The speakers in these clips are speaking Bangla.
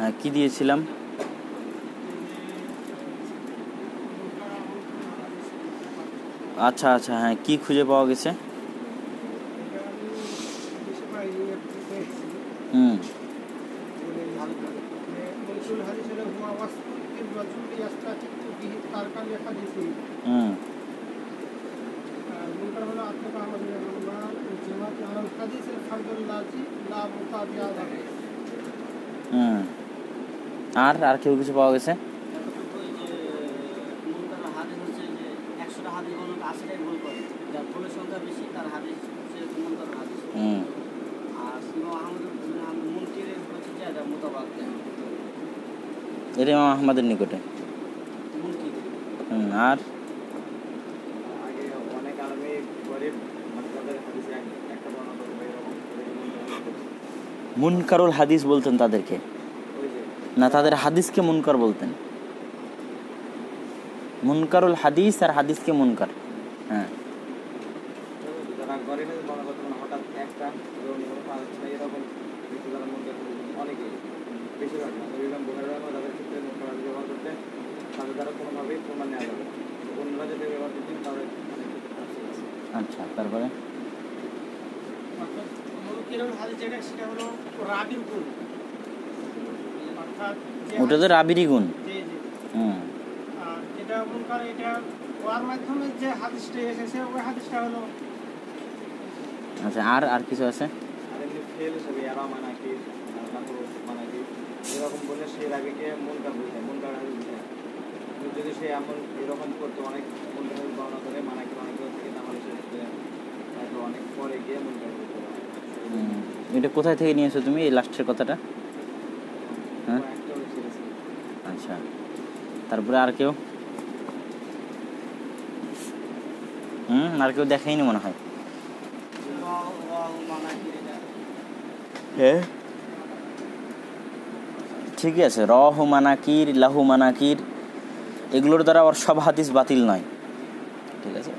হ্যাঁ, কি দিয়েছিলাম? আচ্ছা আচ্ছা, হ্যাঁ, কি খুঁজে পাওয়া গেছে? হুম হুম হুম আর আর কেউ কিছু পাওয়া গেছে? হুম এটা ইমাম আহমদের নিকটে। আর মুনকারুল হাদিস বলতেন তাদেরকে, না তাদের হাদিসকে মুনকার বলতেন। মুনকারুল হাদিস আর হাদিসকে মুনকার। হ্যাঁ, আচ্ছা, তারপরে ওটা তো রাবিরই গুণ। আচ্ছা, আর আর কিছু আছে? এটা কোথায় থেকে নিয়েছো তুমি এই লাস্টের কথাটা? হ্যাঁ, আচ্ছা, তারপরে আর কেউ? আর কেউ দেখাইনি মনে হয়। হ্যাঁ, ঠিকই আছে। রহু মানাকির, লাহু মানাকির, এগুলোর দ্বারা আবার সব হাদিস বাতিল নয়। ঠিক আছে,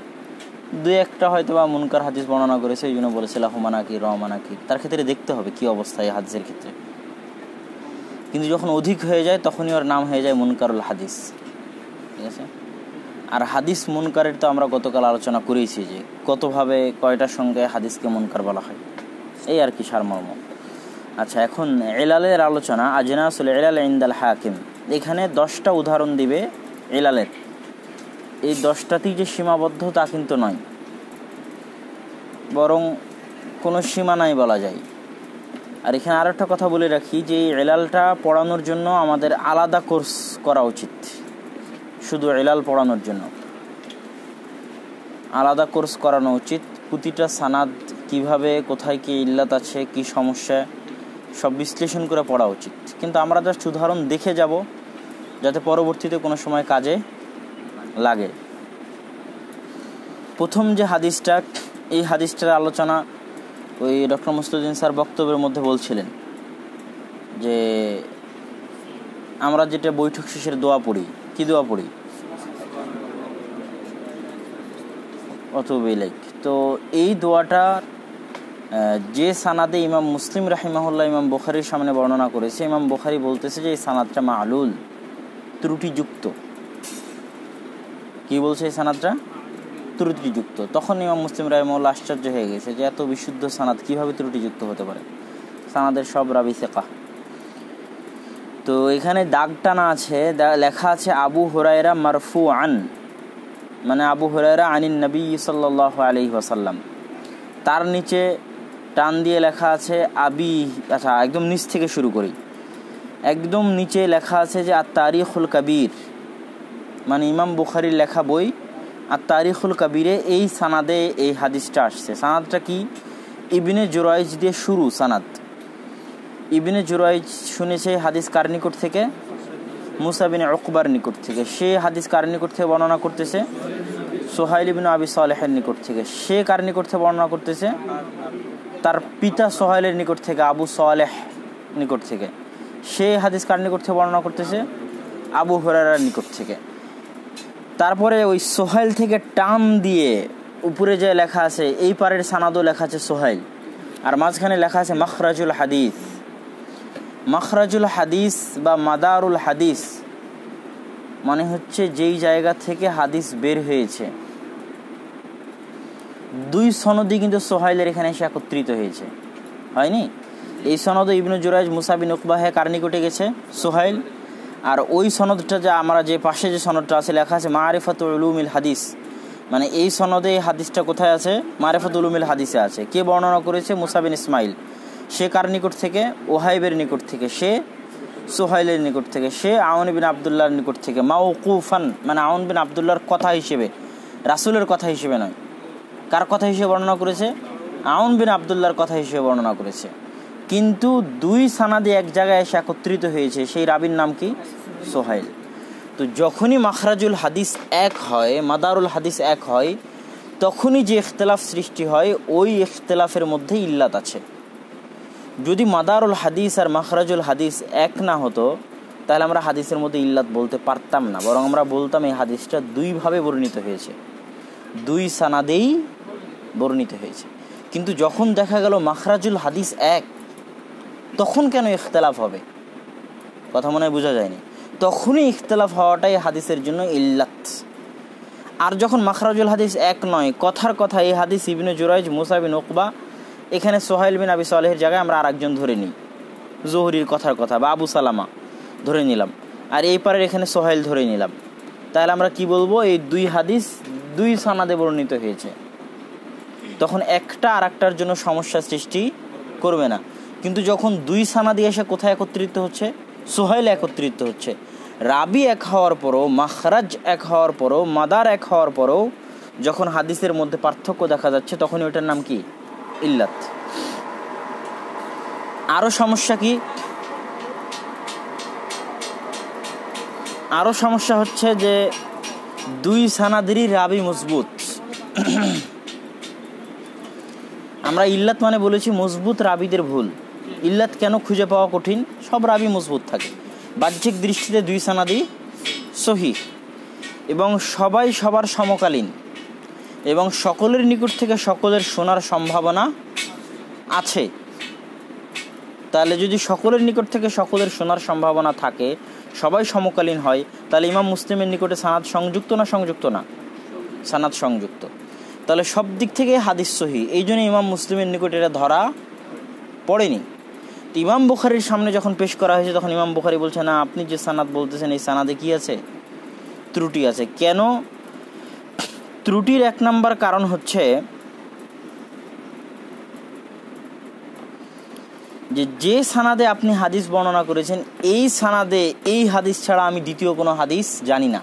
দুই একটা হয়তো বা মুনকার হাদিস বর্ণনা করেছে, এই জন্য বলেছে লাহু মানাকির, র মানাকির। তার ক্ষেত্রে দেখতে হবে কি অবস্থা এই হাদিসের ক্ষেত্রে। কিন্তু যখন অধিক হয়ে যায় তখনই ওর নাম হয়ে যায় মুনকারুল হাদিস। ঠিক আছে, আর হাদিস মুনকারের তো আমরা গতকাল আলোচনা করেছি যে কতভাবে কয়টার সঙ্গে হাদিসকে মুনকার বলা হয়, এই আর কি সারমর্ম। আচ্ছা, এখন ইলালের আলোচনা। আজনাসুল ইলাল ইনদাল হাকিম, এখানে 10টা উদাহরণ দিবে ইলালের। এই 10টাতেই যে সীমাবদ্ধ তা কিন্তু নয়, বরং কোনো সীমা নাই বলা যায়। আর এখানে আর একটা কথা বলে রাখি যে ইলালটা পড়ানোর জন্য আমাদের আলাদা কোর্স করা উচিত। শুধু ইলাল পড়ানোর জন্য আলাদা কোর্স করানো উচিত। প্রতিটা সানাদ কিভাবে, কোথায় কি ইল্লাত আছে, কি সমস্যা, সব বিশ্লেষণ করে পড়া উচিত। কিন্তু আমরা জাস্ট উদাহরণ দেখে যাব যাতে পরবর্তীতে কোনো সময় কাজে লাগে। প্রথম যে হাদিসটা, এই হাদিসটার আলোচনা ওই ডক্টর মুসলিউদ্দিন স্যার বক্তব্যের মধ্যে বলছিলেন যে আমরা যেটা বৈঠক শেষের দোয়া পড়ি, কি দোয়া পড়ি? অতুবিলাইক। তো এই দোয়াটা যে সানাদে ইমাম মুসলিম রাহিমাহুল্লাহ ইমাম বুখারীর সামনে বর্ণনা করেছে, ইমাম বুখারী বলতেছে যে এই সানাদটা মা'লুল, ত্রুটিযুক্ত। কি বলছে? এই সানাদটা ত্রুটিযুক্ত। তখন ইমাম মুসলিম রাহিমাহুল্লাহ আশ্চর্য হয়ে গেছে যে এত বিশুদ্ধ সানাদ কিভাবে ত্রুটিযুক্ত হতে পারে, সানাদের সব রাবি সিকা। তো এখানে দাগ টানা আছে, লেখা আছে আবু হুরায়রা মারফুআন, মানে আবু হুরায়রা আনিন নবী সাল্লাল্লাহু আলাইহি ওয়াসাল্লাম। তার নিচে টান দিয়ে লেখা আছে আবি। আচ্ছা, একদম নিচ থেকে শুরু করি। একদম নিচে লেখা আছে যে আত-তারিখুল কাবীর, মানে ইমাম বুখারীর লেখা বই আত-তারিখুল কাবীরে এই সানাদে এই হাদিসটা আসছে। সানাদটা কি? ইবনে জুরাইজ দিয়ে শুরু সানাদ। ইবনে জুরাইজ শুনেছে হাদিস কার নিকট থেকে? মুসা বিন উকবার নিকট থেকে। সে হাদিস কার নিকট থেকে বর্ণনা করতেছে? সুহাইল ইবনে আবি সালেহের নিকট থেকে। সে কার নিকট থেকে বর্ণনা করতেছে? তার পিতা সুহাইলের নিকট থেকে, আবু সালেহ নিকট থেকে। সে হাদিস কার নিকট থেকে বর্ণনা করতেছে? আবু হুরায়রার নিকট থেকে। তারপরে ওই সুহাইল থেকে টান দিয়ে উপরে যে লেখা আছে, এই পারের সানাদও লেখা আছে সুহাইল, আর মাঝখানে লেখা আছে মাখরাজুল হাদিস। মাখরাজুল হাদিস বা মাদারুল হাদিস মানে হচ্ছে যেই জায়গা থেকে হাদিস বের হয়েছে, দুই সনদই কিন্তু সোহাইলের এখানে এসে একত্রিত হয়েছে, হয়নি? এই সনদ ইবনু জুরাইজ মুসা বিন উকবাহে কার নিকটে গেছে? সোহাইল। আর ওই সনদটা যা আমরা যে পাশে যে সনদটা আছে লেখা আছে মারিফাতুল উলুমিল হাদিস, মানে এই সনদে এই হাদিসটা কোথায় আছে? মারিফাতুল উলুমিল হাদিসে আছে। কে বর্ণনা করেছে? মুসা বিন ইসমাইল। সে কার নিকট থেকে? ওহাইবের নিকট থেকে। সে সোহাইলের নিকট থেকে। সে আউন বিন আবদুল্লাহর নিকট থেকে মাওকুফান, মানে আউন বিন আবদুল্লাহর কথা হিসেবে, রাসূলের কথা হিসেবে নয়। কার কথা হিসেবে বর্ণনা করেছে? আউন বিন আবদুল্লাহর কথা হিসেবে বর্ণনা করেছে। কিন্তু দুই সানাদে এক জায়গায় এসে একত্রিত হয়েছে, সেই রাবির নাম কি? সোহাইল। তো যখনই মাখরাজুল হাদিস এক হয়, মাদারুল হাদিস এক হয়, তখনই যে ইখতিলাফ সৃষ্টি হয়, ওই ইখতিলাফের মধ্যে ইল্লাত আছে। যদি মাদারুল হাদিস আর মাখরাজুল হাদিস এক না হতো, তাহলে আমরা হাদিসের মধ্যে ইল্লাত বলতে পারতাম না, বরং আমরা বলতাম এই হাদিসটা দুইভাবে বর্ণিত হয়েছে, দুই সানাদেই বর্ণিত হয়েছে। কিন্তু যখন দেখা গেল মাখরাজুল হাদিস এক, তখন কেন ইখতিলাফ হবে? কথা মনে হয় বোঝা যায়নি। তখনই ইখতিলাফ হওয়াটাই হাদিসের জন্য ইল্লাত। আর যখন মাখরাজুল হাদিস এক নয়, কথার কথা এই হাদিস ইবনে জুরাইজ মুসা বিন উকবা, এখানে সোহাইল বিন আবি সালেহের জায়গায় আমরা আরেকজন ধরে নিই, জোহরির কথার কথা, বা আবু সালামা ধরে নিলাম, আর এই পারের এখানে সোহাইল ধরে নিলাম, তাহলে আমরা কি বলবো? এই দুই হাদিস দুই সানাদে বর্ণিত হয়েছে। তখন একটা আর একটার জন্য সমস্যা সৃষ্টি করবে না। কিন্তু যখন দুই সানাদি এসে কোথায় একত্রিত হচ্ছে? সোহাইল একত্রিত হচ্ছে। রাবি এক হওয়ার পরও, মাখরাজ এক হওয়ার পরও, মাদার এক হওয়ার পরও যখন হাদিসের মধ্যে পার্থক্য দেখা যাচ্ছে, তখন ওইটার নাম কি? ইল্লাত। আরো সমস্যা কি? আরো সমস্যা হচ্ছে যে দুই সানাদেরই রাবি মজবুত। আমরা ইল্লাত মানে বলেছি মজবুত রাবিদের ভুল। ইল্লাত কেন খুঁজে পাওয়া কঠিন? সব রাবি মজবুত থাকে, বাহ্যিক দৃষ্টিতে দুই সানাদি সহিহ, এবং সবাই সবার সমকালীন, এবং সকলের নিকট থেকে সকলের শোনার সম্ভাবনা আছে। তাহলে যদি সকলের নিকট থেকে সকলের শোনার সম্ভাবনা থাকে, সবাই সমকালীন হয়, তাহলে ইমাম মুসলিমের নিকটে সানাদ সংযুক্ত না সংযুক্ত না? সানাদ সংযুক্ত। তাহলে সব দিক থেকে হাদিস সহিহ। এই জন্য ইমাম মুসলিমের নিকটে এটা ধরা পড়েনি। ইমাম বুখারীর সামনে যখন পেশ করা হয়েছে, তখন ইমাম বুখারী বলছে, না, আপনি যে সানাদ বলতেছেন এই সানাদে কি আছে? ত্রুটি আছে। কেন ত্রুটির? এক নাম্বার কারণ হচ্ছে যে সানাদে আপনি হাদিস বর্ণনা করেছেন, এই সানাদে এই হাদিস ছাড়া আমি দ্বিতীয় কোনো হাদিস জানি না।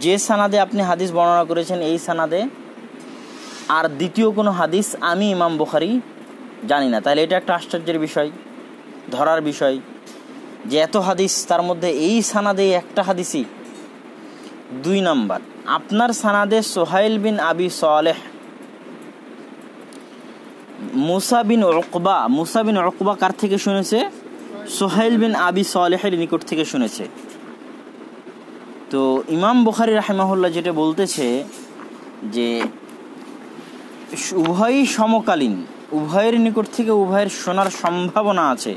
যে সানাদে আপনি হাদিস বর্ণনা করেছেন, এই সানাদে আর দ্বিতীয় কোনো হাদিস আমি ইমাম বুখারী জানি না। তাহলে এটা একটা আশ্চর্যের বিষয়, ধরার বিষয়, যে এত হাদিস, তার মধ্যে এই সানাদে একটা হাদিসই। দুই নাম্বার, আপনার সানাদে সোহাইল বিন আবি সালেহ, মুসা বিন উকবা কার থেকে শুনেছে? সোহাইল বিন আবি সালেহের নিকট থেকে শুনেছে। তো ইমাম বুখারী রাহিমাহুল্লাহ যেটা বলতেছে যে উভয়ই সমকালীন, উভয়ের নিকট থেকে উভয়ের শোনার সম্ভাবনা আছে,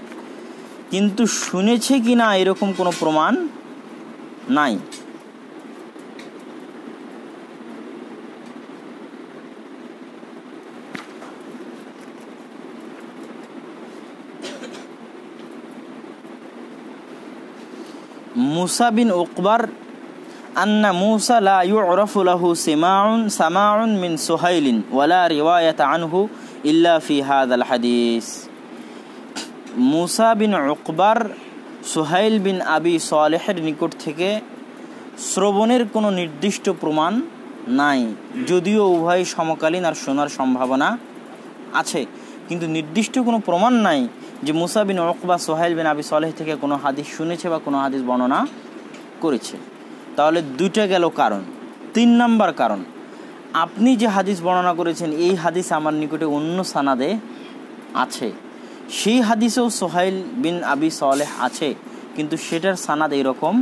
কিন্তু শুনেছে কিনা এরকম কোনো প্রমাণ নাই। মুসা বিন উকবার আন্না মুসা লা ইউরাফু লাহু সামাউন মিন সুহাইলিন ওয়ালা রিওয়ায়াত আনহু ইল্লা ফি হাযাল হাদিস। মুসা বিন উকবার সুহাইল বিন আবি সালেহের নিকট থেকে শ্রবণের কোনো নির্দিষ্ট প্রমাণ নাই, যদিও উভয় সমকালীন আর শোনার সম্ভাবনা আছে, কিন্তু নির্দিষ্ট কোনো প্রমাণ নাই যে মুসা বিন উকবা সুহাইল বিন আবি সালেহ থেকে কোনো হাদিস শুনেছে বা কোনো হাদিস বর্ণনা করেছে। তাহলে দুইটা গেল কারণ। তিন নাম্বার কারণ, আপনি যে হাদিস বর্ণনা করেছেন এই হাদিস আমার নিকটে অন্য সানাদে আছে, সেই হাদিসেও সোহাইল বিন আবি সালেহ আছে, কিন্তু সেটার সানাদ এইরকম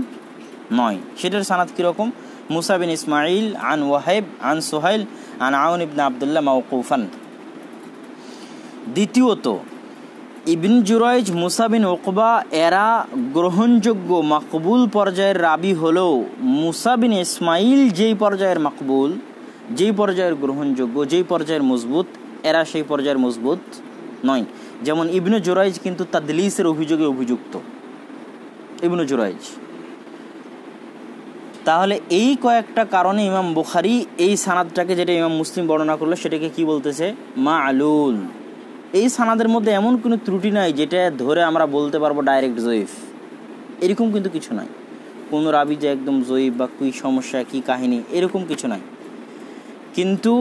নয়। সেটার সানাদ কীরকম? মুসা বিন ইসমাইল আন ওয়াহিব আন সোহাইল আন আউন ইবনে আবদুল্লাহ মাওকুফান। দ্বিতীয়ত, ইবনে জুরাইজ, মুসা বিন উকবা এরা গ্রহণযোগ্য মাকবুল পর্যায়ের রাবি হলেও মুসা বিন ইসমাইল যেই পর্যায়ের মাকবুল, যেই পর্যায়ের গ্রহণযোগ্য, যেই পর্যায়ের মজবুত, এরা সেই পর্যায়ের মজবুত নয়। যেমন ইবনে জুরাইজ কিন্তু তাদলিসের অভিযোগে অভিযুক্ত, ইবনে জুরাইজ। তাহলে এই কয়েকটা কারণে ইমাম বুখারী এই সানাদটাকে, যেটা ইমাম মুসলিম বর্ণনা করলো, সেটাকে কি বলতেছে? মা'লুল। এই সানাদের মধ্যে এমন কোনো ত্রুটি নাই যেটা ধরে আমরা বলতে পারবো ডাইরেক্ট জয়ীফ, এরকম কিন্তু কিছু নাই। কোনো রাবি যে একদম জয়ীফ বা কি সমস্যা, কি কাহিনী, এরকম কিছু নাই। কিন্তু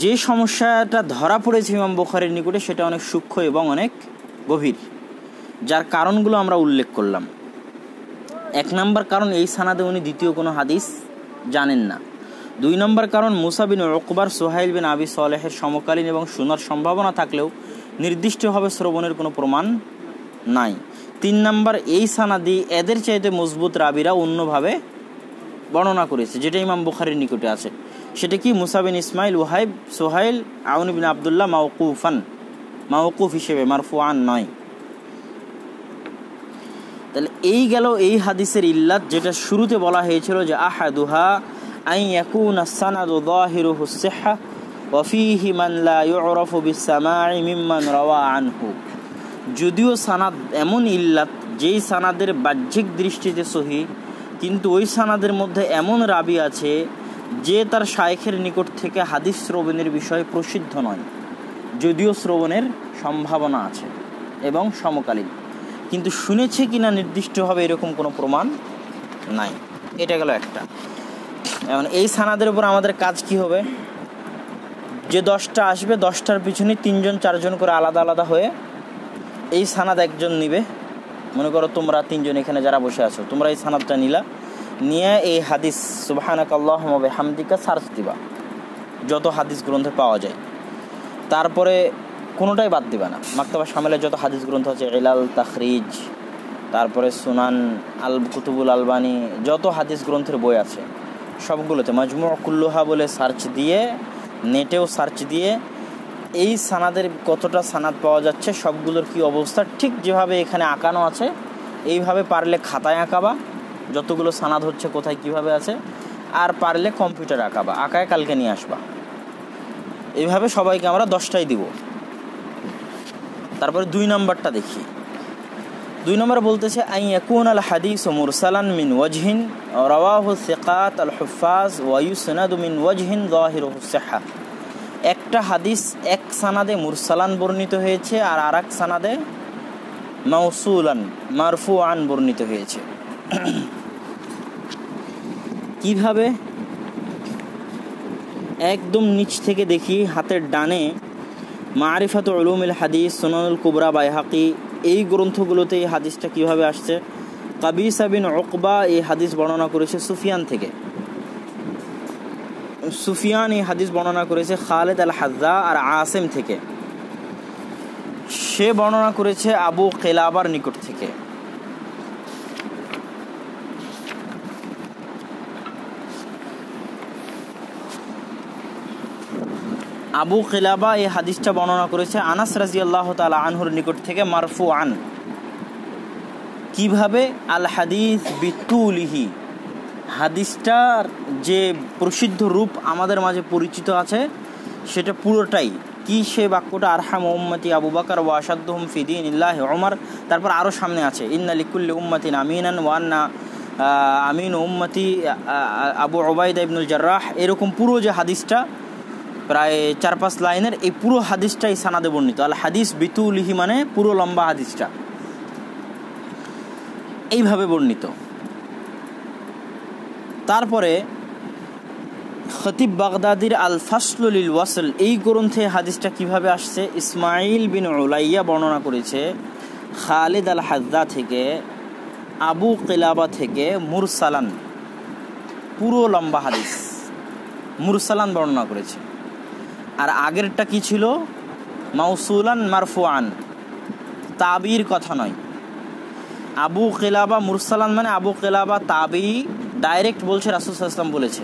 যে সমস্যাটা ধরা পড়েছে ইমাম বুখারীর নিকটে সেটা অনেক সূক্ষ্ম এবং অনেক গভীর, যার কারণগুলো আমরা উল্লেখ করলাম। 1 নম্বর কারণ, এই সানাদে উনি দ্বিতীয় কোনো হাদিস জানেন না। 2 নম্বর কারণ, মুসা বিন উকবার সুহাইল বিন আবি সালেহের সমকালীন এবং শোনার সম্ভাবনা থাকলেও নির্দিষ্টভাবে শ্রবণের কোনো প্রমাণ নাই। 3 নম্বর, এই সানাদি এদের চাইতে মজবুত রাবিরা অন্যভাবে বর্ণনা করেছে, যেটা ইমাম বুখারীর নিকটে আছে। সেটা কি? মুসা বিন ইসমাইল, ওয়াহাইব, সুহাইল, আউন বিন আবদুল্লাহ মাওকুফান, মাওকুফ হিসেবে, মারফুআন নয়। তাহলে এই গেল এই হাদিসের ইল্লাত, যেটা শুরুতে বলা হয়েছিল যে আহাদুহা আন ইয়াকুনা সানাদু যাহিরুহু সিহহা ওয়া ফীহি মান লা ইউরাফু বিস-সামা'i মিম্মান রাওয়া আনহু। যদিও সানাদ এমন ইল্লাত যেই সানাদের বাহ্যিক দৃষ্টিতে সহিহ, কিন্তু ওই সানাদের মধ্যে এমন রাবি আছে যে তার শায়খের নিকট থেকে হাদিস শ্রবণের বিষয়ে প্রসিদ্ধ নয়, যদিও শ্রবণের সম্ভাবনা আছে এবং সমকালীন, কিন্তু শুনেছে কিনা নির্দিষ্টভাবে এরকম কোনো প্রমাণ নাই। এটা গেল একটা। এখন এই সানাদের উপর আমাদের কাজ কি হবে? যে 10টা আসবে, 10টার পিছনে 3জন 4জন করে আলাদা আলাদা হয়ে এই সানাদ একজন নিবে। মনে করো তোমরা 3জন এখানে যারা বসে আছো, তোমরা এই সানাদটা নিলা, নিয়ে এই হাদিস সুবহানাকাল্লাহুম্মা ওয়া বিহামদিকা সার্চ দিবা যত হাদিস গ্রন্থে পাওয়া যায়। তারপরে কোনোটাই বাদ দিবা না। মাকতাবা শামিলের যত হাদিস গ্রন্থ আছে, ইলাল, তাখরিজ, তারপরে সুনান, আল কুতুবুল আলবানী, যত হাদিস গ্রন্থের বই আছে সবগুলোতে মাজমু' কুল্লুহা বলে সার্চ দিয়ে, নেটেও সার্চ দিয়ে এই সানাদের কতটা সানাদ পাওয়া যাচ্ছে, সবগুলোর কি অবস্থা, ঠিক যেভাবে এখানে আঁকানো আছে এইভাবে পারলে খাতায় আঁকাবা, যতগুলো সানাদ হচ্ছে কোথায় কিভাবে আছে, আর পারলে কম্পিউটারে আঁকাবা, আঁকায় কালকে নিয়ে আসবা। এইভাবে সবাইকে আমরা 10টাই দিব। তারপরে 2 নম্বরটা দেখি। 2 নম্বরে বলতেছে আন ইয়াকুন আল হাদিস মুরসালান মিন ওয়াজহিন রাওয়াহু সিকাত আল হুফাজ ওয়া ইউসনাদু মিন ওয়াজহিন যাহিরুহু সিহহা। একটা হাদিস এক সানাদে মুরসালান বর্ণিত হয়েছে আর আরেক সানাদে মাউসুলান মারফুআন বর্ণিত হয়েছে। কিভাবে? একদম নিচ থেকে দেখি, হাতের ডানে মারিফাতু উলুমিল হাদিস, সুনানুল কুবরা, বাইহাকি, এই গ্রন্থগুলোতে এই হাদিসটা কিভাবে আসছে। কাবিসা বিন উকবা এই হাদিস বর্ণনা করেছে সুফিয়ান থেকে। সুফিয়ান এই হাদিস বর্ণনা করেছে খালেদ আল হাজ্জা আর আসিম থেকে। সে বর্ণনা করেছে আবু কিলাবার নিকট থেকে। আবু কিলাবা এই হাদিসটা বর্ণনা করেছে আনাস রাদিয়াল্লাহু তাআলা আনহুর নিকট থেকে মারফুআন। কিভাবে? আল হাদিস বিতুলিহি, হাদিসটার যে প্রসিদ্ধ রূপ আমাদের মাঝে পরিচিত আছে সেটা পুরোটাই কি, সে বাক্যটা আরহাম উম্মতি আবু বকর ওয়া আশাদ্দুহুম ফি দীনিল্লাহি উমর। তারপর আরও সামনে আছে ইন্না লিকুল্লি উম্মাতিন আমিনান ওয়া আন্না আমিন উম্মতি আবু উবাইদা ইবনুল জাররাহ। এরকম পুরো যে হাদিসটা প্রায় 4-5 লাইনের, এই পুরো হাদিসটাই সানাদে বর্ণিত। আল হাদিস বিতুলিহি মানে পুরো লম্বা হাদিসটা এইভাবে বর্ণিত। তারপরে খতিব বাগদাদির আল ফাসলু লিল ওয়াসল এই গ্রন্থে হাদিসটা কিভাবে আসছে, ইসমাইল বিন উলাইয়া বর্ণনা করেছে খালিদ আল হাজ্জা থেকে, আবু কিলাবা থেকে মুরসালান, পুরো লম্বা হাদিস মুরসালান বর্ণনা করেছে। আর আগেরটা কি ছিল? মাউসুলান মারফুআন, তাবির কথা নয়। আবু কিলাবা মুরসালান মানে আবু কিলাবা তাবি, ডাইরেক্ট বলছে রাসূল সাল্লাল্লাহু আলাইহি ওয়াসাল্লাম বলেছে।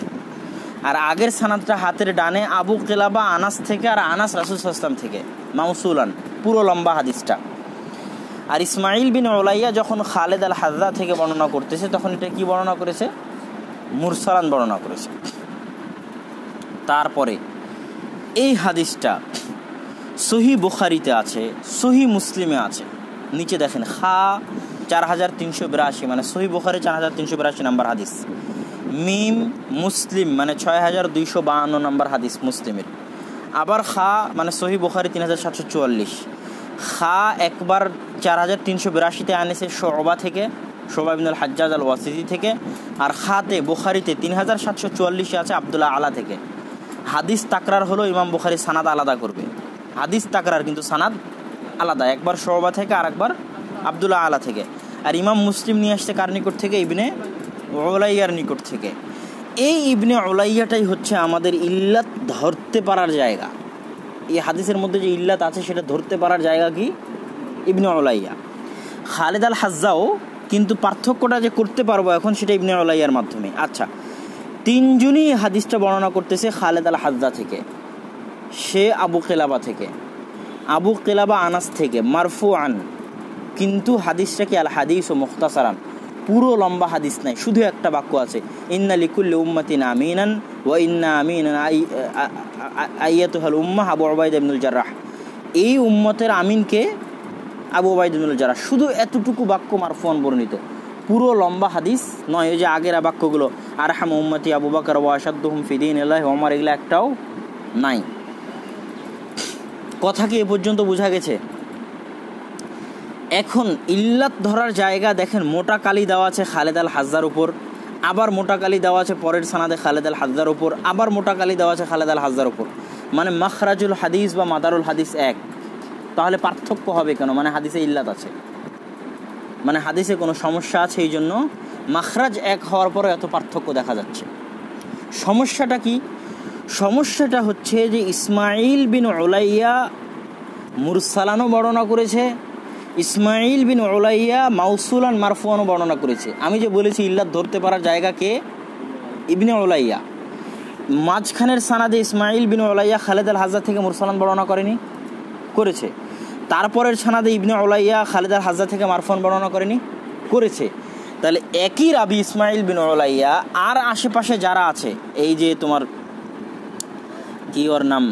আর আগের সানাদটা হাতের ডানে আবু কিলাবা আনাস থেকে, আর আনাস রাসূল সাল্লাল্লাহু আলাইহি ওয়াসাল্লাম থেকে, মাউসুলান। পুরো লম্বা হাদিসটা। আর ইসমাইল বিন উলাইয়া যখন খালেদ আল হাজ্জা থেকে বর্ণনা করতেছে তখন এটা কি বর্ণনা করেছে? মুরসালান বর্ণনা করেছে। তারপরে এই হাদিসটা সহি বুখারীতে আছে, সহি মুসলিমে আছে। নিচে দেখেন খা 4382, মানে সহি বুখারী 4382 নম্বর হাদিস। মিম মুসলিম মানে 6252 নম্বর হাদিস মুসলিমের। আবার খা মানে সহি বুখারী 3744। খা একবার 4382-তে আনেছে শুবা থেকে, শুবা ইবনুল হাজ্জাজ আল ওয়াসিতি থেকে। আর খাতে বুখারীতে 3744-এ আছে আব্দুল্লাহ আলা থেকে। হাদিস তাকরার হলো ইমাম বুখারী সানাদ আলাদা করবে, হাদিস তাকরার কিন্তু সানাদ আলাদা, একবার শুবা থেকে আর একবার আব্দুল্লাহ আলা থেকে। আর ইমাম মুসলিম নিয়ে আসছে কার নিকট থেকে? ইবনে উলাইয়ার নিকট থেকে। এই ইবনে উলাইয়াটাই হচ্ছে আমাদের ইল্লাত ধরতে পারার জায়গা। এই হাদিসের মধ্যে যে ইল্লাত আছে সেটা ধরতে পারার জায়গা কি? ইবনে উলাইয়া। খালেদ আল হাজ্জাও কিন্তু পার্থক্যটা যে করতে পারবো এখন সেটা ইবনে উলাইয়ার মাধ্যমে। আচ্ছা, তিনজনই হাদিসটা বর্ণনা করতেছে খালেদ আল হাজ্জা থেকে, সে আবু কিলাবা থেকে, আবু কিলাবা আনাস থেকে মারফুআন। কিন্তু হাদিসটা কি আল হাদিস ও মুখতাসারান, পুরো লম্বা হাদিস নাই, শুধু একটা বাক্য আছে, ইন্না লিকুল্লি উম্মাতিন আমিনান ওয়া ইন্না আমিনান আইয়াতুহাল উম্মাহ আবু উবাইদা ইবনুল জাররাহ। এই উম্মতের আমিনকে আবু উবাইদা ইবনুল জাররাহ, শুধু এতটুকু বাক্য মারফুআন বর্ণিত, পুরো লম্বা হাদিস নয়। ওই যে আগের বাক্যগুলো আরহাম উম্মতি আবু বকর ওয়া আশাদ্দুহুম ফি দীনিল্লাহি ওমর, এগুলো একটাও নাই। কথা কি এ পর্যন্ত বোঝা গেছে? এখন ইল্লাত ধরার জায়গা দেখেন, মোটা কালি দেওয়া আছে খালেদ আল হাজ্জার উপর, আবার মোটা কালি দেওয়া আছে পরের সানাদে খালেদ আল হাজ্জার উপর, আবার মোটা কালি দেওয়া আছে খালেদ আল হাজ্জার উপর। মানে মাখরাজুল হাদিস বা মাদারুল হাদিস এক। তাহলে পার্থক্য হবে কেন? মানে হাদিসে ইল্লাত আছে, মানে হাদিসে কোনো সমস্যা আছে, এই জন্য মাখরাজ এক হওয়ার পরে এত পার্থক্য দেখা যাচ্ছে। সমস্যাটা কি? সমস্যাটা হচ্ছে যে ইসমাইল বিন উলাইয়া মুরসালানও বর্ণনা করেছে, ইসমাইল বিন উলাইয়া মাউসুলান মারফুআনও বর্ণনা করেছে। আমি যে বলেছি ইল্লাত ধরতে পারার জায়গা কে? ইবনে উলাইয়া। মাঝখানের সানাদে ইসমাইল বিন উলাইয়া খালেদ আল হাজ্জা থেকে মুরসালান বর্ণনা করেনি? করেছে। তারপরের সানাদে ইবনে উলাইয়া খালেদ আল হাজ্জা থেকে মারফুআন বর্ণনা করেনি? করেছে। তাহলে একই রাবি ইসমাইল বিন উলাইয়া আর আশেপাশে যারা আছে, এই যে তোমার কি ওর নাম,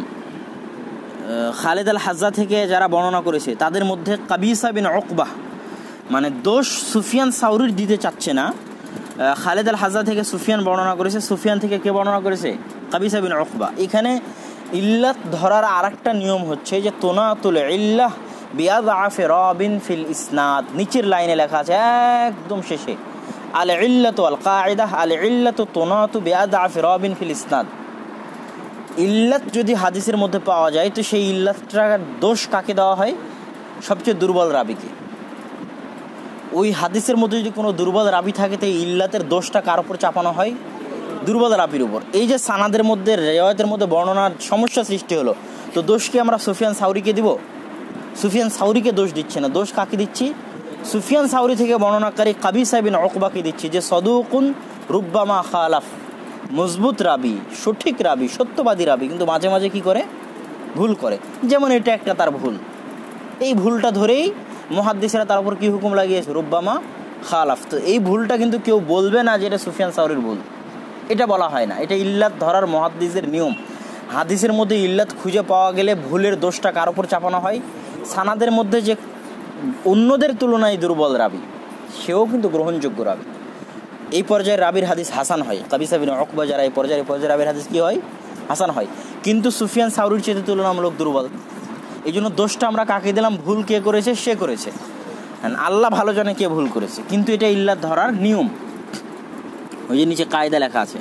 খালেদ আল হাজ্জা থেকে যারা বর্ণনা করেছে তাদের মধ্যে কাবিসা বিন উকবাহ, মানে দোষ সুফিয়ান সাউরির দিতে চাচ্ছে না। খালেদ আল হাজ্জা থেকে সুফিয়ান বর্ণনা করেছে, সুফিয়ান থেকে কে বর্ণনা করেছে? কাবিসা বিন উকবাহ। এখানে ইল্লাত ধরার আরেকটা নিয়ম হচ্ছে যে তোনাতুল ইল্লাহ বিআযআফি রাবিন ফিল ইসনাদ। নিচের লাইনে লেখা আছে একদম শেষে, আল ইল্লাতু আল কায়দা আল ইল্লাতু তোনাতু বিআযআফি রাবিন ফিল ইসনাদ। ইল্লাত যদি হাদিসের মধ্যে পাওয়া যায় তো সেই ইল্লাতটার দোষ কাকে দেওয়া হয়? সবচেয়ে দুর্বল রাবিকে। ওই হাদিসের মধ্যে যদি কোনো দুর্বল রাবি থাকে তো ইল্লাতের দোষটা কার উপর চাপানো হয়? দুর্বল রাবির উপর। এই যে সানাদের মধ্যে রিওয়ায়াতের মধ্যে বর্ণনার সমস্যা সৃষ্টি হলো, তো দোষ কি আমরা সুফিয়ান সাউরিকে দিব? সুফিয়ান সাউরিকে দোষ দিচ্ছে না, দোষ কাকে দিচ্ছি? সুফিয়ান সাউরি থেকে বর্ণনাকারী কাবিসা বিন উকবাকে দিচ্ছি, যে সদুকুন রুব্বামা খালাফ, মজবুত রাবি, সঠিক রাবি, সত্যবাদী রাবি, কিন্তু মাঝে মাঝে কি করে? ভুল করে। যেমন এটা একটা তার ভুল। এই ভুলটা ধরেই মুহাদ্দিসরা তার উপর কি হুকুম লাগিয়েছে? রুব্বামা খালাফ। তো এই ভুলটা কিন্তু কেউ বলবে না যে এটা সুফিয়ান সাউরির ভুল, এটা বলা হয় না। এটা ইল্লাত ধরার মুহাদ্দিসের নিয়ম। হাদিসের মধ্যে ইল্লাত খুঁজে পাওয়া গেলে ভুলের দোষটা কার উপর চাপানো হয়? সানাদের মধ্যে যে অন্যদের তুলনায় দুর্বল রাবি, সেও কিন্তু গ্রহণযোগ্য রাবি। এই পর্যায়ে রাবির হাদিস হাসান হয়। কাবিসা বিন উকবা যারা এই পর্যায়ে রাবির হাদিস কি হয়? হাসান হয়। কিন্তু সুফিয়ান সাউরির চেয়ে তুলনামূলক দুর্বল। এই জন্য দোষটা আমরা কাকে দিলাম? ভুল কে করেছে? সে করেছে। আল্লাহ ভালো জানে কে ভুল করেছে, কিন্তু এটা ইল্লাত ধরার নিয়ম। ওই যে নিচে কায়দা লেখা আছে,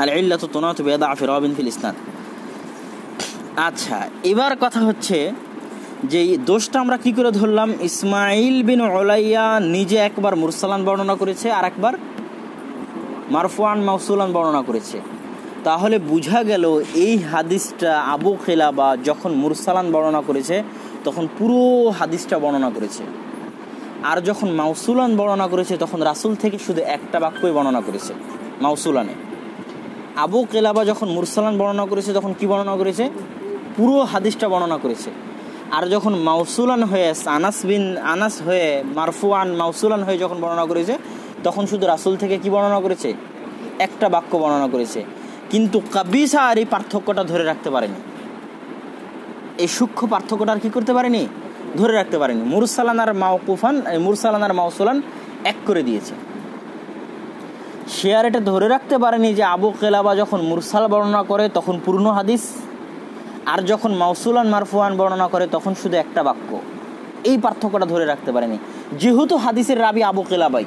আল ইল্লাতু তুনাতু বিআযআফি রাবিন ফিল ইসনাদ। আচ্ছা, এবার কথা হচ্ছে যে দোষটা আমরা কি করে ধরলাম? ইসমাইল বিন উলাইয়া নিজে একবার মুরসালান বর্ণনা করেছে, আর একবার মারফুআন মাউসুলান বর্ণনা করেছে। তাহলে বোঝা গেল এই হাদিসটা আবু কিলাবা যখন মুরসালান বর্ণনা করেছে তখন পুরো হাদিসটা বর্ণনা করেছে, আর যখন মাউসুলান বর্ণনা করেছে তখন রাসূল থেকে শুধু একটা বাক্যই বর্ণনা করেছে মাউসুলানে। আবু কিলাবা যখন মুরসালান বর্ণনা করেছে তখন কি বর্ণনা করেছে? পুরো হাদিসটা বর্ণনা করেছে। আর যখন মাউসুলান হয়ে আনাস হয়ে মারফুআন মাউসুলান হয়ে যখন বর্ণনা করেছে তখন শুধু রাসূল থেকে কি বর্ণনা করেছে? একটা বাক্য বর্ণনা করেছে। কিন্তু কাবিসা আর এই পার্থক্যটা ধরে রাখতে পারেনি, এই সূক্ষ্ম পার্থক্যটা আর কি করতে পারেনি, ধরে রাখতে পারেনি। মুরসালান আর মাওকুফান, মুরসালান আর মাউসুলান এক করে দিয়েছে। সে আর এটা ধরে রাখতে পারেনি যে আবু কেলাবা যখন মুরসাল বর্ণনা করে তখন পূর্ণ হাদিস, আর যখন মাউসুলান মারফুআন বর্ণনা করে তখন শুধু একটা বাক্য। এই পার্থক্যটা ধরে রাখতে পারেনি। যেহেতু হাদিসের রাবি আবু কেলাবাই,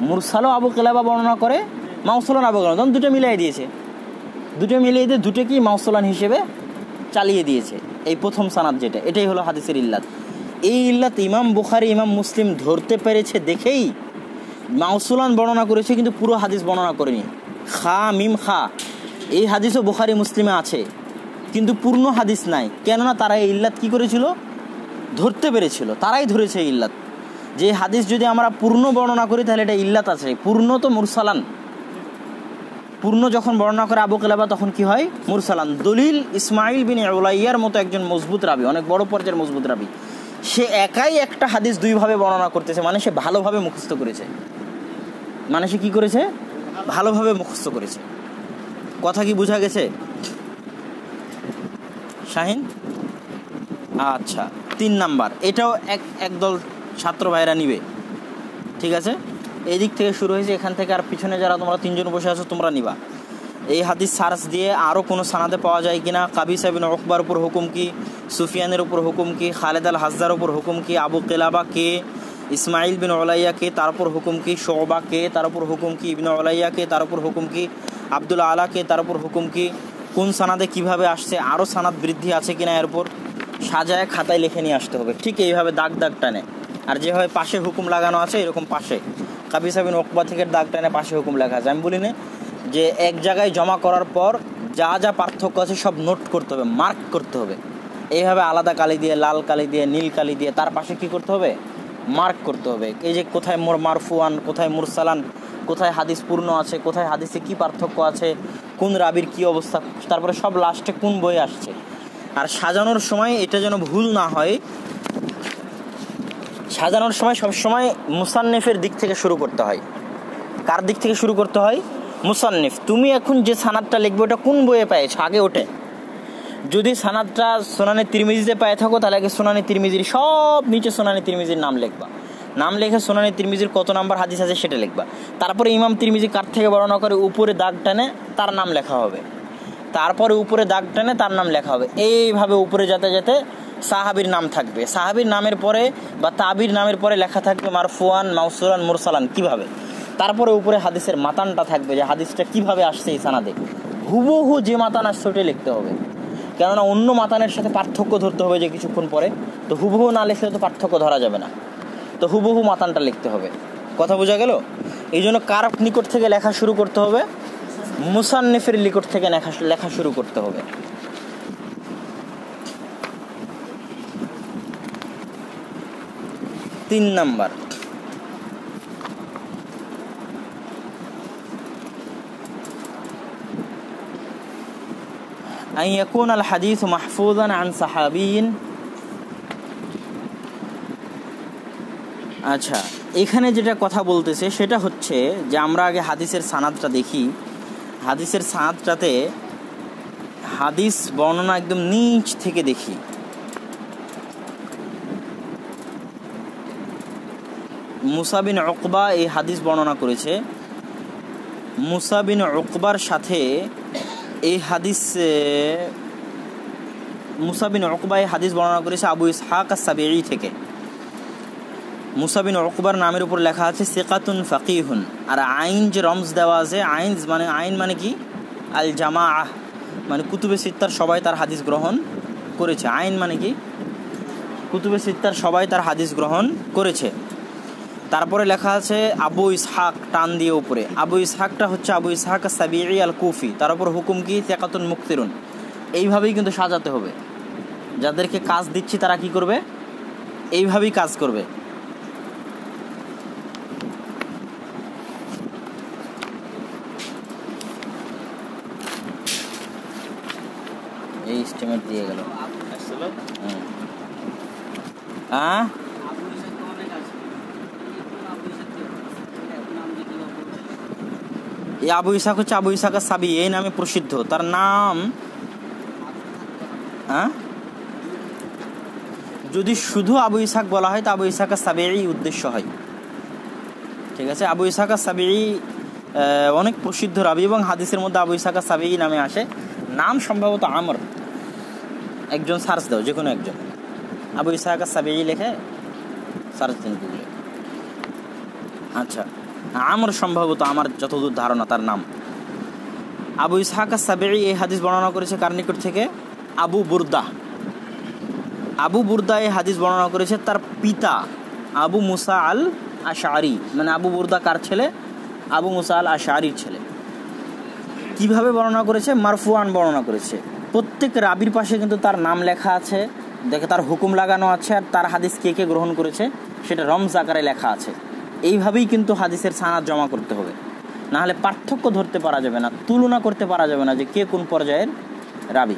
মুরসালও আবু কেলাবা বর্ণনা করে, মাউসুলান আবু কেলাবা, তখন দুটো মিলিয়ে দিয়েছে। দুটো মিলিয়ে দিয়ে দুটোকেই মাউসুলান হিসেবে চালিয়ে দিয়েছে। এই প্রথম সানাদ যেটা, এটাই হলো হাদিসের ইল্লাত। এই ইল্লাত ইমাম বুখারী ইমাম মুসলিম ধরতে পেরেছে দেখেই মাউসুলান বর্ণনা করেছে, কিন্তু পুরো হাদিস বর্ণনা করেনি। খা মিম খা এই হাদিসও বুখারী মুসলিমে আছে, কিন্তু পূর্ণ হাদিস নাই। কেননা তারা এই ইল্লাত কি করেছিল, ধরতে পেরেছিল। তারাই ধরেছে এই ইল্লাত, যে হাদিস যদি আমরা পূর্ণ বর্ণনা করি তাহলে এটা ইল্লাত আছে। পূর্ণ তো মুরসালান, পূর্ণ যখন বর্ণনা করে আবু কেলাবা তখন কি হয়, মুরসালান। দলিল ইসমাইল বিন উলাইয়ার মতো একজন মজবুত রাবি, অনেক বড় পর্যায়ের মজবুত রাবি, সে একাই একটা হাদিস দুইভাবে বর্ণনা করতেছে, মানে সে ভালোভাবে মুখস্থ করেছে। মানে সে কি করেছে, ভালোভাবে মুখস্থ করেছে। কথা কি বোঝা গেছে শাহিন? আচ্ছা, 3 নাম্বার, এটাও একদল ছাত্র ভাইরা নিবে, ঠিক আছে? এই দিক থেকে শুরু হয়েছে, এখান থেকে আর পিছনে যারা তোমরা 3 জন বসে আছো তোমরা নিবা। এই হাদিস সার্চ দিয়ে আরও কোনো সানাদে পাওয়া যায় কিনা, কাবিসা বিন উকবার উপর হুকুম কি, সুফিয়ানের উপর হুকুম কি, খালেদ আল হাজ্জার উপর হুকুম কি, আবু কেলাবা কে, ইসমাইল বিন উলাইয়া কে, তার উপর হুকুম কি, শুবা কে, তার উপর হুকুম কি, ইবনে উলাইয়া কে, তার উপর হুকুম কি, আব্দুল আলা কে, তার উপর হুকুম কি, কোন সানাদে কিভাবে আসছে, আরও সানাদ বৃদ্ধি আছে কিনা, এর উপর সাজায় খাতায় লিখে নিয়ে আসতে হবে। ঠিক এইভাবে দাগ দাগ টানে, আর যেভাবে পাশে হুকুম লাগানো আছে এরকম পাশে কাবিসা বিন উকবা থেকে দাগ টানে পাশে হুকুম লেখা আছে। আমি বলি না যে এক জায়গায় জমা করার পর যা যা পার্থক্য আছে সব নোট করতে হবে, মার্ক করতে হবে। এইভাবে আলাদা কালি দিয়ে, লাল কালি দিয়ে, নীল কালি দিয়ে তার পাশে কি করতে হবে, মার্ক করতে হবে। এই যে কোথায় মারফুয়ান, কোথায় মুরসালান, কোথায় হাদিস পূর্ণ আছে, কোথায় হাদিসে কি পার্থক্য আছে, কোন রাবির কি অবস্থা, তারপরে সব লাস্টে কোন বই আসছে। আর সাজানোর সময় এটা যেন ভুল না হয়, সাজানোর সময় সবসময় মুসান্নিফের দিক থেকে শুরু করতে হয়। কার দিক থেকে শুরু করতে হয়, মুসান্নিফ। তুমি এখন যে সানাদটা লিখবে ওটা কোন বইয়ে পেয়েছো আগে ওঠে। যদি সানাদটা সুনানে তিরমিজিতে পেয়ে থাকো তাহলে আগে সুনানে তিরমিজির সব নিচে সুনানে তিরমিজির নাম লিখবা, নাম লিখে সুনানে তিরমিজির কত নাম্বার হাদিস আছে সেটা লিখবা। তারপরে ইমাম তিরমিজি কার থেকে বর্ণনা করে উপরে দাগ টানে তার নাম লেখা হবে, তারপরে উপরে দাগ টানে তার নাম লেখা হবে। এইভাবে উপরে যেতে যেতে সাহাবীর নাম থাকবে, সাহাবীর নামের পরে বা তাবির নামের পরে লেখা থাকবে মারফুয়ান, মাউসুলান, মুরসালান কিভাবে। তারপরে উপরে হাদিসের মাতানটা থাকবে, যে হাদিসটা কিভাবে আসছে এই সানাদে। হুবহু যে মাতান আসছে ওটাই লিখতে হবে, কেননা অন্য মাতানের সাথে পার্থক্য ধরতে হবে যে কিছুক্ষণ পরে। তো হুবহু না লিখলে তো পার্থক্য ধরা যাবে না, তো হুবহু মাতানটা লিখতে হবে। কথা বোঝা গেল? এই জন্য কার নিকট থেকে লেখা শুরু করতে হবে, মুসান্নিফের নিকট থেকে লেখা শুরু করতে হবে। তিন নাম্বার, أن يكون الحديث محفوظا عن صحابي। আচ্ছা, এখানে যেটা কথা বলতেছে সেটা হচ্ছে যে আমরা আগে হাদিসের সানাদটা দেখি। হাদিসের সানাদটাতে হাদিস বর্ণনা একদম নিচ থেকে দেখি। মুসা বিন উকবা এই হাদিস বর্ণনা করেছে। মুসা বিন উকবার সাথে এই হাদিস, মুসা বিন উকবা এই হাদিস বর্ণনা করেছে আবু ইসহাক আস-সাবিঈ থেকে। মুসা বিন উকবার নামের উপর লেখা আছে সিকাতুন ফাকিহুন। আর আইন যে রমজ দেওয়া আছে, আইন মানে কি, আল জামাআহ মানে কুতুবে সিত্তার সবাই তার হাদিস গ্রহণ করেছে। আইন মানে কি, কুতুবে সিত্তার সবাই তার হাদিস গ্রহণ করেছে। তারপরে লেখা আছে আবু ইসহাক, টান দিয়ে উপরে। আবু ইসহাকটা হচ্ছে আবু ইসহাক আস-সাবিঈ আল কুফি, তার উপর হুকুম কি, সিকাতুন মুকসিরুন। এইভাবেই কিন্তু সাজাতে হবে। যাদেরকে কাজ দিচ্ছি তারা কি করবে, এইভাবেই কাজ করবে। এই স্টিমেট দিয়ে গেল। হ্যাঁ, এই আবু ইসাক হচ্ছে আবু ইসাক সাবি, এই নামে প্রসিদ্ধ। তার নাম যদি শুধু আবু ইসাক বলা হয় তো আবু ইসাক সাবিঈ উদ্দেশ্য হয়, ঠিক আছে। আবু ইসাক সাবিঈ অনেক প্রসিদ্ধ রাবি এবং হাদিসের মধ্যে আবু ইসাক সাবিঈ নামে আসে। নাম সম্ভবত আমর, একজন সার্চ দাও, যে কোনো একজন আবু ইসাক সাবিঈ লেখে সার্চ দিন গুগলে। আচ্ছা, আমর সম্ভবত, আমার যতদূর ধারণা তার নাম। আবু ইসহাক সাবিঈ এই হাদিস বর্ণনা করেছে কার নিকট থেকে? আবু বুরদা। আবু বুরদা এই হাদিস বর্ণনা করেছে তার পিতা আবু মুসা আল আশআরী, মানে আবু বুরদা কার ছেলে? আবু মুসা আল আশআরীর ছেলে। কিভাবে বর্ণনা করেছে? মারফুআন বর্ণনা করেছে। প্রত্যেক রাবির পাশে কিন্তু তার নাম লেখা আছে, দেখে তার হুকুম লাগানো আছে, আর তার হাদিস কে কে গ্রহণ করেছে সেটা রমজ আকারে লেখা আছে। এইভাবেই কিন্তু হাদিসের সানাদ জমা করতে হবে, না হলে পার্থক্য ধরতে পারা যাবে না, তুলনা করতে পারা যাবে না যে কে কোন পর্যায়ের রাবি।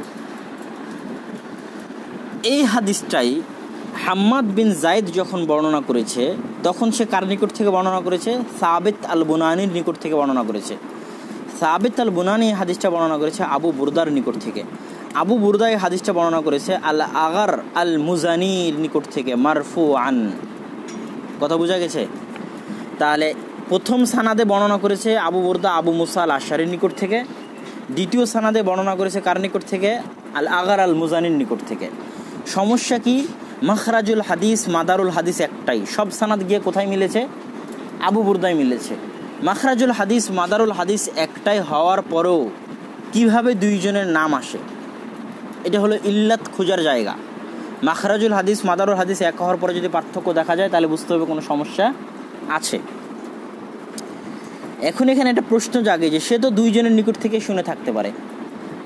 এই হাদিসটাই হাম্মাদ বিন জায়েদ যখন বর্ণনা করেছে তখন সে কার নিকট থেকে বর্ণনা করেছে? সাবিত আল বুনানির নিকট থেকে বর্ণনা করেছে। সাবিত আল বুনানি এই হাদিসটা বর্ণনা করেছে আবু বুরদার নিকট থেকে। আবু বুরদা এই হাদিসটা বর্ণনা করেছে আল আগার আল মুজানির নিকট থেকে মারফুআন। কথা বোঝা গেছে? তাহলে প্রথম সানাদে বর্ণনা করেছে আবু বুরদা আবু মুসা আল আশআরীর নিকট থেকে, দ্বিতীয় সানাদে বর্ণনা করেছে কার নিকট থেকে? আল আগার আল মুজানির নিকট থেকে। সমস্যা কি? মাখরাজুল হাদিস মাদারুল হাদিস একটাই, সব সানাদ গিয়ে কোথায় মিলেছে? আবু বুরদায় মিলেছে। মাখরাজুল হাদিস মাদারুল হাদিস একটাই হওয়ার পরেও কিভাবে দুইজনের নাম আসে, এটা হলো ইল্লাত খোঁজার জায়গা। মাখরাজুল হাদিস মাদারুল হাদিস এক হওয়ার পরে যদি পার্থক্য দেখা যায় তাহলে বুঝতে হবে কোনো সমস্যা আছে। এখন এখানে একটা প্রশ্ন জাগে যে সে তো দুইজনের নিকট থেকে শুনে থাকতে পারে,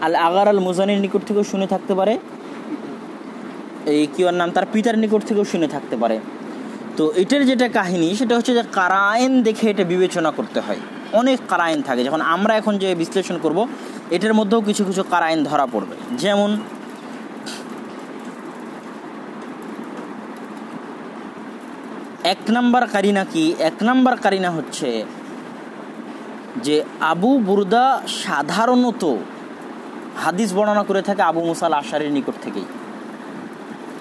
আল আগার আল মুজানির নিকট থেকেও শুনে থাকতে পারে, এই কি ওর নাম, তার পিতার নিকট থেকেও শুনে থাকতে পারে। তো এটার যেটা কাহিনী সেটা হচ্ছে যে কারায়েন দেখে এটা বিবেচনা করতে হয়। অনেক কারায়েন থাকে, যখন আমরা এখন যে বিশ্লেষণ করব এটার মধ্যেও কিছু কিছু কারায়েন ধরা পড়বে। যেমন এক নাম্বার কারিনা কি? এক নাম্বার কারিনা হচ্ছে যে আবু বুরদা সাধারণত হাদিস বর্ণনা করে থাকে আবু মুসা আল আশআরীর নিকট থেকেই।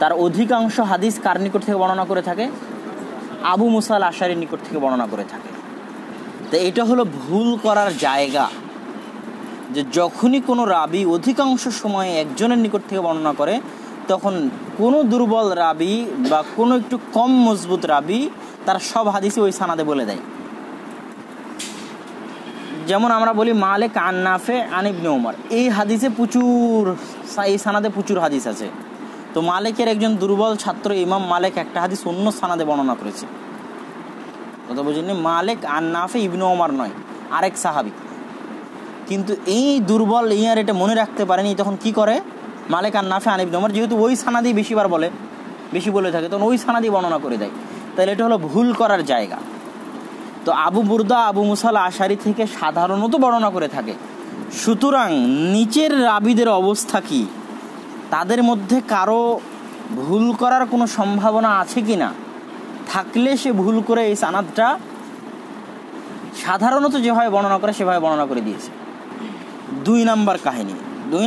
তার অধিকাংশ হাদিস কার নিকট থেকে বর্ণনা করে থাকে? আবু মুসা আল আশআরীর নিকট থেকে বর্ণনা করে থাকে। তো এটা হলো ভুল করার জায়গা, যে যখনই কোনো রাবি অধিকাংশ সময়ে একজনের নিকট থেকে বর্ণনা করে তখন কোনো দুর্বল রাবি বা কোনো একটু কম মজবুত রাবি তার সব হাদিসই ওই সানাদে বলে দেয়। যেমন আমরা বলি মালিক আন নাফে আন ইবনে ওমর, এই হাদিসে প্রচুর, এই সানাদে প্রচুর হাদিস আছে। তো মালিকের একজন দুর্বল ছাত্র ইমাম মালিক একটা হাদিস অন্য সানাদে বর্ণনা করেছে, কথা বুঝিনি? মালিক আন নাফে ইবনে ওমর নয়, আরেক সাহাবি। কিন্তু এই দুর্বল ইয়ার এটা মনে রাখতে পারেনি, তখন কি করে? মালিক আন নাফে আন ইবনে ওমর, যেহেতু ওই সানাদি বেশিবার বলে, বেশি বলে থাকে, তখন ওই সানাদি বর্ণনা করে দেয়। তাহলে এটা হলো ভুল করার জায়গা। তো আবু বুরদা আবু মুসা আল আশআরী থেকে সাধারণত বর্ণনা করে থাকে। সুতরাং নিচের রাবিদের অবস্থা কি? তাদের মধ্যে কারো ভুল করার কোনো সম্ভাবনা আছে কি না? থাকলে সে ভুল করে এই সানাদটা সাধারণত যেভাবে বর্ণনা করে সেভাবে বর্ণনা করে দিয়েছে। দুই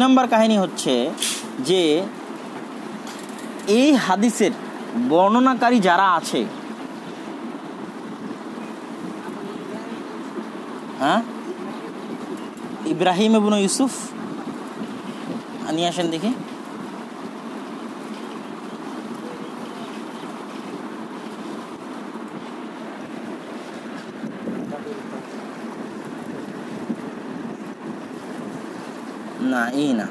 নাম্বার কাহিনী হচ্ছে যে এই হাদিসের বর্ণনাকারী যারা আছে, হ্যাঁ, ইব্রাহিম ইবনে ইউসুফ নিয়ে আসেন দেখি। না, এই না,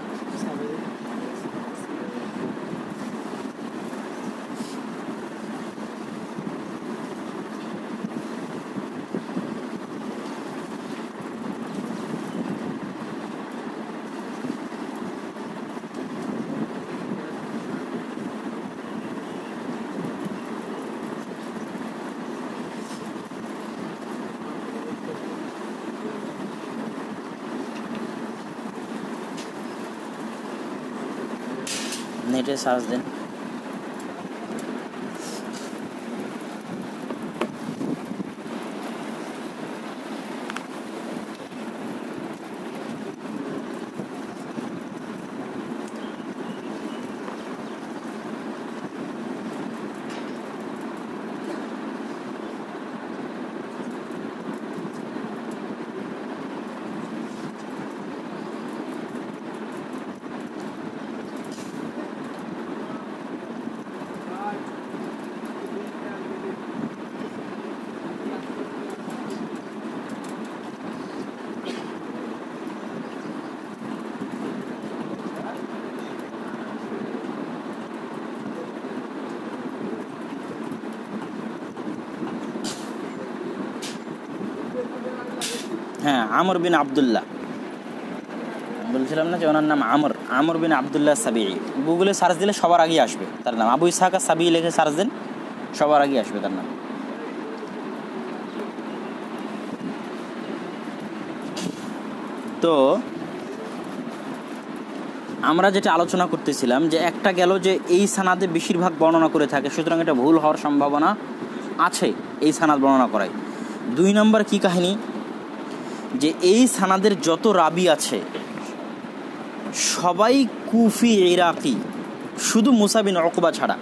নেটে সার্চ দেন। হ্যাঁ, আমর বিন আবদুল্লাহ, বলছিলাম না যে ওনার নাম আমর বিন আবদুল্লাহ সাবিঈ। গুগলে সার্চ দিলে সবার আগে আসবে তার নাম। আবু ইসহাক সাবিঈ লিখে সার্চ দেন, সবার আগে আসবে তার নাম। তো আমরা যেটা আলোচনা করতেছিলাম যে একটা গেল যে এই সানাদে বেশিরভাগ বর্ণনা করে থাকে, সুতরাং এটা ভুল হওয়ার সম্ভাবনা আছে এই সানাদ বর্ণনা করায়। 2 নম্বর কি কাহিনী, যে এই সানাদের যত রাবি আছে সবাই কুফি ইরাকি, শুধু মুসা বিন উকবা ছাড়া।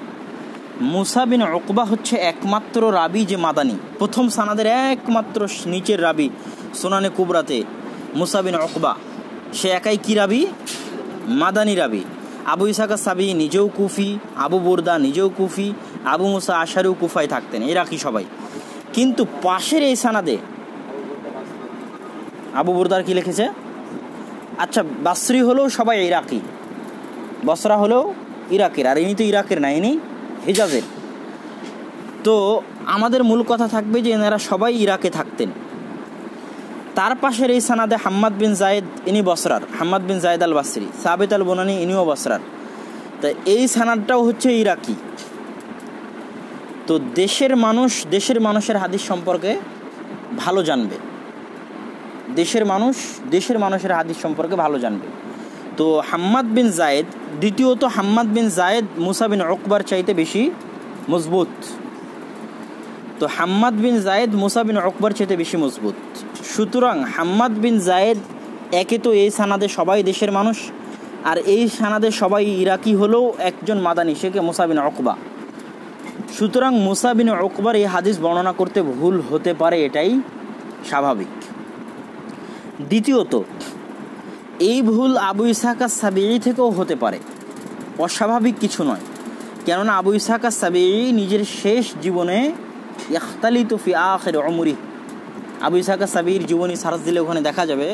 মুসা বিন উকবা হচ্ছে একমাত্র রাবি যে মাদানি, প্রথম সানাদের একমাত্র নিচের রাবি সুনানে কুবরাতে মুসা বিন উকবা, সে একাই কি রাবি? মাদানি রাবি। আবু ইসহাক সাবিঈ নিজেও কুফি, আবু বুরদা নিজেও কুফি, আবু মুসা আশারিও কুফায় থাকতেন, ইরাকি সবাই। কিন্তু পাশের এই সানাদে আবু বুরদার কি লিখেছে? আচ্ছা, বাসরি হলেও সবাই ইরাকি, বসরা হলেও ইরাকের, আর ইনি তো ইরাকের না, ইনি হিজাজের। তো আমাদের মূল কথা থাকবে যে এনারা সবাই ইরাকে থাকতেন। তার পাশের এই সানাদে হাম্মাদ বিন জায়েদ, ইনি বসরার, হাম্মাদ বিন জায়েদ আল বাসরি, সাবিত আল বুনানি ইনিও বসরার। তা এই সানাদটাও হচ্ছে ইরাকি। তো দেশের মানুষের হাদিস সম্পর্কে ভালো জানবে, দেশের মানুষের হাদিস সম্পর্কে ভালো জানবে। তো হাম্মাদ বিন জায়েদ, দ্বিতীয়ত হাম্মাদ বিন জায়েদ মুসা বিন উকবার চাইতে বেশি মজবুত। তো হাম্মাদ বিন জায়েদ মুসা বিন উকবার চাইতে বেশি মজবুত, সুতরাং হাম্মাদ বিন জায়েদ একে তো এই সানাদে সবাই দেশের মানুষ, আর এই সানাদে সবাই ইরাকি হলেও একজন মাদানি, সে কে মুসা বিন উকবা। সুতরাং মুসা বিন উকবার এই হাদিস বর্ণনা করতে ভুল হতে পারে, এটাই স্বাভাবিক। দ্বিতীয়ত এই ভুল আবু ইসহাক সাবিঈ থেকেও হতে পারে, অস্বাভাবিক কিছু নয়। কেননা আবু ইসহাক সাবিঈ নিজের শেষ জীবনে ইখতালিতু ফি আখির উমরি, আবু ইসহাক সাবিঈর জীবনী সার্চ দিলে ওখানে দেখা যাবে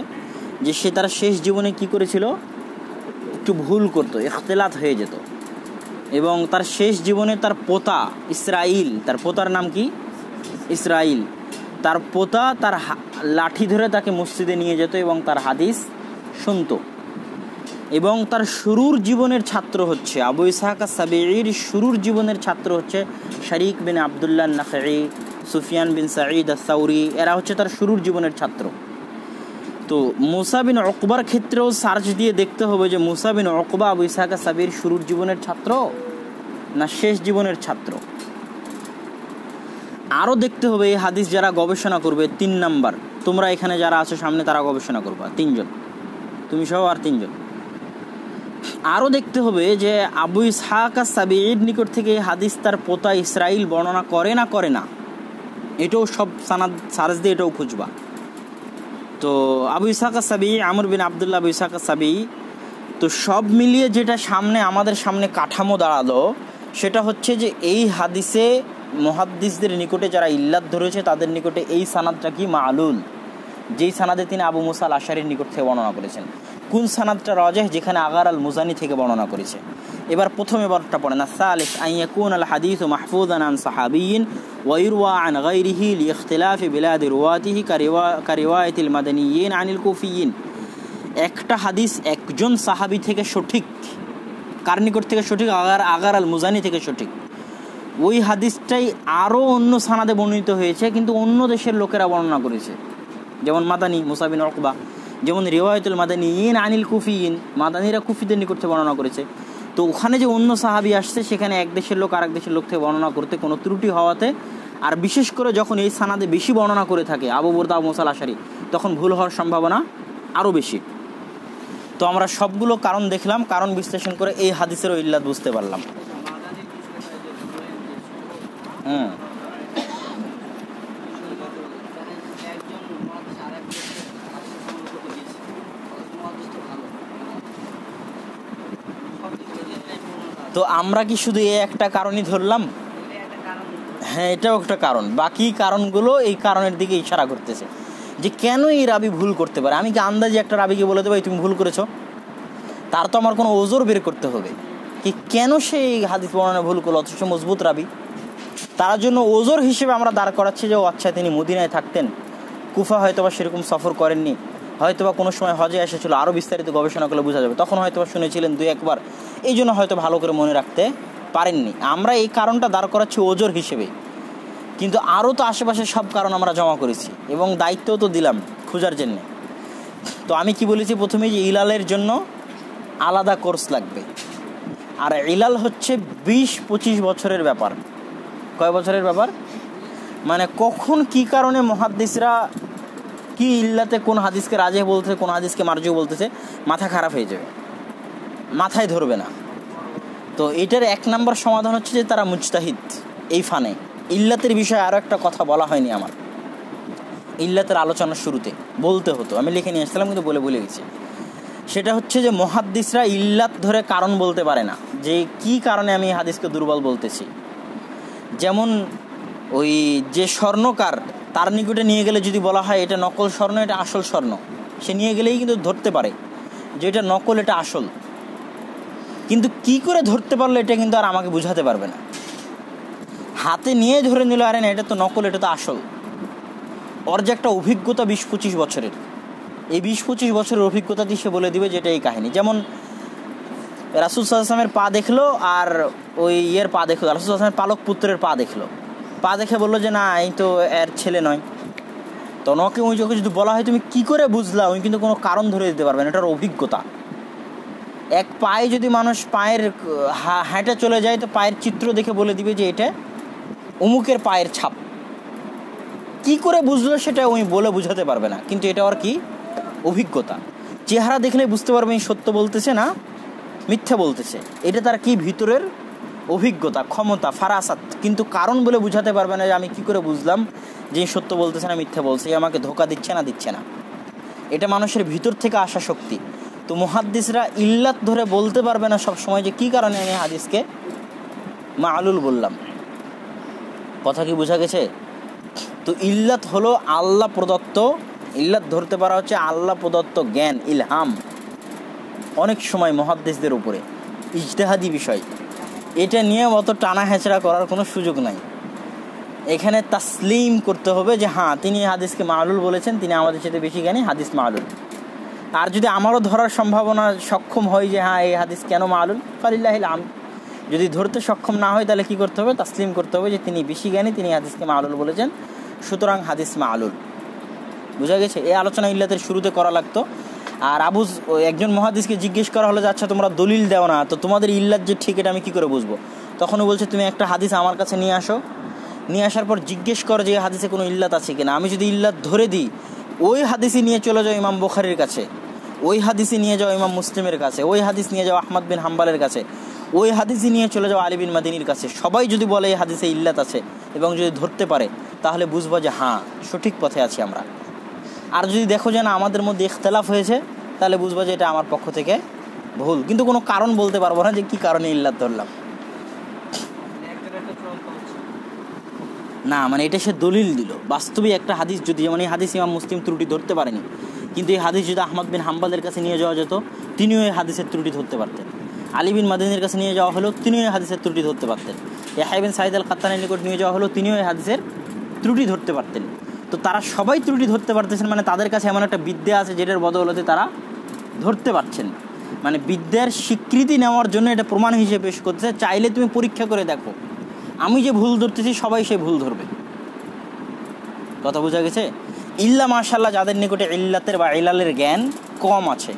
যে সে তার শেষ জীবনে কি করেছিল, একটু ভুল করতো, ইখতিলাত হয়ে যেত। এবং তার শেষ জীবনে তার পোতা ইসরাইল, তার পোতার নাম কি? ইসরাইল। তার পোতা তার লাঠি ধরে তাকে মসজিদে নিয়ে যেত এবং তার হাদিস শুনত। এবং তার শুরুর জীবনের ছাত্র হচ্ছে আবু ইসহাক সাবিঈর শুরুর জীবনের ছাত্র হচ্ছে শারিক বিন আবদুল্লাহ নাখঈ, সুফিয়ান বিন সাঈদ আস-সাউরি, এরা হচ্ছে তার শুরুর জীবনের ছাত্র। তো মুসা বিন উকবার ক্ষেত্রেও সার্চ দিয়ে দেখতে হবে যে মুসা বিন উকবা আবু ইসহাক সাবিঈর শুরুর জীবনের ছাত্র না শেষ জীবনের ছাত্র। আরও দেখতে হবে এই হাদিস যারা গবেষণা করবে, 3 নাম্বার, তোমরা এখানে যারা আছো সামনে তারা গবেষণা করবা, 3 জন, তুমি সহ আর 3 জন। আরও দেখতে হবে যে আবু ইসহাক সাবিঈর নিকট থেকে এই হাদিস তার পোতা ইসরাইল বর্ণনা করে না, এটাও সব সানাদ সার্চ দিয়ে এটাও খুঁজবা। তো আবু ইসহাক সাবিঈ, আমর বিন আবদুল্লাহ আবু ইসহাক সাবিঈ, তো সব মিলিয়ে যেটা আমাদের সামনে কাঠামো দাঁড়ালো সেটা হচ্ছে যে এই হাদিসে মুহাদ্দিসদের নিকটে যারা ইল্লাত ধরেছে তাদের নিকটে এই সানাদটা কি মা'লুল, যেই সানাদে তিনি আবু মুসা আল আশআরীর নিকট থেকে বর্ণনা করেছেন। কোন সানাদটা রাজিহ? যেখানে আগার আল মুজানি থেকে বর্ণনা করেছে। এবার প্রথমে বারটা পড়েন, আস-সালিস আন ইয়াকুন আল হাদিসু মাহফুজান আন সাহাবিয়্যিন ওয়া ইরওয়া আন গায়রিহি লিইখতিলাফি বিলাদি রুওয়াতিহি কারিওয়ায়াতিল মাদানিয়্যিন আনিল কুফিয়্যিন। একটা হাদিস একজন সাহাবী থেকে সঠিক, কার নিকট থেকে সঠিক? আগার আল মুজানি থেকে সঠিক। ওই হাদিসটাই আরও অন্য সানাদে বর্ণিত হয়েছে, কিন্তু অন্য দেশের লোকেরা বর্ণনা করেছে, যেমন মাদানি মুসা বিন উকবা, যেমন রিওয়ায়াতুল মাদানিয়্যিন আনিল কুফিয়্যিন, মাদানিরা কুফিদের নিকট থেকে বর্ণনা করেছে। তো ওখানে যে অন্য সাহাবী আসছে সেখানে এক দেশের লোক আরেক দেশের লোক থেকে বর্ণনা করতে কোনো ত্রুটি হওয়াতে, আর বিশেষ করে যখন এই সানাদে বেশি বর্ণনা করে থাকে আবু বুরদা আবু মুসা আল আশআরী, তখন ভুল হওয়ার সম্ভাবনা আরও বেশি। তো আমরা সবগুলো কারণ দেখলাম, কারণ বিশ্লেষণ করে এই হাদিসেরও ইল্লাত বুঝতে পারলাম। তো আমরা কি শুধু এই একটা কারণই ধরলাম? হ্যাঁ, এটাও একটা কারণ। বাকি কারণগুলো এই কারণের দিকে ইশারা করতেছে যে কেন এই রাবি ভুল করতে পারে। আমি কি আন্দাজে একটা রাবিকে বলে দেবো তুমি ভুল করেছো? তার তো আমার কোনো ওজোর বের করতে হবে কি কেন সে এই হাদিস বর্ণনা ভুল করলো, অথচ মজবুত রাবি। তার জন্য ওজোর হিসেবে আমরা দাঁড় করাচ্ছি যে ও আচ্ছা তিনি মদিনায় থাকতেন, কুফা হয়তোবা সেরকম সফর করেননি, হয়তোবা কোনো সময় হজে এসেছিল, আরও বিস্তারিত গবেষণা করলে বোঝা যাবে, তখন হয়তোবা শুনেছিলেন 2-1 বার, এই জন্য হয়তো ভালো করে মনে রাখতে পারেননি। আমরা এই কারণটা দাঁড় করাচ্ছি ওজোর হিসেবে, কিন্তু আরও তো আশেপাশে সব কারণ আমরা জমা করেছি এবং দায়িত্বও তো দিলাম খোঁজার জন্যে। তো আমি কি বলেছি প্রথমে, যে ইলালের জন্য আলাদা কোর্স লাগবে, আর ইলাল হচ্ছে 20-25 বছরের ব্যাপার। কয় বছরের ব্যাপার? মানে কখন কি কারণে মুহাদ্দিসরা কি ইল্লাতে কোন হাদিসকে রাজে বলতেছে, কোন হাদিসকে মারজু বলতেছে, মাথা খারাপ হয়ে যাবে, মাথায় ধরবে না। তো এটার 1 নম্বর সমাধান হচ্ছে যে তারা মুজতাহিদ এই ফানে। ইল্লাতের বিষয়ে আরও একটা কথা বলা হয়নি আমার, ইল্লাতের আলোচনার শুরুতে বলতে হতো, আমি লিখে নিয়ে আসছিলাম কিন্তু বলে গেছি। সেটা হচ্ছে যে মুহাদ্দিসরা ইল্লাত ধরে কারণ বলতে পারে না, যে কি কারণে আমি এই হাদিসকে দুর্বল বলতেছি। যেমন ওই যে স্বর্ণকার, তার নিকটে নিয়ে গেলে যদি বলা হয় এটা নকল স্বর্ণ, এটা আসল স্বর্ণ, সে নিয়ে গেলেই কিন্তু ধরতে পারে যে এটা নকল, এটা আসল। কিন্তু কি করে ধরতে পারলো এটা কিন্তু আর আমাকে বুঝাতে পারবে না। হাতে নিয়ে ধরে নিল, আরে না এটা তো নকল, এটা তো আসল। ওর যে একটা অভিজ্ঞতা 20-25 বছরের, এই 20-25 বছরের অভিজ্ঞতা দিয়ে সে বলে দিবে যে এটা এই কাহিনী। যেমন রাসূল সাল্লাল্লাহু আলাইহি ওয়াসাল্লামের পা দেখলো আর ওই পা দেখলো, রাসূল সাল্লাল্লাহু আলাইহি ওয়াসাল্লামের পালক পুত্রের পা দেখলো, পা দেখে বললো যে না এই তো এর ছেলে নয়। তো ওনাকে ওই চোখে যদি বলা হয় তুমি কি করে বুঝলা, ওই কিন্তু কোনো কারণ ধরে দিতে পারবেন, এটার অভিজ্ঞতা। এক পায়ে যদি মানুষ পায়ের হাঁটা চলে যায়, তো পায়ের চিত্র দেখে বলে দিবে যে এটা অমুকের পায়ের ছাপ। কি করে বুঝলো সেটা উনি বলে বুঝাতে পারবে না, কিন্তু এটা আর কি অভিজ্ঞতা। চেহারা দেখলে বুঝতে পারবে সত্য বলতেছে না মিথ্যা বলতেছে, এটা তার কি ভিতরের অভিজ্ঞতা, ক্ষমতা, ফারাসাত। কিন্তু কারণ বলে বুঝাতে পারবে না যে আমি কি করে বুঝলাম যে সত্য বলতেছে না মিথ্যা বলছে, আমাকে ধোকা দিচ্ছে না। এটা মানুষের ভিতর থেকে আসা শক্তি। তো মুহাদ্দিসরা ইল্লাত ধরে বলতে পারবে না সব সময় যে কি কারণে আমি হাদিসকে মাআলুল বললাম। কথা কি বোঝা গেছে? তো ইল্লাত হলো আল্লাহ প্রদত্ত, ইল্লাত ধরতে পারা হচ্ছে আল্লাহ প্রদত্ত জ্ঞান, ইলহাম। অনেক সময় মুহাদ্দিসদের উপরে ইজতিহাদি বিষয়, এটা নিয়ে অত টানা হেঁচড়া করার কোনো সুযোগ নাই। এখানে তাসলিম করতে হবে যে হ্যাঁ তিনি হাদিসকে মাআলুল বলেছেন, তিনি আমাদের সাথে বেশি জ্ঞানী, হাদিস মাআলুল। আর যদি আমারও ধরার সম্ভাবনা সক্ষম হয় যে হ্যাঁ এই হাদিস কেন মাআলুল, ফালিল্লাহিল হামদ। যদি ধরতে সক্ষম না হয় তাহলে কি করতে হবে? তাসলিম করতে হবে যে তিনি বেশি জ্ঞানী, তিনি হাদিসকে মাআলুল বলেছেন, সুতরাং হাদিস মাআলুল। বুঝা গেছে? এই আলোচনা ইল্লাতের শুরুতে করা লাগতো। আর একজন মুহাদ্দিসকে জিজ্ঞেস করা হলো যে আচ্ছা তোমরা দলিল দাও না, তো তোমাদের ইল্লাত যে ঠিক এটা আমি কী করে বুঝবো? তখনও বলছে তুমি একটা হাদিস আমার কাছে নিয়ে আসো, নিয়ে আসার পর জিজ্ঞেস করো যে হাদিসে কোনো ইল্লাত আছে কিনা। আমি যদি ইল্লাত ধরে দিই, ওই হাদিসই নিয়ে চলে যাও ইমাম বুখারীর কাছে, ওই হাদিসই নিয়ে যাও ইমাম মুসলিমের কাছে, ওই হাদিস নিয়ে যাও আহমদ বিন হাম্বালের কাছে, ওই হাদিসই নিয়ে চলে যাও আলী বিন মাদিনীর কাছে। সবাই যদি বলে এই হাদিসে ইল্লাত আছে এবং যদি ধরতে পারে, তাহলে বুঝবো যে হ্যাঁ সঠিক পথে আছি আমরা। আর যদি দেখো যে না আমাদের মধ্যে ইখতিলাফ হয়েছে, তাহলে বুঝবো যে এটা আমার পক্ষ থেকে ভুল, কিন্তু কোনো কারণ বলতে পারবো না যে কি কারণে ইল্লাত ধরলাম। না মানে এটা সে দলিল দিল। বাস্তবে একটা হাদিস যদি, যেমন এই হাদিস ইমাম মুসলিম ত্রুটি ধরতে পারেনি, কিন্তু এই হাদিস যদি আহমদ বিন হাম্বালের কাছে নিয়ে যাওয়া যেত, তিনিও এই হাদিসের ত্রুটি ধরতে পারতেন। আলী বিন মাদিনীর কাছে নিয়ে যাওয়া হলো, তিনিও এই হাদিসের ত্রুটি ধরতে পারতেন। ইয়াহইয়া বিন সাঈদ আল কাত্তানের নিকট নিয়ে যাওয়া হলো, তিনিও এই হাদিসের ত্রুটি ধরতে পারতেন। তো তারা সবাই ত্রুটি ধরতে পারতেছেন, মানে তাদের কাছে এমন একটা বিদ্যা আছে যেটার বদৌলতে তারা ধরতে পারছেন। মানে বিদ্যার স্বীকৃতি নেওয়ার জন্য এটা প্রমাণ হিসেবে পেশ করতেছে। চাইলে তুমি পরীক্ষা করে দেখো, আমি যে ভুল ধরতেছি সবাই সে ভুল ধরবে। কথা বোঝা গেছে? ইল্লা মাশাআল্লাহ যাদের নিকটে ইল্লাতের বা ইলালের জ্ঞান কম আছে।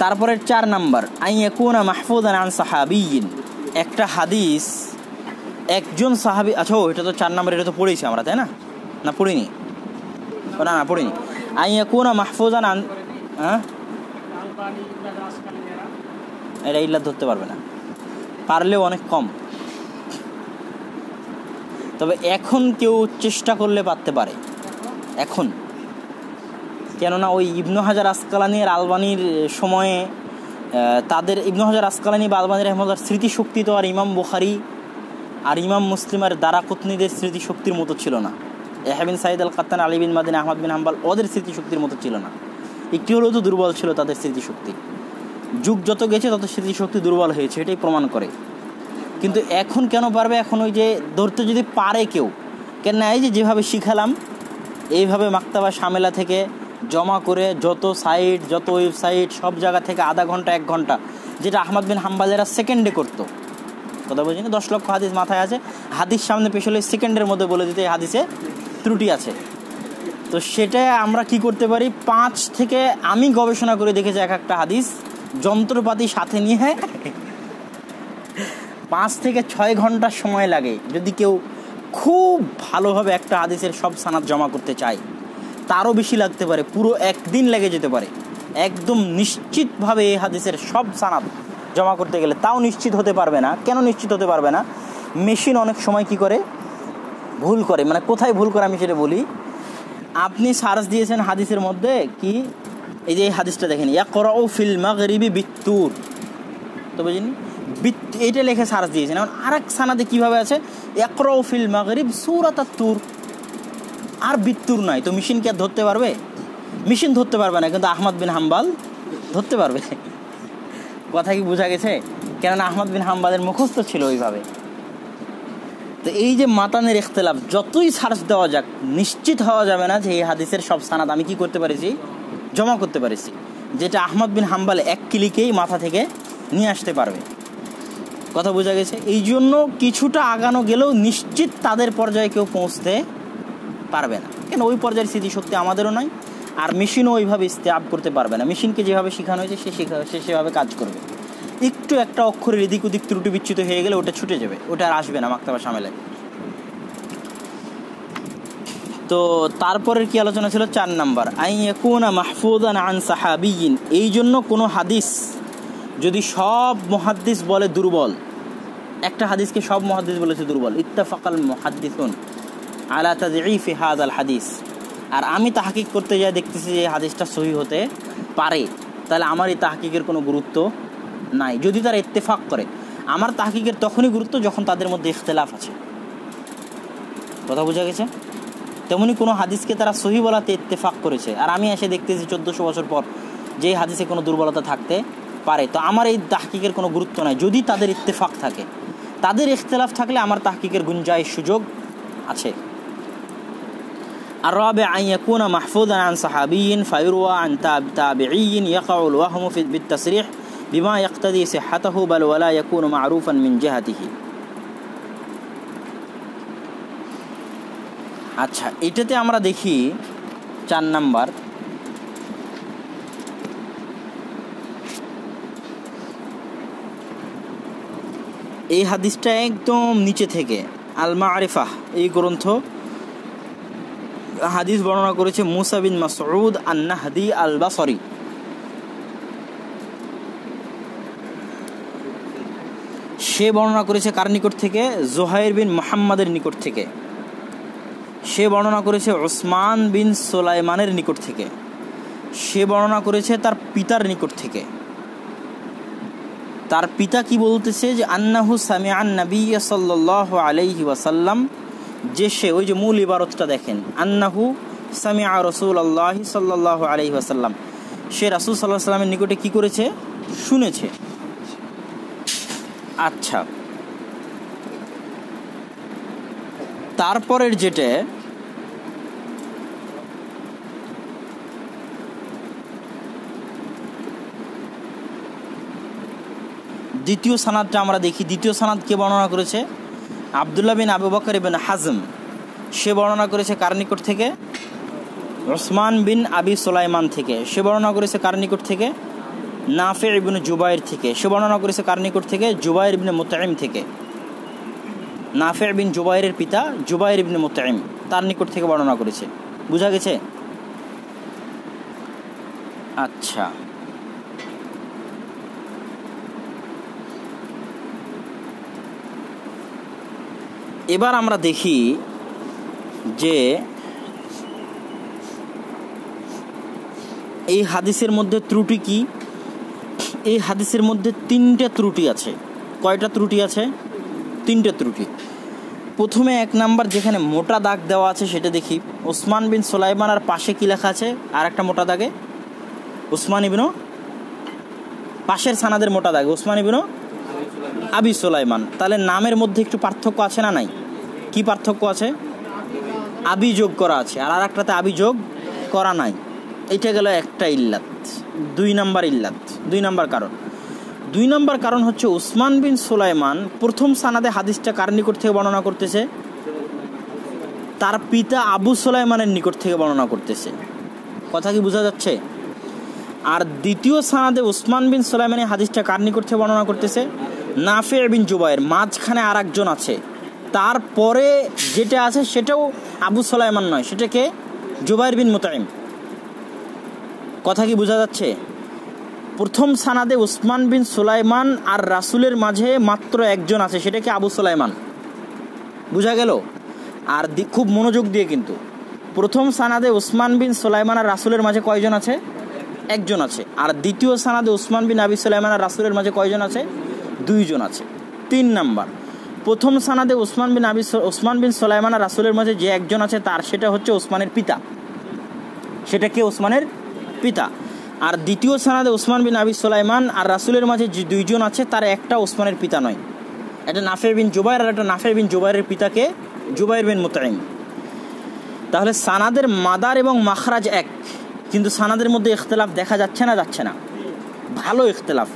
তারপরে 4 নাম্বার, আইয়াকুনা মাহফুজান আন সাহাবিয়্যিন, একটা হাদিস একজন সাহাবী। আচ্ছা এটা তো 4 নাম্বার, এটা তো পড়েছি আমরা, তাই না? না পড়িনি, না পড়িনি। আইয়াকুনা মাহফুজান আন, হ্যাঁ এটা ইল্লাত ধরতে পারবে না, পারলেও অনেক কম। তবে এখন কেউ চেষ্টা করলে পারতে পারে এখন, কেননা ওই ইবনু হাজার আসকালানি আর আলবানির সময়ে তাদের, ইবনু হাজার আসকালানি বা আলবানি রাহিমাহুল্লাহর স্মৃতিশক্তি তো আর ইমাম বুখারী আর ইমাম মুসলিম আর দারাকুতনিদের স্মৃতিশক্তির মতো ছিল না। ইয়াহইয়া বিন সাঈদ আল কাত্তান, আলী বিন মাদিনী, আহমদ বিন হাম্বাল, ওদের স্মৃতিশক্তির মতো ছিল না। একটি হলেও তো দুর্বল ছিল তাদের স্মৃতিশক্তি। যুগ যত গেছে তত স্মৃতিশক্তি দুর্বল হয়েছে, এটাই প্রমাণ করে। কিন্তু এখন কেন পারবে? এখন ওই যে ধরতে যদি পারে কেউ, কেন এই যেভাবে শিখালাম এইভাবে মাকতাবা শামেলা থেকে জমা করে যত সাইট যত ওয়েবসাইট সব জায়গা থেকে আধা ঘন্টা 1 ঘন্টা, যেটা আহমদ বিন হাম্বালেরা সেকেন্ডে করতো। কথা বলছি না, 10 লক্ষ হাদিস মাথায় আছে, হাদিস সামনে পেছলে সেকেন্ডের মধ্যে বলে দিতে এই হাদিসে ত্রুটি আছে। তো সেটা আমরা কি করতে পারি, 5 থেকে আমি গবেষণা করে দেখেছি এক একটা হাদিস যন্ত্রপাতি সাথে নিয়ে 5 থেকে 6 ঘন্টা সময় লাগে যদি কেউ খুব ভালোভাবে একটা হাদিসের সব সানাদ জমা করতে চায়। তারও বেশি লাগতে পারে, পুরো 1 দিন লেগে যেতে পারে একদম নিশ্চিতভাবে এই হাদিসের সব সানাদ জমা করতে গেলে। তাও নিশ্চিত হতে পারবে না। কেন নিশ্চিত হতে পারবে না? মেশিন অনেক সময় কি করে, ভুল করে। মানে কোথায় ভুল করে আমি সেটা বলি। আপনি সার্চ দিয়েছেন হাদিসের মধ্যে কি, এই যে এই হাদিসটা দেখেন, ইয়াকরাউ ফিল মাগরিবি বিত্তুর, তো বুঝিনি, এইটা লিখে সার্চ দিয়েছেন। এখন আরেক সানাদে কিভাবে আছে, ইয়াকরাউ ফিল মাগরিব সূরাতাত তুর, আর বিত্তুর নাই। তো মেশিন কি আর ধরতে পারবে? মেশিন ধরতে পারবে না, কিন্তু আহমদ বিন হাম্বাল ধরতে পারবে। কথা কি বোঝা গেছে? কেননা আহমদ বিন হাম্বালের মুখস্থ ছিল ওইভাবে। তো এই যে মাতানের ইখতিলাফ, যতই সার্চ দেওয়া যাক নিশ্চিত হওয়া যাবে না যে এই হাদিসের সব সানাদ আমি কি করতে পারিছি, জমা করতে পারিছি, যেটা আহমদ বিন হাম্বাল 1 ক্লিকেই মাথা থেকে নিয়ে আসতে পারবে। কথা বোঝা গেছে? এই জন্য কিছুটা আগানো গেলেও নিশ্চিত তাদের পর্যায়ে কেউ পৌঁছতে পারবে না। কেন, ওই পর্যায়ের স্মৃতিশক্তি আমাদেরও নয়, আর মেশিনও ওইভাবে ইস্তেআব করতে পারবে না। মেশিনকে যেভাবে শেখানো হয়েছে সে সেভাবে কাজ করবে। একটু একটা অক্ষরের এদিক ওদিক ত্রুটি বিচ্যুত হয়ে গেলে ওটা ছুটে যাবে, ওটা আর আসবে না মাকতাবা শামেলায়। তো তারপরের কি আলোচনা ছিল, 4 নাম্বার, আইয়াকুনা মাহফুজান আন সাহাবিয়িন। এই জন্য কোনো হাদিস যদি সব মুহাদ্দিস বলে দুর্বল, একটা হাদিসকে সব মুহাদ্দিস বলেছে দুর্বল, ইত্তাফাকাল মুহাদ্দিসুন আলা তাযঈফি হাযাল হাদিস, আর আমি তাহকিক করতে যাই দেখতেছি যে হাদিসটা সহিহ হতে পারে, তাহলে আমার এই তাহকিকের কোনো গুরুত্ব নাই। যদি তারা ইত্তেফাক করে, আমার তাহকিকের তখনই গুরুত্ব যখন তাদের মধ্যে ইখতিলাফ আছে। কথা বোঝা গেছে? তেমনি কোনো হাদিসকে তারা সহিহ বলাতে ইত্তেফাক করেছে, আর আমি এসে দেখতেছি 1400 বছর পর যে হাদিসে কোনো দুর্বলতা থাকতে পারে, তো আমার এই তাহকিকের কোনো গুরুত্ব নাই যদি তাদের ইত্তেফাক থাকে। তাদের ইখতিলাফ থাকলে আমার তাহকিকের গুঞ্জাইশ সুযোগ আছে। الرابع أن يكون محفوظا عن صحابي فيروى عن تابعي يقع الوهم بالتصريح بما يقتضي صحته بل ولا يكون معروفا من جهته. আচ্ছা, এটাতে আমরা দেখি 4 নাম্বার, এই হাদিসটা একদম নিচে থেকে, আল মারিফাহ এই গ্রন্থ, হাদিস বর্ণনা করেছে মুসা বিন মাসউদ আন-নাহদি আল-বাসরি। সে বর্ণনা করেছে কার নিকট থেকে, জুহাইর বিন মুহাম্মাদের নিকট থেকে। সে বর্ণনা করেছে উসমান বিন সুলাইমানের নিকট থেকে। সে বর্ণনা করেছে তার পিতার নিকট থেকে। তার পিতা কি বলতেছে যে আন্নাহু সামিআন নবী সাল্লাল্লাহু আলাইহি ওয়াসাল্লাম, যে সে, ওই যে মূল ইবারতটা দেখেন, আন্নাহু সামিআ রাসূলুল্লাহি সাল্লাল্লাহু আলাইহি ওয়াসাল্লাম, সে রাসূল সাল্লাল্লাহু আলাইহি ওয়াসাল্লামের নিকটে কি করেছে, শুনেছে। আচ্ছা, তারপরের যেটা দ্বিতীয় সানাদটা আমরা দেখি। দ্বিতীয় সানাদকে বর্ণনা করেছে আব্দুল্লাহ বিন আবু বকর ইবনে হাজম। সে বর্ণনা করেছে কার নিকট থেকে, উসমান বিন আবি সুলাইমান থেকে। সে বর্ণনা করেছে কার নিকট থেকে, নাফি ইবনে জুবাইর থেকে। সে বর্ণনা করেছে কার নিকট থেকে, জুবাইর ইবনে মুতঈম থেকে। নাফি বিন জুবাইরের পিতা জুবাইর ইবনে মুতঈম, তার নিকট থেকে বর্ণনা করেছে। বুঝা গেছে? আচ্ছা, এবার আমরা দেখি যে এই হাদিসের মধ্যে ত্রুটি কি। এই হাদিসের মধ্যে 3টে ত্রুটি আছে। কয়টা ত্রুটি আছে? 3টে ত্রুটি। প্রথমে 1 নাম্বার যেখানে মোটা দাগ দেওয়া আছে সেটা দেখি। উসমান বিন সুলাইমান আর পাশে কি লেখা আছে, আর একটা মোটা দাগে উসমান ইবনে, পাশের সানাদের মোটা দাগে উসমান ইবনে আবি সুলাইমান। তাহলে নামের মধ্যে একটু পার্থক্য আছে না নাই? কি পার্থক্য আছে? আবি যোগ করা আছে, আর আরেকটাতে আবি যোগ করা নাই। এইটা গেল একটা ইল্লাত, 2 নাম্বার ইল্লাত, 2 নাম্বার কারণ। 2 নাম্বার কারণ হচ্ছে উসমান বিন সুলাইমান প্রথম সানাদে হাদিসটা কার নিকট থেকে বর্ণনা করতেছে? তার পিতা আবু সুলাইমানের নিকট থেকে বর্ণনা করতেছে। কথা কি বোঝা যাচ্ছে? আর দ্বিতীয় সানাদে উসমান বিন সুলাইমানের হাদিসটা কার নিকট থেকে বর্ণনা করতেছে? নাফে বিন জুবায়ের। মাঝখানে আর একজন আছে, তারপরে যেটা আছে সেটাও আবু সুলাইমান নয়, সেটাকে জুবায়ের বিন মুতাইম। কথা কি বোঝা যাচ্ছে? প্রথম সানাদে উসমান বিন সুলাইমান আর রাসূলের মাঝে মাত্র একজন আছে, সেটাকে আবু সুলাইমান। বোঝা গেল? আর খুব মনোযোগ দিয়ে, কিন্তু প্রথম সানাদে উসমান বিন সুলাইমান আর রাসূলের মাঝে কয়জন আছে? একজন আছে। আর দ্বিতীয় সানাদে উসমান বিন আবি সুলাইমান আর রাসূলের মাঝে কয়জন আছে? 2 জন আছে। 3 নাম্বার, প্রথম সানাদে উসমান বিন সুলাইমান আর রাসূলের মাঝে যে একজন আছে তার সেটা হচ্ছে উসমানের পিতা, সেটা কে? উসমানের পিতা। আর দ্বিতীয় সানাদে উসমান বিন আবি সুলাইমান আর রাসূলের মাঝে যে 2 জন আছে তার একটা উসমানের পিতা নয়, এটা নাফে বিন জুবায়ের, আর একটা নাফে বিন জুবায়েরের পিতাকে জুবায়ের বিন মুতাইম। তাহলে সানাদের মাদার এবং মাখরাজ এক, কিন্তু সানাদের মধ্যে ইখতিলাফ দেখা যাচ্ছে না? যাচ্ছে না, ভালো ইখতিলাফ।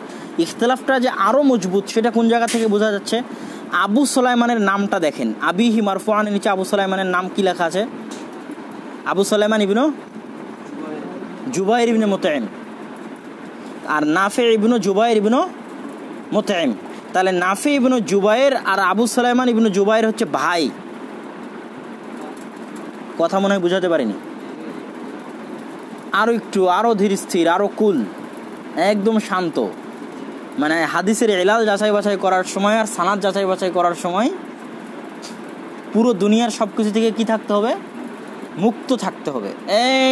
ইখতিলাফটা যে আরও মজবুত সেটা কোন জায়গা থেকে বোঝা যাচ্ছে? আবু সুলাইমানের নামটা দেখেন, আবিহি মারফুআনের নিচে আবু সুলাইমানের নাম কি লেখা আছে? আবু সুলাইমান ইবনু জুবায়ের ইবনে মুতাইম, আর নাফে ইবনু জুবায়ের ইবনু মুতাইম। তাহলে নাফে ইবনু জুবায়ের আর আবু সুলাইমান ইবনু জুবায়ের হচ্ছে ভাই। কথা মনে হয় বুঝাতে পারিনি? আরও একটু, আরও ধীর স্থির, আরও কুল, একদম শান্ত। মানে হাদিসের ইলাল যাচাই বাছাই করার সময় আর সানাদ যাচাই বাছাই করার সময় পুরো দুনিয়ার সব কিছু থেকে কি থাকতে হবে? মুক্ত থাকতে হবে,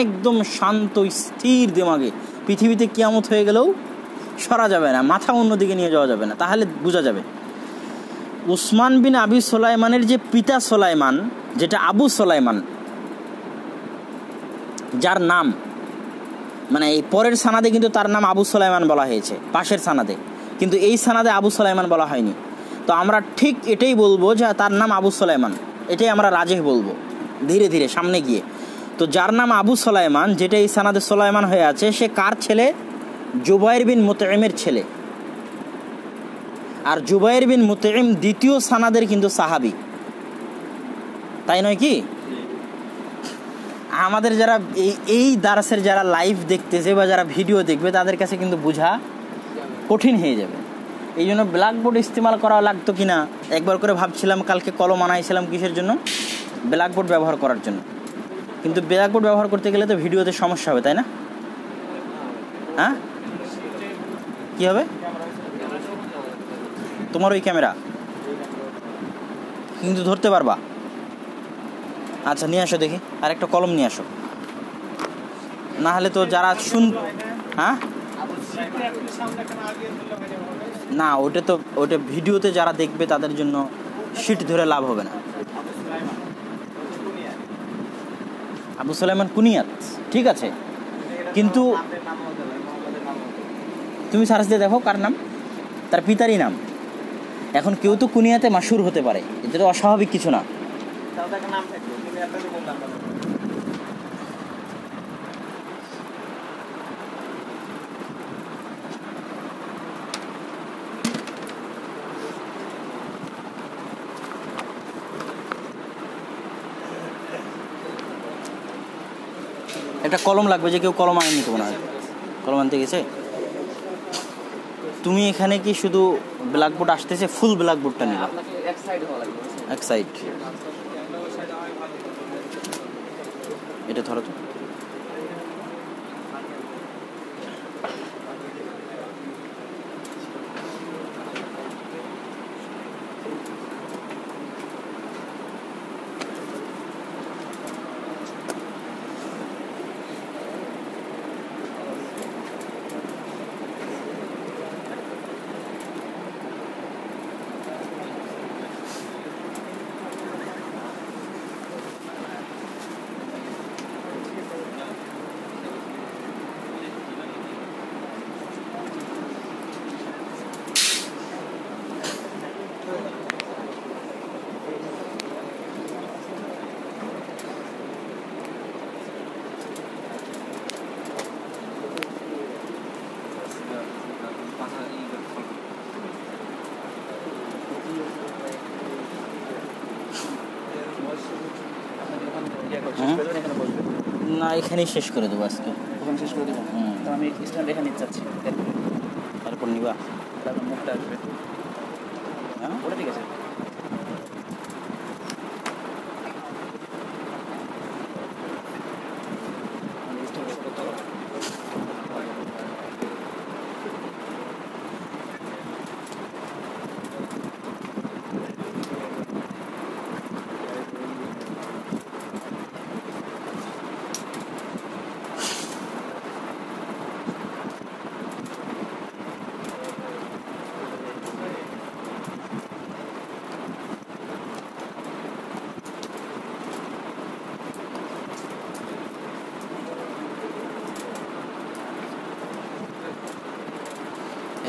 একদম শান্ত স্থির দিমাগে। পৃথিবীতে কিয়ামত হয়ে গেলেও সরা যাবে না, মাথা অন্যদিকে নিয়ে যাওয়া যাবে না, তাহলে বোঝা যাবে। উসমান বিন আবি সুলাইমানের যে পিতা সুলাইমান, যেটা আবু সুলাইমান, যার নাম মানে এই পরের সানাদে কিন্তু তার নাম আবু সুলাইমান বলা হয়েছে, পাশের সানাদে, কিন্তু এই সানাদে আবু সুলাইমান বলা হয়নি। তো আমরা ঠিক এটাই বলবো যে তার নাম আবু সুলাইমান, এটাই আমরা রাজেহ বলবো ধীরে ধীরে সামনে গিয়ে। তো যার নাম আবু সুলাইমান, যেটা এই সানাদে সুলাইমান হয়ে আছে, সে কার ছেলে? জুবায়ের বিন মুতাইমের ছেলে। আর জুবায়ের বিন মুতাইম দ্বিতীয় সানাদের কিন্তু সাহাবী, তাই নয় কি? আমাদের যারা এই দার্সের যারা লাইভ দেখতেছে বা যারা ভিডিও দেখবে তাদের কাছে কিন্তু বোঝা কঠিন হয়ে যাবে। এই জন্য ব্ল্যাকবোর্ড ইস্তেমাল করা লাগতো কিনা একবার করে ভাবছিলাম। কালকে কলম আনাইছিলাম কিসের জন্য? ব্ল্যাকবোর্ড ব্যবহার করার জন্য। কিন্তু ব্ল্যাকবোর্ড ব্যবহার করতে গেলে তো ভিডিওতে সমস্যা হবে, তাই না? হ্যাঁ, কি হবে? তোমার ওই ক্যামেরা কিন্তু ধরতে পারবা? আচ্ছা নিয়ে আসো দেখি, আর একটা কলম নিয়ে আসো, না হলে তো যারা হ্যাঁ না, ওটা ভিডিওতে যারা দেখবে তাদের জন্য শিট ধরে লাভ হবে না। আবু সুলাইমান কুনিয়াত, ঠিক আছে, কিন্তু তুমি সার্চ দিয়ে দেখো কার নাম, তার পিতারই নাম। এখন কেউ তো কুনিয়াতে মাশহুর হতে পারে, এটা তো অস্বাভাবিক কিছু না। একটা কলম লাগবে, যে কেউ কলম আনেনি তো মনে হয়, কলম আনতে গেছে। তুমি এখানে কি শুধু ব্ল্যাকবোর্ড আসতেছে? ফুল ব্ল্যাকবোর্ডটা নিবা, এক সাইড। এটা ধরো তো। না, এখানেই শেষ করে দেবো আজকে। ওখানে শেষ করে দেবো। তো আমি স্ট্যান্ড এখানে নিতে চাচ্ছি, তারপর নিবা, তারপর মুখটা আসবে। হ্যাঁ ওটা ঠিক আছে।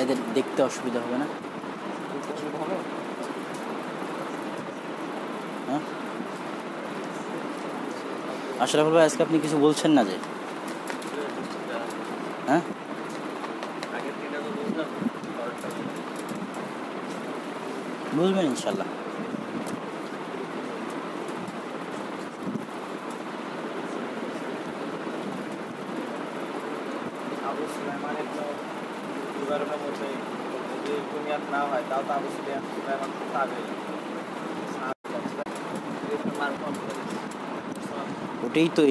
এদের দেখতে অসুবিধা হবে না? হ্যাঁ, আশরাফুল ভাই, আজকে আপনি কিছু বলছেন না যে? হ্যাঁ, বুঝবেন ইনশাল্লাহ।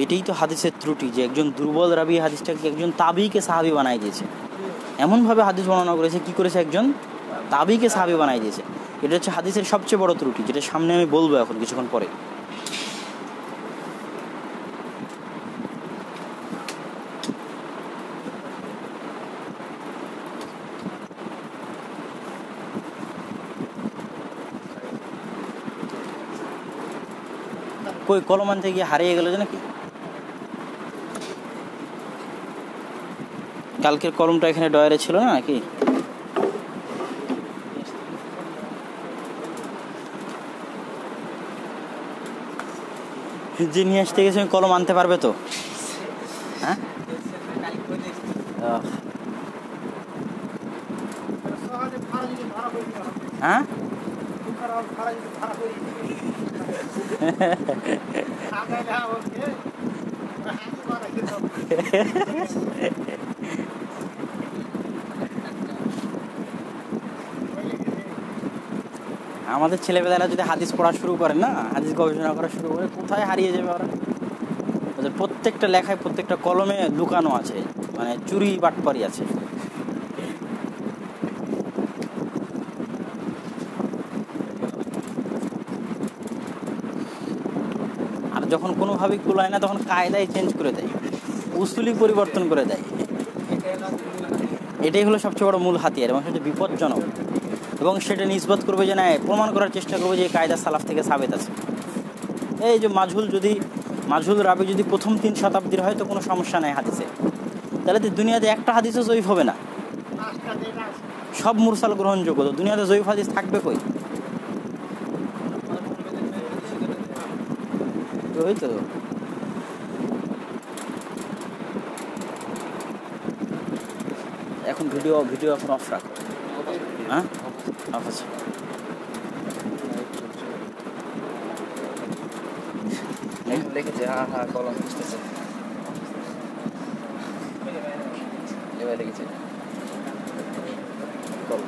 এটাই তো হাদিসের ত্রুটি, যে একজন দুর্বল রাবি হাদিসটাকে একজন তাবিকে সাহাবি বানাই দিয়েছে। এমনভাবে হাদিস বর্ণনা করেছে, কি করেছে, একজন তাবিকে সাহাবি বানাই দিয়েছে। এটা হচ্ছে হাদিসের সবচেয়ে বড় ত্রুটি, যেটা সামনে আমি বলবো এখন কিছুক্ষণ পরে। কই কলম আনতে গিয়ে হারিয়ে গেল যে নাকি? কালকের কলমটা এখানে ডয়ারে ছিল না নাকি? যে নিয়ে আসতে গেছে কলম আনতে পারবে তো? হ্যাঁ, হ্যাঁ, আমাদের ছেলেমেয়েরা যদি হাদিস পড়া শুরু করে না, হাদিস গবেষণা করা শুরু করে, কোথায় হারিয়ে যাবে ওরা? ওদের প্রত্যেকটা লেখায়, প্রত্যেকটা কলমে লুকানো আছে, মানে চুরি বাটপারি আছে। আর যখন কোনোভাবেই কুলায় না, তখন কায়দায় চেঞ্জ করে দেয়, উসুলি পরিবর্তন করে দেয়। এটাই হলো সবচেয়ে বড় মূল হাতিয়ার, এবং সেটা বিপজ্জনক। এবং সেটা নিসবত করবে যে না, প্রমাণ করার চেষ্টা করবে যে কায়দা সালাফ থেকে সাবেত আছে। এই যে মাঝহুল রাবি যদি প্রথম 3 শতাব্দীর হয় তো কোনো সমস্যা নাই হাদিসে, তাহলে তো দুনিয়াতে একটা হাদিসও জয়ীফ হবে না, সব মুরসাল গ্রহণযোগ্য। তো দুনিয়াতে জয়ীফ হাদিস থাকবে কই? ওই তো এখন ভিডিও এখন অফ রাখো। হ্যাঁ, অফ আছে। লিখেছে, হ্যাঁ কলম বুঝতেছে, এবার লিখেছে কলম।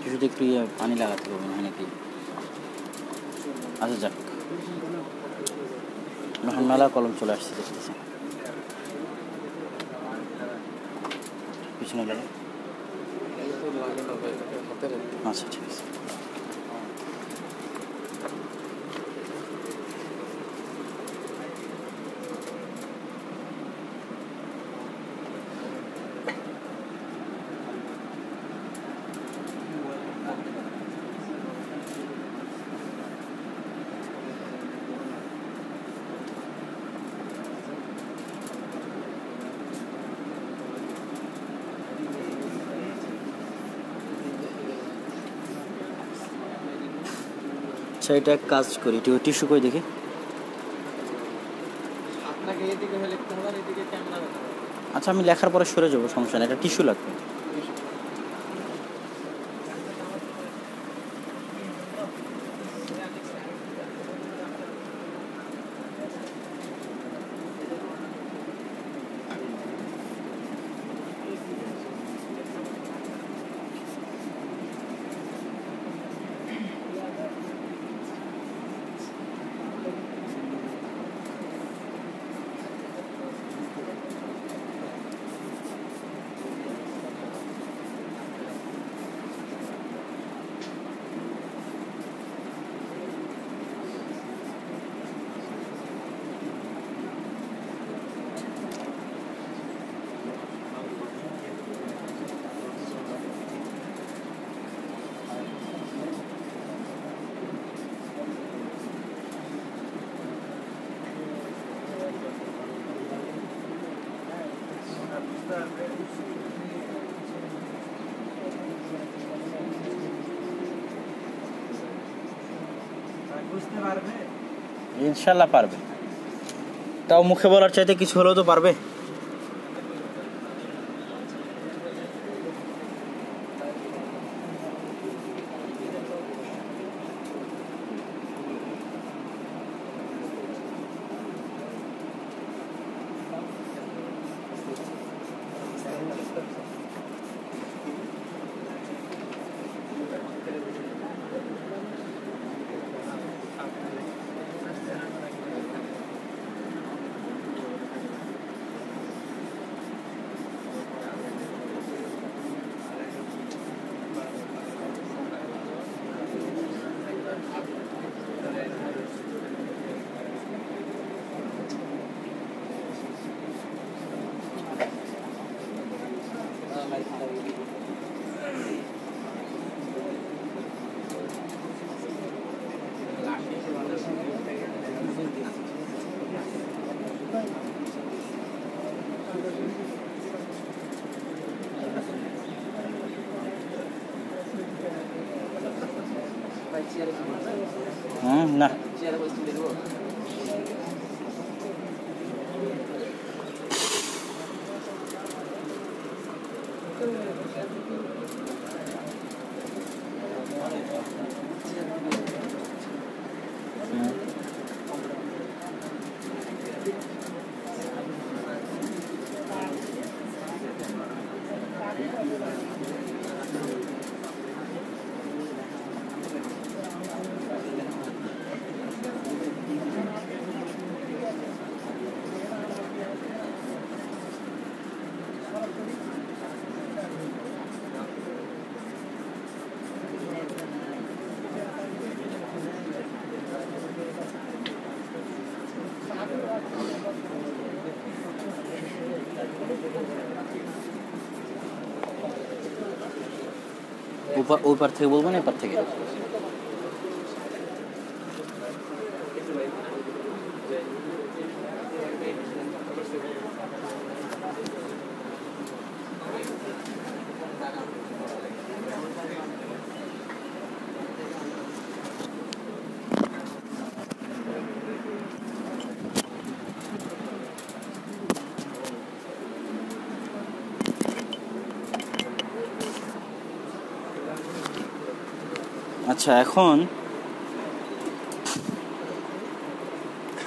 টিস্যুতে একটু পানি লাগাতে হবে না নাকি? আচ্ছা যাক, এখন মেলা কলম চলে আসছে দেখতেছি, পিছনে লাগে। আচ্ছা ঠিক আছে। আচ্ছা, এটা এক কাজ করি, টিস্যু কই দেখি। আচ্ছা, আমি লেখার পরে সরে যাবো, সমস্যা নেই, এটা টিস্যু লাগবে। ইনশাল্লাহ পারবে, তাও মুখে বলার চাইতে কিছু হলেও তো পারবে। না ওই পার থেকে বলবো না, এপার থেকে। আচ্ছা, এখন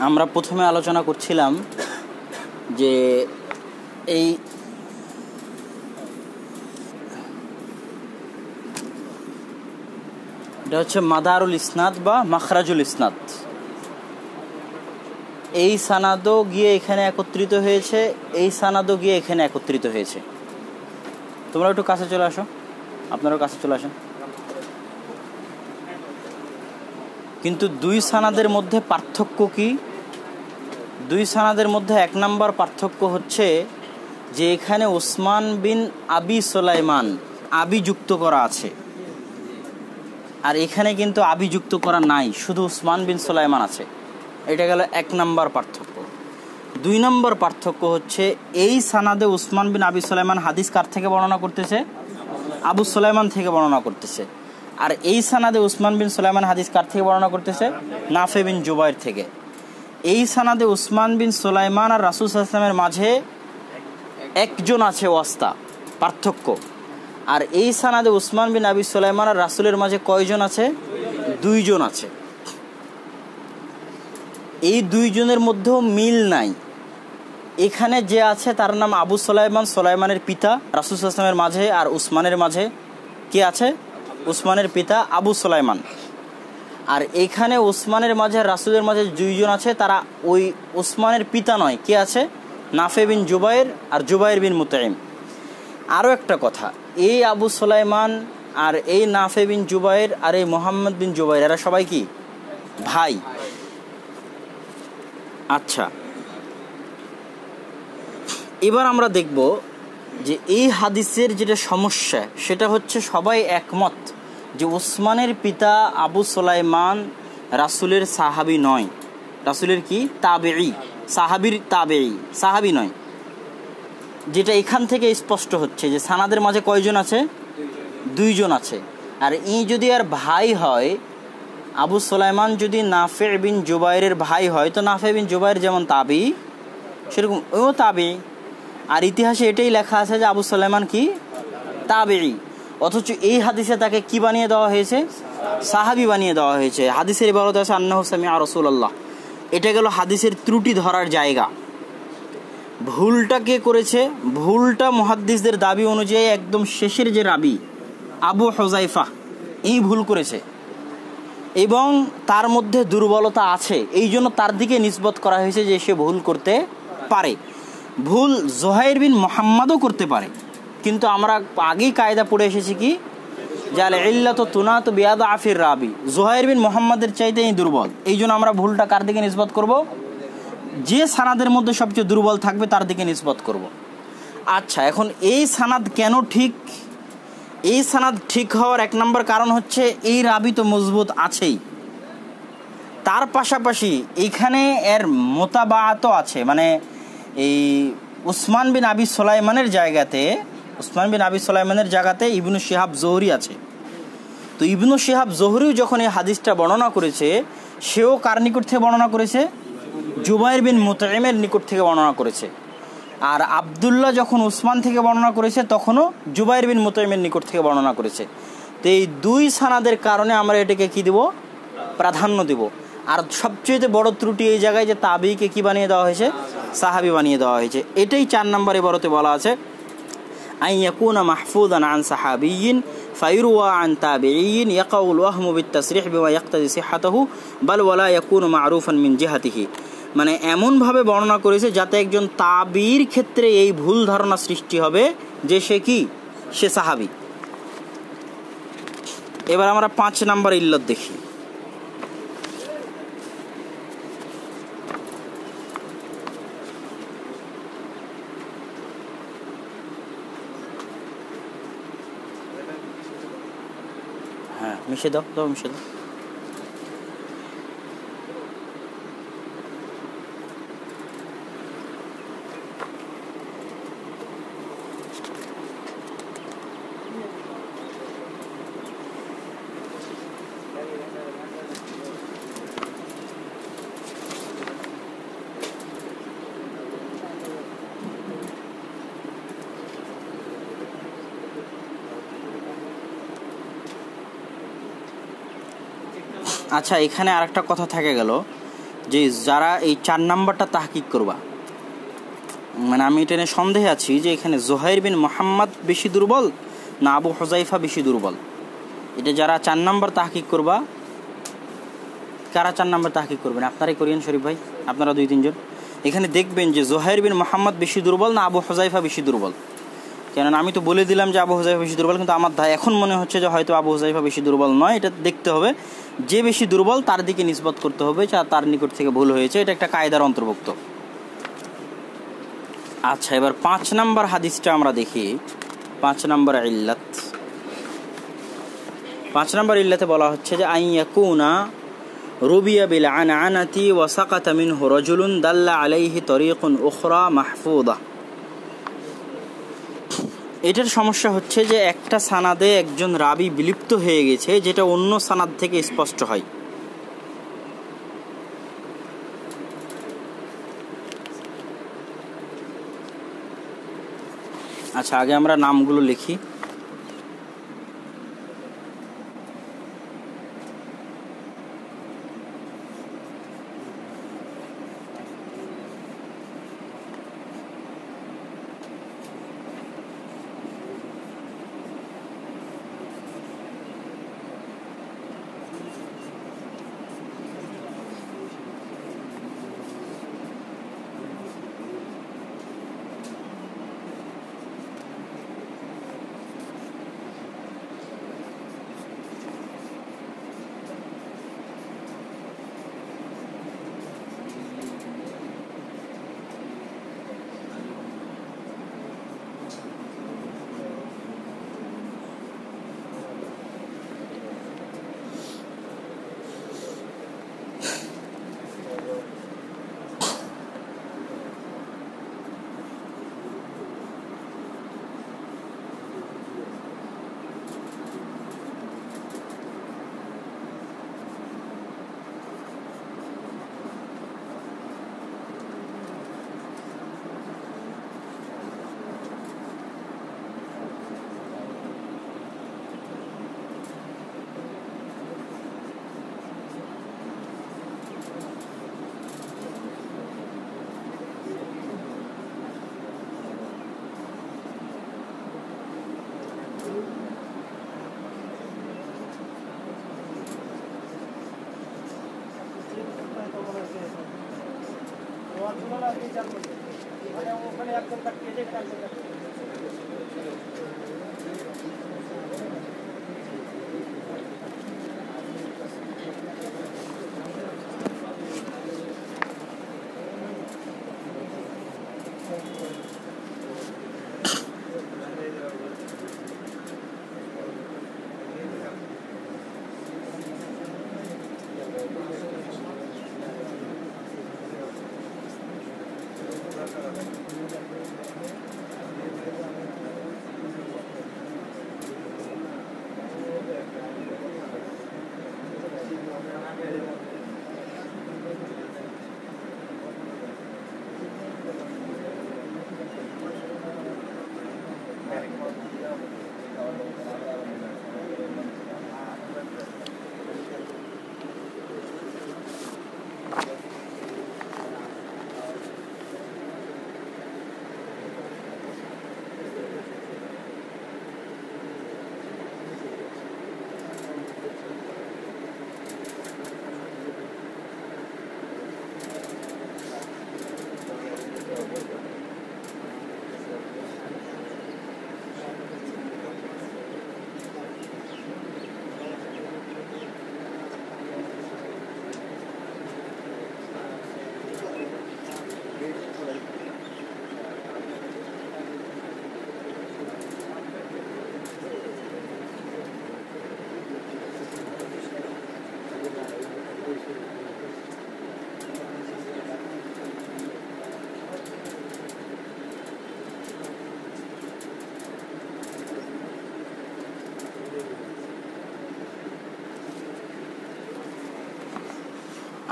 আমরা প্রথমে আলোচনা করছিলাম যে এই এটা হচ্ছে মাদারুল ইসনাদ বা মাখরাজুল ইসনাদ। এই সানাদও গিয়ে এখানে একত্রিত হয়েছে, এই সানাদও গিয়ে এখানে একত্রিত হয়েছে। তোমরা একটু কাছে চলে আসো, আপনারাও কাছে চলে আসেন। কিন্তু দুই সানাদের মধ্যে পার্থক্য কি? দুই সানাদের মধ্যে এক নম্বর পার্থক্য হচ্ছে যে এখানে ওসমান বিন আবি সুলাইমান আবি যুক্ত করা আছে, আর এখানে কিন্তু আবি যুক্ত করা নাই, শুধু ওসমান বিন সুলাইমান আছে। এটা গেল এক নম্বর পার্থক্য। দুই নম্বর পার্থক্য হচ্ছে এই সানাদে ওসমান বিন আবি সুলাইমান হাদিস কার থেকে বর্ণনা করতেছে? আবু সুলাইমান থেকে বর্ণনা করতেছে। আর এই সানাদে উসমান বিন সুলাইমান হাদিস কার থেকে বর্ণনা করতেছে? নাফে বিন জুবাইর থেকে। এই সানাদে উসমান বিন সুলাইমান আর রাসূল সাল্লাল্লাহু আলাইহি ওয়াসাল্লামের মাঝে একজন আছে ওয়াস্তা, পার্থক্য। আর এই সানাদে উসমান বিন আবি সুলাইমান আর রাসূলের মাঝে কয়জন আছে? 2 জন আছে। এই 2 জনের মধ্যেও মিল নাই। এখানে যে আছে তার নাম আবু সুলাইমান, সুলাইমানের পিতা রাসূল সাল্লাল্লাহু আলাইহি ওয়াসাল্লামের মাঝে, আর উসমানের মাঝে কে আছে? উসমানের পিতা আবু সুলাইমান। আর এখানে উসমানের মাঝে রাসূলের মাঝে 2 জন আছে, তারা ওই উসমানের পিতা নয়। কে আছে? নাফে বিন জুবাইর আর জুবাইর বিন মুতাইম। আরও একটা কথা, এই আবু সুলাইমান আর এই নাফে বিন জুবাইর আর এই মোহাম্মদ বিন জুবাইর, এরা সবাই কি ভাই? আচ্ছা, এবার আমরা দেখব যে এই হাদিসের যেটা সমস্যা সেটা হচ্ছে সবাই একমত যে উসমানের পিতা আবু সুলাইমান রাসূলের সাহাবী নয়, রাসূলের কি তাবেঈ, সাহাবীর তাবেঈ, সাহাবী নয়। যেটা এখান থেকে স্পষ্ট হচ্ছে যে সানাদের মাঝে কয়জন আছে? 2 জন আছে। আর এই যদি আর ভাই হয়, আবু সুলাইমান যদি নাফে বিন জুবাইরের ভাই হয়, তো নাফে বিন জুবাইর যেমন তাবেঈ সেরকম ও তাবেঈ। আর ইতিহাসে এটাই লেখা আছে যে আবু সুলাইমান কি তাবেঈ, অথচ এই হাদিসে তাকে কি বানিয়ে দেওয়া হয়েছে? সাহাবী বানিয়ে দেওয়া হয়েছে। হাদিসের ইবারত আছে আন্নাহু সামিআ রাসূলুল্লাহ। এটা গেল হাদিসের ত্রুটি ধরার জায়গা। ভুলটা কে করেছে? ভুলটা মুহাদ্দিসদের দাবি অনুযায়ী একদম শেষের যে রাবি আবু হুযায়ফা, এই ভুল করেছে এবং তার মধ্যে দুর্বলতা আছে, এই জন্য তার দিকে নিসবত করা হয়েছে যে সে ভুল করতে পারে। ভুল জুহাইর বিন মুহাম্মাদও করতে পারে, কিন্তু আমরা আগেই কায়দা পড়ে এসেছি কি জাল ইল্লাতু তুনাতু বিআদাফির রাবি, জুহাইর বিন মুহাম্মাদের চাইতে এই দুর্বল। এই জন্য আমরা ভুলটা কার দিকে নিসবত করব? যে সানাদের মধ্যে সবচেয়ে দুর্বল থাকবে তার দিকে নিসবত করব। আচ্ছা, এখন এই সানাদ কেন ঠিক? এই সানাদ ঠিক হওয়ার 1 নম্বর কারণ হচ্ছে এই রাবি তো মজবুত আছেই, তার পাশাপাশি এইখানে এর মোতাবাআতও আছে। মানে এই উসমান বিন আবি সুলাইমানের জায়গাতে ইবনু শিহাব জোহরি আছে। তো ইবনু শিহাব জোহরিও যখন এই হাদিসটা বর্ণনা করেছে, সেও কার নিকট থেকে বর্ণনা করেছে? জুবাইর বিন মুতাইমের নিকট থেকে বর্ণনা করেছে। আর আব্দুল্লাহ যখন উসমান থেকে বর্ণনা করেছে, তখনও জুবাইর বিন মুতাইমের নিকট থেকে বর্ণনা করেছে। তো এই 2 সানাদের কারণে আমরা এটাকে কি দেব? প্রাধান্য দেব। আর সবচেয়ে বড় ত্রুটি এই জায়গায় যে তাবেঈকে কি বানিয়ে দেওয়া হয়েছে? সাহাবী বানিয়ে দেওয়া হয়েছে। এটাই 4 নম্বর ইবারতে বলা আছে, আন ইয়াকুনা মাহফুজান আন সাহাবিয়্যিন ফায়ুরওয়া আন তাবেঈয়্যিন ইয়াকাউল ওয়াহমু বিত-তাসরিহ বিমা ইয়াক্তাদি সিহহাতাহু বাল ওয়ালা ইয়াকুনু মা'রুফান মিন জিহাতিহি। মানে এমনভাবে বর্ণনা করেছে যাতে একজন তাবির ক্ষেত্রে এই ভুল ধারণা সৃষ্টি হবে যে সে কি? সে সাহাবী। এবার আমরা 5 নম্বর ইল্লত দেখি। হ্যাঁ, মিশে দাও, মিশে দাও। আচ্ছা, এখানে আরেকটা কথা থেকে গেল যে যারা এই 4 নম্বরটা তাহকিক করবা, মানে আমি এটা নিয়ে সন্দেহে আছি যে এখানে জুহাইর বিন মুহাম্মদ বেশি দুর্বল না আবু হুযায়ফা বেশি দুর্বল। এটা যারা 4 নম্বর তাহকিক করবা, কারা 4 নম্বর তাহকিক করবেন? আপনারাই করিয়েন শরীফ ভাই, আপনারা 2-3 জন। এখানে দেখবেন যে জুহাইর বিন মুহাম্মদ বেশি দুর্বল না আবু হুযায়ফা বেশি দুর্বল। কেননা আমি তো বলে দিলাম যে আবু হুযায়ফা বেশি দুর্বল, কিন্তু আমার এখন মনে হচ্ছে যে হয়তো আবু হুযায়ফা বেশি দুর্বল নয়। এটা দেখতে হবে, যে বেশি দুর্বল তার দিকে নিসবত করতে হবে, তার নিকট থেকে ভুল হয়েছে, এটা একটা কায়দার অন্তর্ভুক্ত। আচ্ছা, এবার 5 নম্বর হাদিসটা আমরা দেখি। 5 নম্বর ইল্লাত, 5 নম্বর ইল্লাতে বলা হচ্ছে যে আন ইয়াকুনা রুবিয়া বিল আনআনাতি ওয়া সাকাতা মিনহু রাজুলুন দাল্লা আলাইহি তরিকুন উখরা মাহফুযা। এটার সমস্যা হচ্ছে যে একটা সানাদে একজন রাবি বিলুপ্ত হয়ে গেছে, যেটা অন্য সানাদ থেকে স্পষ্ট হয়। আচ্ছা, আগে আমরা নামগুলো লিখি।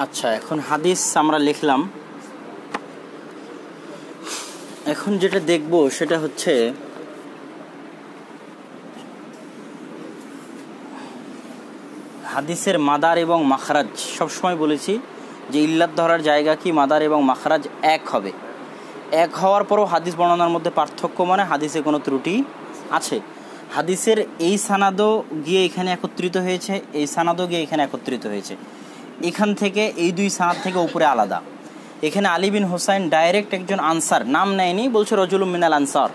আচ্ছা, এখন হাদিস আমরা লিখলাম। এখন যেটা দেখব সেটা হচ্ছে হাদিসের মাদার এবং মাখরাজ। সবসময় বলেছি যে ইল্লাত ধরার জায়গা কি, মাদার এবং মাখরাজ এক হবে। এক হওয়ার পরও হাদিস বর্ণনার মধ্যে পার্থক্য, মানে হাদিসে কোনো ত্রুটি আছে। হাদিসের এই সানাদও গিয়ে এখানে একত্রিত হয়েছে, এই সানাদও গিয়ে এখানে একত্রিত হয়েছে। এখান থেকে এই দুই সানাদ থেকে উপরে আলাদা। এখানে আলী বিন হোসাইন ডাইরেক্ট একজন আনসার, নাম নেয়নি, বলছে রজুলুম মিনাল আনসার।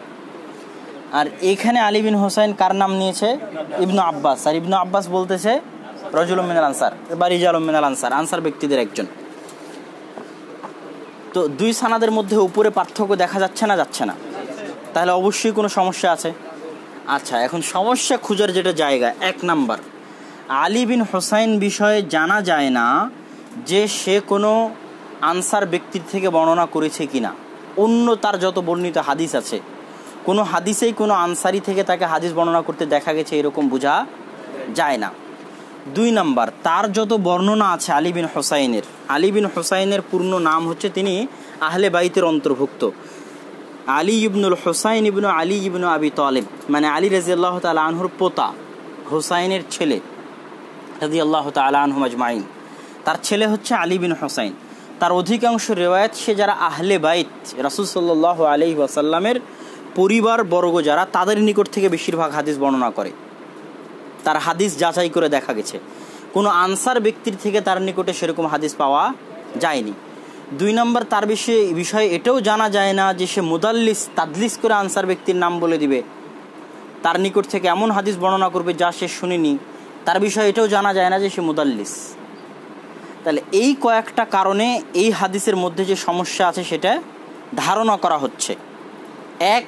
আর এখানে আলী বিন হোসাইন কার নাম নিয়েছে? ইবনু আব্বাস। আর ইবনু আব্বাস বলতেছে রজুলুম মিনাল আনসার বা রিজালুম মিনাল আনসার, আনসার ব্যক্তিদের একজন। তো দুই সানাদের মধ্যে উপরে পার্থক্য দেখা যাচ্ছে না? যাচ্ছে না। তাহলে অবশ্যই কোনো সমস্যা আছে। আচ্ছা, এখন সমস্যা খোঁজার যেটা জায়গা, 1 নাম্বার, আলী বিন হোসাইন বিষয়ে জানা যায় না যে সে কোনো আনসার ব্যক্তির থেকে বর্ণনা করেছে কিনা। অন্য তার যত বর্ণিত হাদিস আছে কোনো হাদিসেই কোনো আনসারি থেকে তাকে হাদিস বর্ণনা করতে দেখা গেছে এরকম বোঝা যায় না। 2 নাম্বার, তার যত বর্ণনা আছে আলী বিন হোসাইনের পূর্ণ নাম হচ্ছে তিনি আহলে বাইতের অন্তর্ভুক্ত। আলী ইবনুল হোসাইন ইবনু আলী ইবনু আবি তালেব, মানে আলী রাদিয়াল্লাহু তাআলা আনহুর পোতা, হোসাইনের ছেলে রাদিয়াল্লাহু তাআলা আনহুম আজমাইন। তার ছেলে হচ্ছে আলী বিন হোসাইন। তার অধিকাংশ রিওয়ায়াত সে যারা আহলে বাইত রাসূল সাল্লাল্লাহু আলাইহি ওয়াসাল্লামের পরিবার বর্গ যারা, তাদের নিকট থেকে বেশিরভাগ হাদিস বর্ণনা করে। তার হাদিস যাচাই করে দেখা গেছে কোনো আনসার ব্যক্তির থেকে তার নিকটে সেরকম হাদিস পাওয়া যায়নি। 2 নম্বর, তার বিষয়ে এটাও জানা যায় না যে সে মুদাল্লিস, তাদলিস করে আনসার ব্যক্তির নাম বলে দিবে, তার নিকট থেকে এমন হাদিস বর্ণনা করবে যা সে শুনেনি, তার বিষয়ে এটাও জানা যায় না যে সে মুদাল্লিস। তাহলে এই কয়েকটা কারণে এই হাদিসের মধ্যে যে সমস্যা আছে সেটা ধারণা করা হচ্ছে। 1,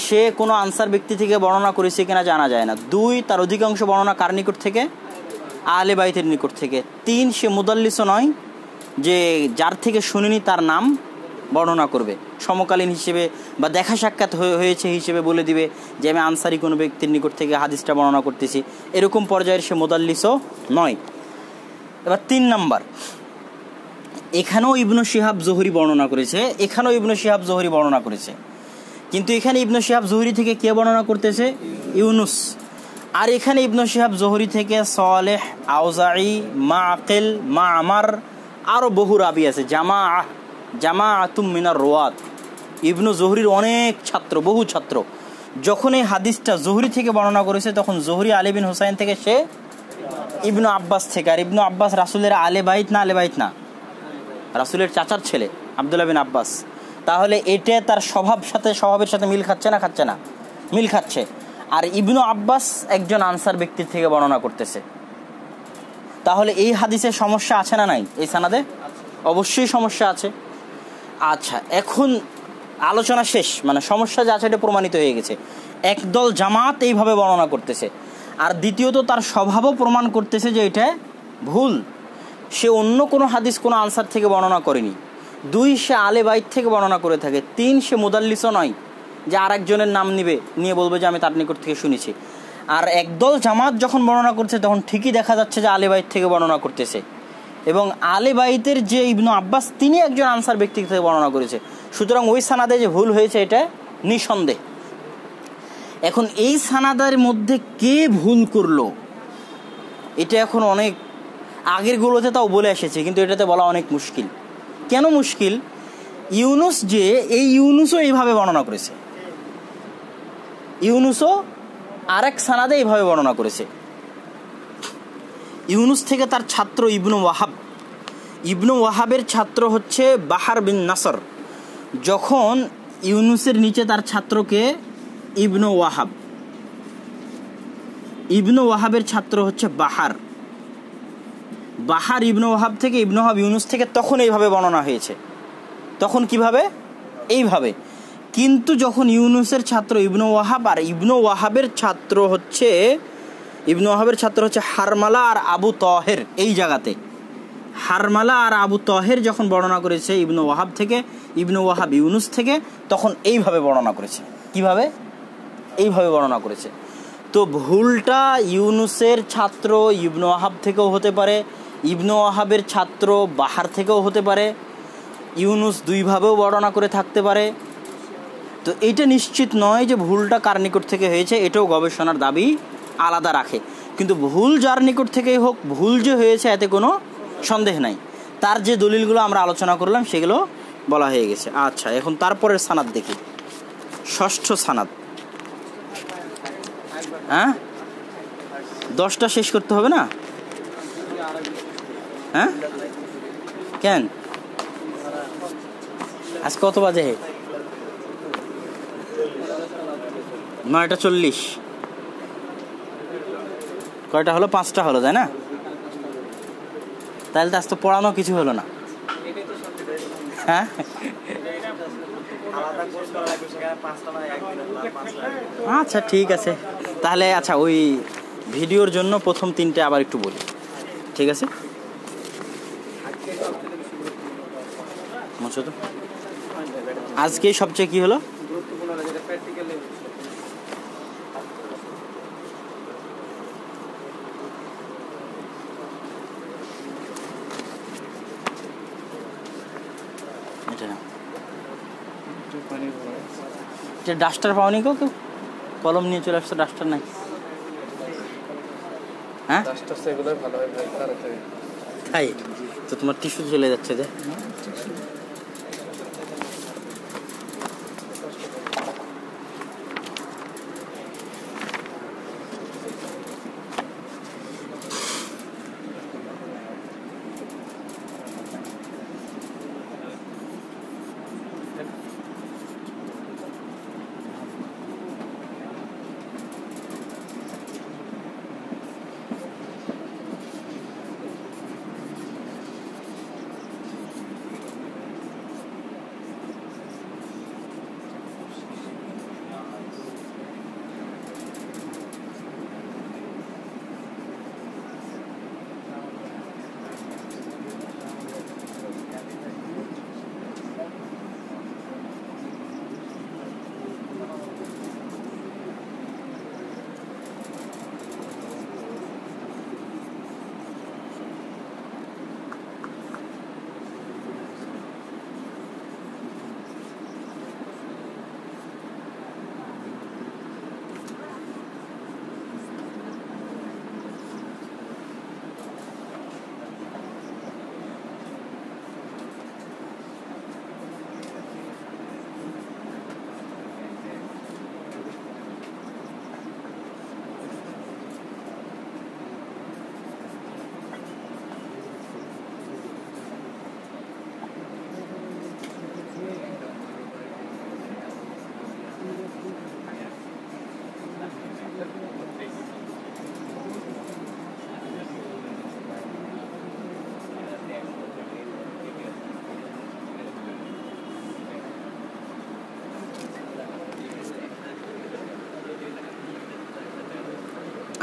সে কোনো আনসার ব্যক্তি থেকে বর্ণনা করেছে কিনা জানা যায় না। 2, তার অধিকাংশ বর্ণনা কার নিকট থেকে? আহলে বাইতের নিকট থেকে। 3, সে মুদাল্লিসও নয় যে যার থেকে শুনিনি তার নাম বর্ণনা করবে, সমকালীন হিসেবে বা দেখা সাক্ষাৎ হয়েছে হিসেবে বলে দিবে যে আমি আনসারি কোনো ব্যক্তির নিকট থেকে হাদিসটা বর্ণনা করতেছি, এরকম পর্যায়ের সে মুদাল্লিসও নয়। এবার 3 নাম্বার, এখানেও ইবনু শিহাব জোহরি বর্ণনা করেছে, কিন্তু এখানে ইবনু শিহাব জোহরি থেকে কে বর্ণনা করতেছে? ইউনুস। আর এখানে ইবনু শিহাব জোহরি থেকে সালেহ, আউজাঈ, মাআকিল, মা'মার, আরও বহু রাবি আছে, জামাআতুম মিনার রুয়াত। ইবনু জোহরির অনেক ছাত্র, বহু ছাত্র। যখন এই হাদিসটা জোহরি থেকে বর্ণনা করেছে তখন জোহরি আলী বিন হোসাইন থেকে, সে ইবনু আব্বাস থেকে। আর ইবনু আব্বাস রাসূলের আলে বাইত না, রাসূলের চাচার ছেলে আব্দুল্লাহ বিন আব্বাস। তাহলে এটা তার স্বভাবের সাথে মিল খাচ্ছে না? মিল খাচ্ছে। আর ইবনু আব্বাস একজন আনসার ব্যক্তির থেকে বর্ণনা করতেছে। তাহলে এই হাদিসের সমস্যা আছে না নাই? এই সানাদে অবশ্যই সমস্যা আছে। আচ্ছা, এখন আলোচনা শেষ, মানে সমস্যা যে আছে এটা প্রমাণিত হয়ে গেছে। একদল জামাত এইভাবে বর্ণনা করতেছে, আর দ্বিতীয়ত তার স্বভাবও প্রমাণ করতেছে যে এটা ভুল। সে অন্য কোনো হাদিস কোনো আনসার থেকে বর্ণনা করেনি। 2, সে আলে বাইত থেকে বর্ণনা করে থাকে। 3, সে মুদাল্লিসও নয় যে আর একজনের নাম নিয়ে বলবে যে আমি তার নিকট থেকে শুনেছি। আর একদল জামাত যখন বর্ণনা করছে তখন ঠিকই দেখা যাচ্ছে যে আলে বাইত থেকে বর্ণনা করতেছে, এবং আলে বাইতের যে ইবনু আব্বাস তিনি একজন আনসার ব্যক্তি থেকে বর্ণনা করেছে। সুতরাং ওই সানাদে যে ভুল হয়েছে এটা নিঃসন্দেহ। এখন এই সানাদের মধ্যে কে ভুল করলো এটা এখন অনেক আগেরগুলোতে তাও বলে এসেছে, কিন্তু এটাতে বলা অনেক মুশকিল। কেন মুশকিল? ইউনুসও এইভাবে বর্ণনা করেছে, ইউনুসও আরেক সানাদে এইভাবে বর্ণনা করেছে। ইউনুস থেকে তার ছাত্র ইবনু ওয়াহাবের ছাত্র হচ্ছে বাহার বিন নাসর। যখন ইউনুসের নিচে তার ছাত্রকে ইবনু ওয়াহাবের ছাত্র হচ্ছে বাহার ইবনু ওয়াহাব থেকে, ইবনু ওয়াহাব ইউনুস থেকে, তখন এইভাবে বর্ণনা হয়েছে। তখন কিভাবে? এইভাবে। কিন্তু যখন ইউনুসের ছাত্র ইবনু ওয়াহাব আর ইবনু ওয়াহাবের ছাত্র হচ্ছে হারমালা আর আবু তহের, এই জায়গাতে হারমালা আর আবু তহের যখন বর্ণনা করেছে ইবনু ওয়াহাব থেকে, ইবনু ওয়াহাব ইউনুস থেকে, তখন এইভাবে বর্ণনা করেছে। কিভাবে? এইভাবে বর্ণনা করেছে। তো ভুলটা ইউনুসের ছাত্র ইবনু ওয়াহাব থেকেও হতে পারে, ইবনু ওয়াহাবের ছাত্র বাহার থেকেও হতে পারে, ইউনুস 2 ভাবেও বর্ণনা করে থাকতে পারে। তো এইটা নিশ্চিত নয় যে ভুলটা কার নিকট থেকে হয়েছে, এটাও গবেষণার দাবি আলাদা রাখে। কিন্তু ভুল যার নিকট থেকেই হোক, ভুল যে হয়েছে এতে কোনো সন্দেহ নাই। তার যে দলিলগুলো আমরা আলোচনা করলাম সেগুলো বলা হয়ে গেছে। আচ্ছা, এখন তারপরের সানাদ দেখি, 6ষ্ঠ সানাদ। 10টা শেষ করতে হবে না? কেন আজ কত বাজে? 9:40। কয়টা হলো? 5টা হলো, তাই না? তাহলে তো আজ তো পড়ানো কিছু হলো না। আচ্ছা, ঠিক আছে তাহলে। আচ্ছা, ওই ভিডিওর জন্য প্রথম 3টে আবার একটু বলি, ঠিক আছে? আজকে সবচেয়ে কি হলো? যে ডাস্টার পাওনি কেউ কলম নিয়ে চলে আসছো, ডাস্টার নাই? হ্যাঁ তাই তো তোমার টিস্যু চলে যাচ্ছে যে।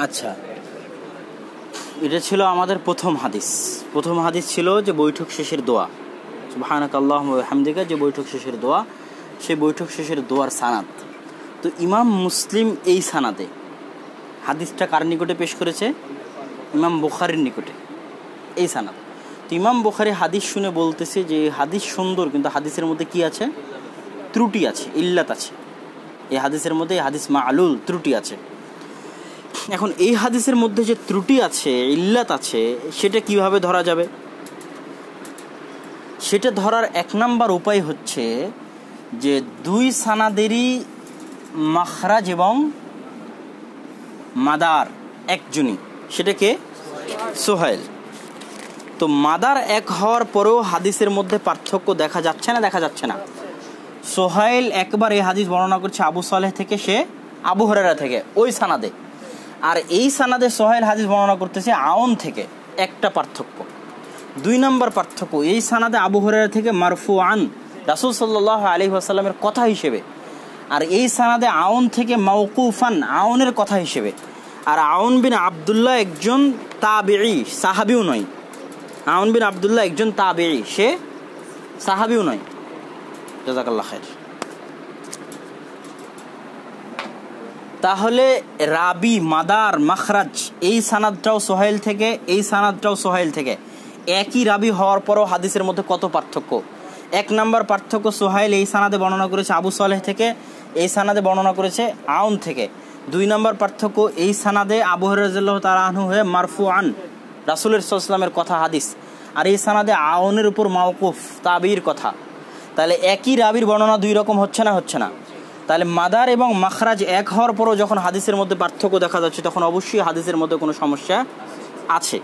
আচ্ছা, এটা ছিল আমাদের প্রথম হাদিস। প্রথম হাদিস ছিল যে বৈঠক শেষের দোয়া, সুবহানাকাল্লাহুম্মা ওয়া বিহামদিকা, যে বৈঠক শেষের দোয়া, সেই বৈঠক শেষের দোয়ার সানাদ। তো ইমাম মুসলিম এই সানাদে হাদিসটা কার নিকটে পেশ করেছে? ইমাম বুখারীর নিকটে এই সানাদ। তো ইমাম বুখারী হাদিস শুনে বলতেছে যে হাদিস সুন্দর, কিন্তু হাদিসের মধ্যে কি আছে? ত্রুটি আছে, ইল্লাত আছে। এই হাদিসের মধ্যে হাদিস মা'লুল, ত্রুটি আছে। এখন এই হাদিসের মধ্যে যে ত্রুটি আছে, ইল্লাত আছে, সেটা কিভাবে ধরা যাবে? সেটা ধরার এক নাম্বার উপায় হচ্ছে যে দুই সানাদেরই মাখরাজ এবং মাদার একজনই, সেটাকে সোহাইল। তো মাদার এক হওয়ার পরেও হাদিসের মধ্যে পার্থক্য দেখা যাচ্ছে না? দেখা যাচ্ছে না। সোহাইল একবার এই হাদিস বর্ণনা করছে আবু সালেহ থেকে, সে আবু হুরায়রা থেকে, ওই সানাদে। আর এই সানাদে সোহাইল হাদিস বর্ণনা করতেছে আউন থেকে, একটা পার্থক্য। দুই নম্বর পার্থক্য, এই সানাদে আবু হুরায়রা থেকে মারফুআন, রাসূল সাল্লাল্লাহু আলাইহি ওয়াসাল্লামের কথা হিসেবে। আর এই সানাদে আউন থেকে মাওকুফান, আউনের কথা হিসেবে। আর আউন বিন আব্দুল্লাহ একজন তাবিঈ, সাহাবিও নয়। আউন বিন আব্দুল্লাহ একজন তাবিঈ, সে সাহাবিও নয়। জাযাকাল্লাহ খাইর। তাহলে রাবি, মাদার, মাখরাজ, এই সানাদটাও সোহাইল থেকে, এই সানাদটাও সোহাইল থেকে, একই রাবি হওয়ার পরও হাদিসের মধ্যে কত পার্থক্য? এক নাম্বার পার্থক্য, সোহাইল এই সানাদে বর্ণনা করেছে আবু সালেহ থেকে, এই সানাদে বর্ণনা করেছে আউন থেকে। দুই নাম্বার পার্থক্য, এই সানাদে আবু হুরায়রা রাদিয়াল্লাহু তাআলা আনহু হয়ে মারফুআন, রাসূলের সাল্লাল্লাহু আলাইহি ওয়াসাল্লামের কথা হাদিস। আর এই সানাদে আউনের উপর মাওকুফ, তাবিঈর কথা। তাহলে একই রাবির বর্ণনা দুই রকম হচ্ছে না? হচ্ছে না। তাহলে মাদার এবং মাখরাজ এক হওয়ার পরও যখন হাদিসের মধ্যে পার্থক্য দেখা যাচ্ছে, তখন অবশ্যই হাদিসের মধ্যে কোনো সমস্যা আছে।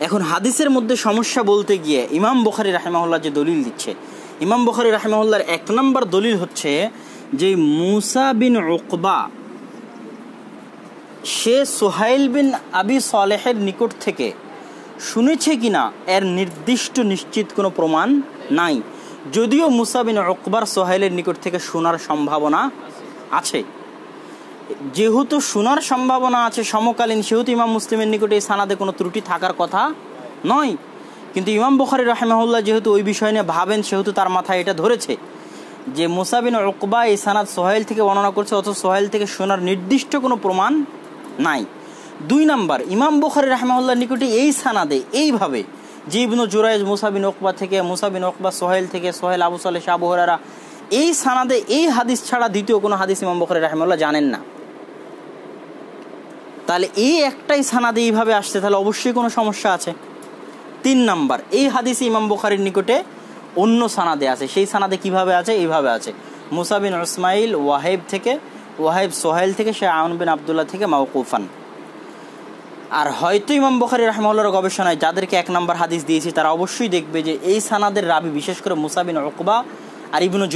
এখন হাদিসের মধ্যে সমস্যা বলতে গিয়ে ইমাম বুখারী রাহিমাহুল্লাহ যে দলিল দিচ্ছে, ইমাম বুখারী রাহিমাহুল্লাহর এক নম্বর দলিল হচ্ছে যে মুসা বিন উকবা সে সোহাইল বিন আবি সালেহের নিকট থেকে শুনেছে কিনা এর নির্দিষ্ট নিশ্চিত কোনো প্রমাণ নাই। যদিও মুসা বিন উকবার সোহাইলের নিকট থেকে শোনার সম্ভাবনা আছে, যেহেতু শোনার সম্ভাবনা আছে সমকালীন, সেহেতু ইমাম মুসলিমের নিকটে এই সানাদে কোনো ত্রুটি থাকার কথা নয়। কিন্তু ইমাম বুখারী রাহিমাহুল্লাহ যেহেতু ওই বিষয় নিয়ে ভাবেন, সেহেতু তার মাথায় এটা ধরেছে যে মুসা বিন উকবা এই সানাদ সোহাইল থেকে বর্ণনা করছে, অথচ সোহাইল থেকে শোনার নির্দিষ্ট কোনো প্রমাণ নাই। দুই নাম্বার, ইমাম বুখারী রাহিমাহুল্লাহর নিকটে এই সানাদে এইভাবে যে ইবনু জুরাইজ মুসা বিন উকবা থেকে, মুসা বিন উকবা সোহাইল থেকে, সোহাইল আবু সালেহ আবু হুরায়রা, এই সানাদে এই হাদিস ছাড়া দ্বিতীয় কোনো হাদিস ইমাম বুখারী রাহিমাহুল্লাহ জানেন না। তাহলে এই একটাই সানাদে এইভাবে আসছে, তাহলে অবশ্যই কোনো সমস্যা আছে। 3 নাম্বার, এই হাদিস ইমাম বুখারীর নিকটে অন্য সানাদে আছে। সেই সানাদে কিভাবে আছে? এইভাবে আছে, মুসা বিন ইসমাইল ওয়াহিব থেকে, ওয়াহিব সোহেল থেকে, সে আউন বিন আবদুল্লাহ থেকে মাওকুফান। আর হয়তো ইমাম বুখারী রাহিমাহুল্লাহর গবেষণায় যাদেরকে 1 নাম্বার হাদিস দিয়েছি তারা অবশ্যই দেখবে যে এই সানাদের রাবি, বিশেষ করে মুসা বিন উকবা আর ইবনু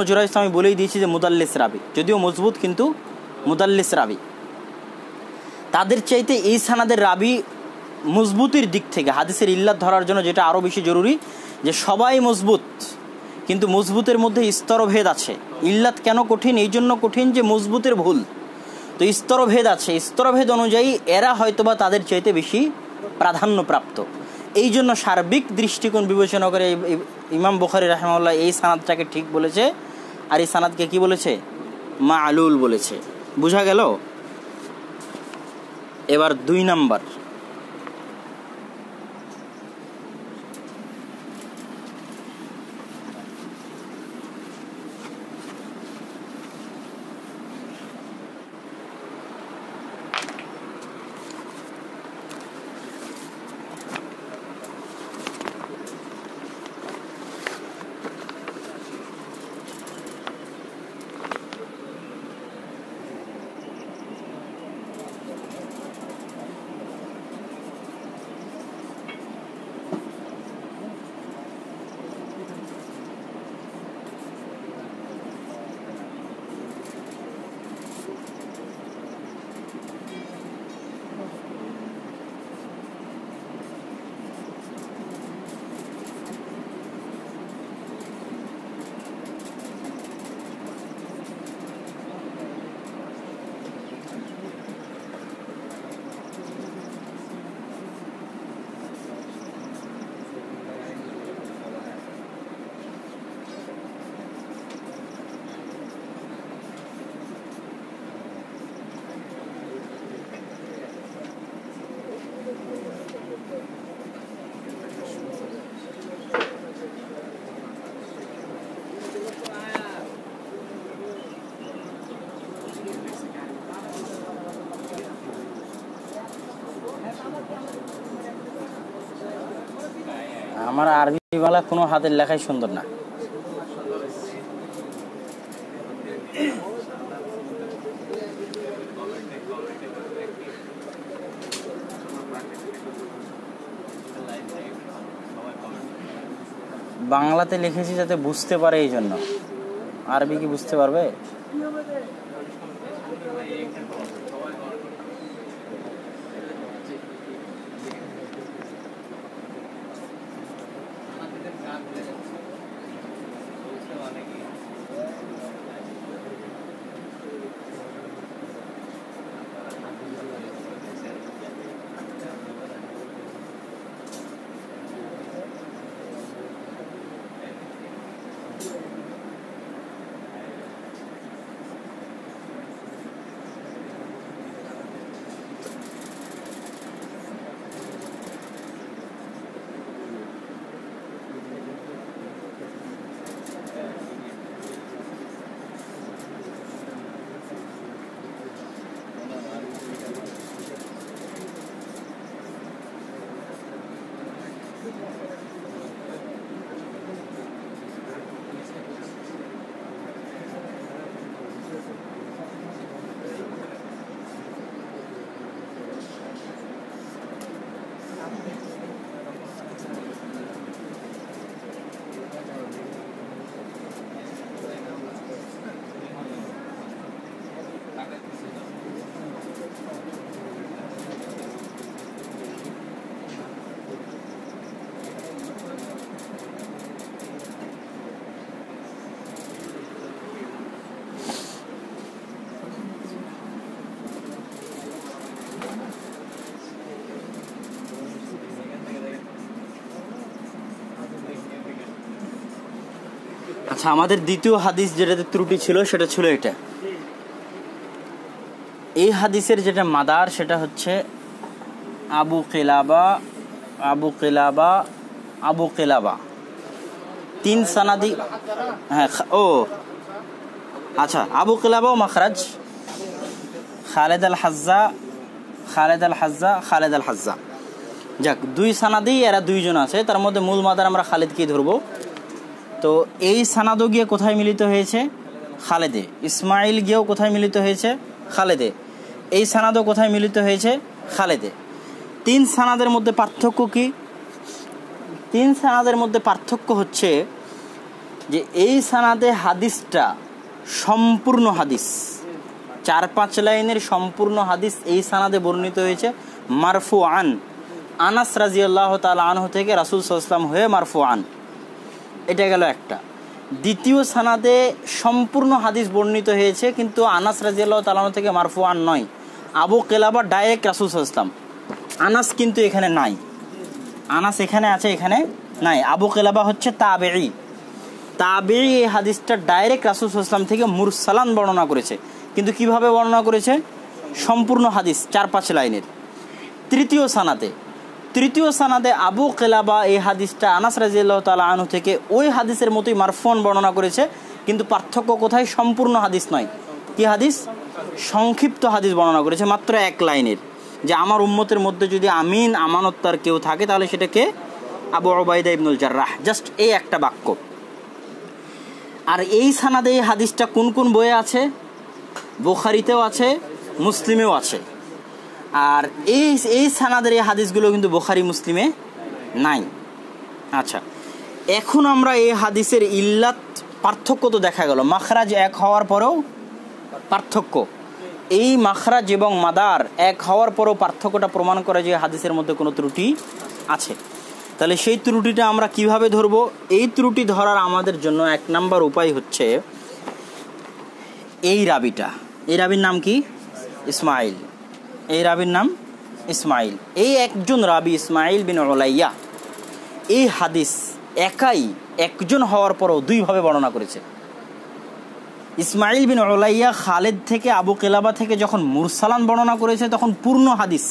জুরাইজ তো আমি বলেই দিয়েছি যে মুদাল্লিস রাবি, যদিও মজবুত কিন্তু মুদাল্লিস রাবি। তাদের চাইতে এই সানাদের রাবি মজবুতির দিক থেকে হাদিসের ইল্লাত ধরার জন্য যেটা আরও বেশি জরুরি, যে সবাই মজবুত, কিন্তু মজবুতের মধ্যে স্তরভেদ আছে। ইল্লাত কেন কঠিন? এই জন্য কঠিন যে মজবুতের ভুল, তো স্তরভেদ আছে। স্তরভেদ অনুযায়ী এরা হয়তোবা তাদের চাইতে বেশি প্রাধান্যপ্রাপ্ত। এই জন্য সার্বিক দৃষ্টিকোণ বিবেচনা করে ইমাম বুখারী রাহিমাহুল্লাহ এই সানাদটাকে ঠিক বলেছে, আর এই সানাদকে কি বলেছে? মা'লুল বলেছে। বুঝা গেল? এবার 2 নাম্বার, আমার আরবি বাংলা কোনো হাতের লেখাই সুন্দর না। বাংলাতে লিখেছি যাতে বুঝতে পারে, এই জন্য। আরবি কি বুঝতে পারবে? আচ্ছা, আমাদের দ্বিতীয় হাদিস যেটাতে ত্রুটি ছিল সেটা ছিল এটা। এই হাদিসের যেটা মাদার সেটা হচ্ছে আবু কিলাবা তিন সানাদি, হ্যাঁ ও আচ্ছা, আবু কিলাবা ও মাখরাজ, খালেদ আল হাজ্জা, খালেদ আল হাজ্জা, খালেদ আল হাজ্জা। যাক, দুই সানাদি এরা দুইজন আছে, তার মধ্যে মূল মাদার আমরা খালিদকেই ধরবো। তো এই সানাদও গিয়ে কোথায় মিলিত হয়েছে? খালেদে। ইসমাইল গিয়েও কোথায় মিলিত হয়েছে? খালেদে। এই সানাদও কোথায় মিলিত হয়েছে? খালেদে। তিন সানাদের মধ্যে পার্থক্য কি? তিন সানাদের মধ্যে পার্থক্য হচ্ছে যে এই সানাদে হাদিসটা সম্পূর্ণ হাদিস, 4-5 লাইনের সম্পূর্ণ হাদিস এই সানাদে বর্ণিত হয়েছে মারফুআন, আনাস রাদিয়াল্লাহু তাআলা আনহু থেকে রাসূল সাল্লাল্লাহু আলাইহি ওয়াসাল্লাম হয়ে মারফুআন। এটা গেল একটা। দ্বিতীয় সানাদে সম্পূর্ণ হাদিস বর্ণিত হয়েছে, কিন্তু আনাস রাদিয়াল্লাহু তাআলা আনহু থেকে মারফুআন নয়, আবু কিলাবা ডাইরেক্ট রাসূল সাল্লাল্লাহু আলাইহি ওয়াসাল্লাম। আনাস কিন্তু এখানে নাই, আনাস এখানে আছে, এখানে নাই। আবু কিলাবা হচ্ছে তাবেঈ, তাবেঈ এই হাদিসটা ডাইরেক্ট রাসূল সাল্লাল্লাহু আলাইহি ওয়াসাল্লাম থেকে মুরসালান বর্ণনা করেছে, কিন্তু কিভাবে বর্ণনা করেছে? সম্পূর্ণ হাদিস 4-5 লাইনের। তৃতীয় সানাদে আবু কিলাবা এই হাদিসটা আনাস রাদিয়াল্লাহু তাআলা আনহু থেকে ওই হাদিসের মতোই মারফুআন বর্ণনা করেছে, কিন্তু পার্থক্য কোথায়? সম্পূর্ণ হাদিস নয়। কি হাদিস? সংক্ষিপ্ত হাদিস বর্ণনা করেছে, মাত্র 1 লাইনের, যে আমার উম্মতের মধ্যে যদি আমিন আমানতদার কেউ থাকে তাহলে সেটা কে? আবু উবাইদা ইবনুল জাররাহ। জাস্ট এই একটা বাক্য। আর এই সানাদে এই হাদিসটা কোন কোন বইয়ে আছে? বুখারীতেও আছে, মুসলিমেও আছে। আর এই সানাদের এই হাদিসগুলো কিন্তু বুখারী মুসলিমে নাই। আচ্ছা, এখন আমরা এই হাদিসের ইল্লাত, পার্থক্য তো দেখা গেল, মাখরাজ এক হওয়ার পরেও পার্থক্য। এই মাখরাজ এবং মাদার এক হওয়ার পরেও পার্থক্যটা প্রমাণ করে যে হাদিসের মধ্যে কোনো ত্রুটি আছে। তাহলে সেই ত্রুটিটা আমরা কিভাবে ধরবো? এই ত্রুটি ধরার আমাদের জন্য 1 নাম্বার উপায় হচ্ছে এই রাবিটা। এই রাবির নাম কি? ইসমাইল। এই রাবির নাম ইসমাইল। এই একজন রাবি ইসমাইল বিন উলাইয়া এই হাদিস একাই একজন হওয়ার পরও 2 ভাবে বর্ণনা করেছে। ইসমাইল বিন উলাইয়া খালেদ থেকে, আবু কিলাবা থেকে যখন মুরসালান বর্ণনা করেছে তখন পূর্ণ হাদিস,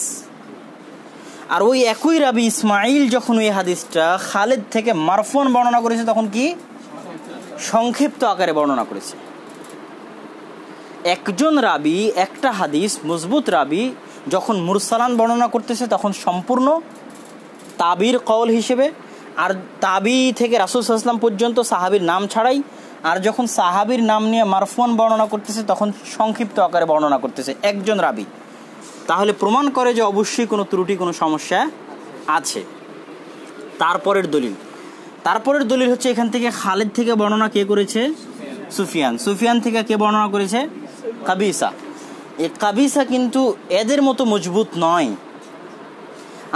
আর ওই একই রাবি ইসমাইল যখন ওই হাদিসটা খালেদ থেকে মারফুআন বর্ণনা করেছে তখন কি? সংক্ষিপ্ত আকারে বর্ণনা করেছে। একজন রাবি একটা হাদিস, মজবুত রাবি যখন মুরসালান বর্ণনা করতেছে তখন সম্পূর্ণ তাবির কওল হিসেবে, আর তাবি থেকে রাসূল সাল্লাল্লাহু আলাইহি ওয়াসাল্লাম পর্যন্ত সাহাবীর নাম ছাড়াই, আর যখন সাহাবীর নাম নিয়ে মারফুআন বর্ণনা করতেছে তখন সংক্ষিপ্ত আকারে বর্ণনা করতেছে একজন রাবি। তাহলে প্রমাণ করে যে অবশ্যই কোনো ত্রুটি, কোনো সমস্যা আছে। তারপরের দলিল হচ্ছে এখান থেকে খালেদ থেকে বর্ণনা কে করেছে? সুফিয়ান থেকে কে বর্ণনা করেছে? কাবিসা। এই কাবিসা কিন্তু এদের মতো মজবুত নয়।